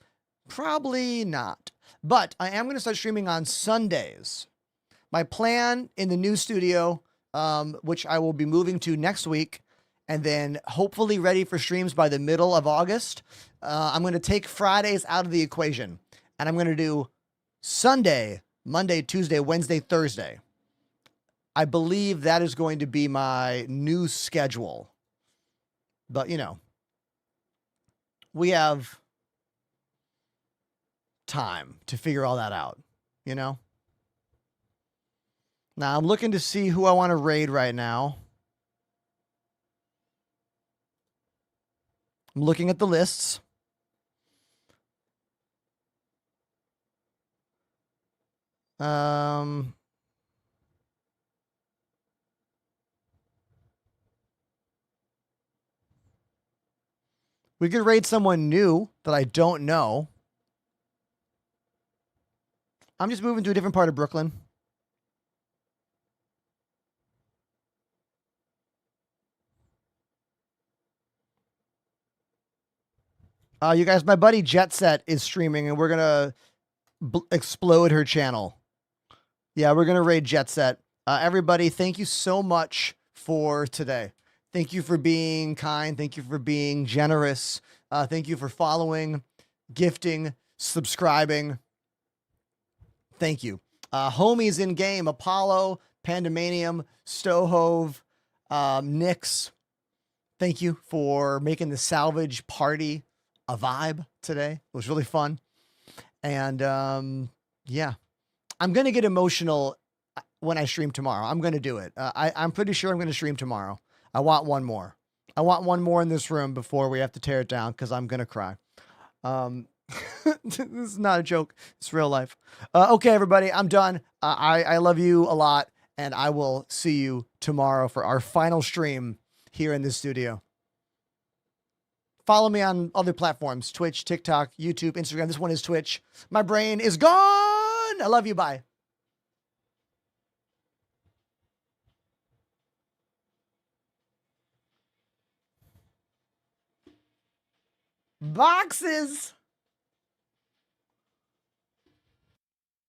Probably not. But I am going to start streaming on Sundays. My plan in the new studio, which I will be moving to next week, and then hopefully ready for streams by the middle of August. I'm going to take Fridays out of the equation, and I'm going to do Sunday, Monday, Tuesday, Wednesday, Thursday. I believe that is going to be my new schedule. But, you know, we have time to figure all that out, you know? Now, I'm looking to see who I want to raid right now. I'm looking at the lists. We could raid someone new that I don't know. I'm just moving to a different part of Brooklyn. You guys, my buddy Jet Set is streaming, and we're going to explode her channel. Yeah, we're going to raid Jet Set. Everybody, thank you so much for today. Thank you for being kind. Thank you for being generous. Thank you for following, gifting, subscribing. Thank you. Homies in game, Apollo, Pandemanium, Stohove, Nix. thank you for making the salvage party a vibe today. It was really fun. And yeah, I'm going to get emotional when I stream tomorrow. I'm going to do it. I'm pretty sure I'm going to stream tomorrow. I want one more. I want one more in this room before we have to tear it down because I'm going to cry. This is not a joke. It's real life. Okay, everybody, I'm done. I love you a lot, and I will see you tomorrow for our final stream here in the studio. Follow me on other platforms, Twitch, TikTok, YouTube, Instagram. This one is Twitch. My brain is gone. I love you. Bye. Boxes.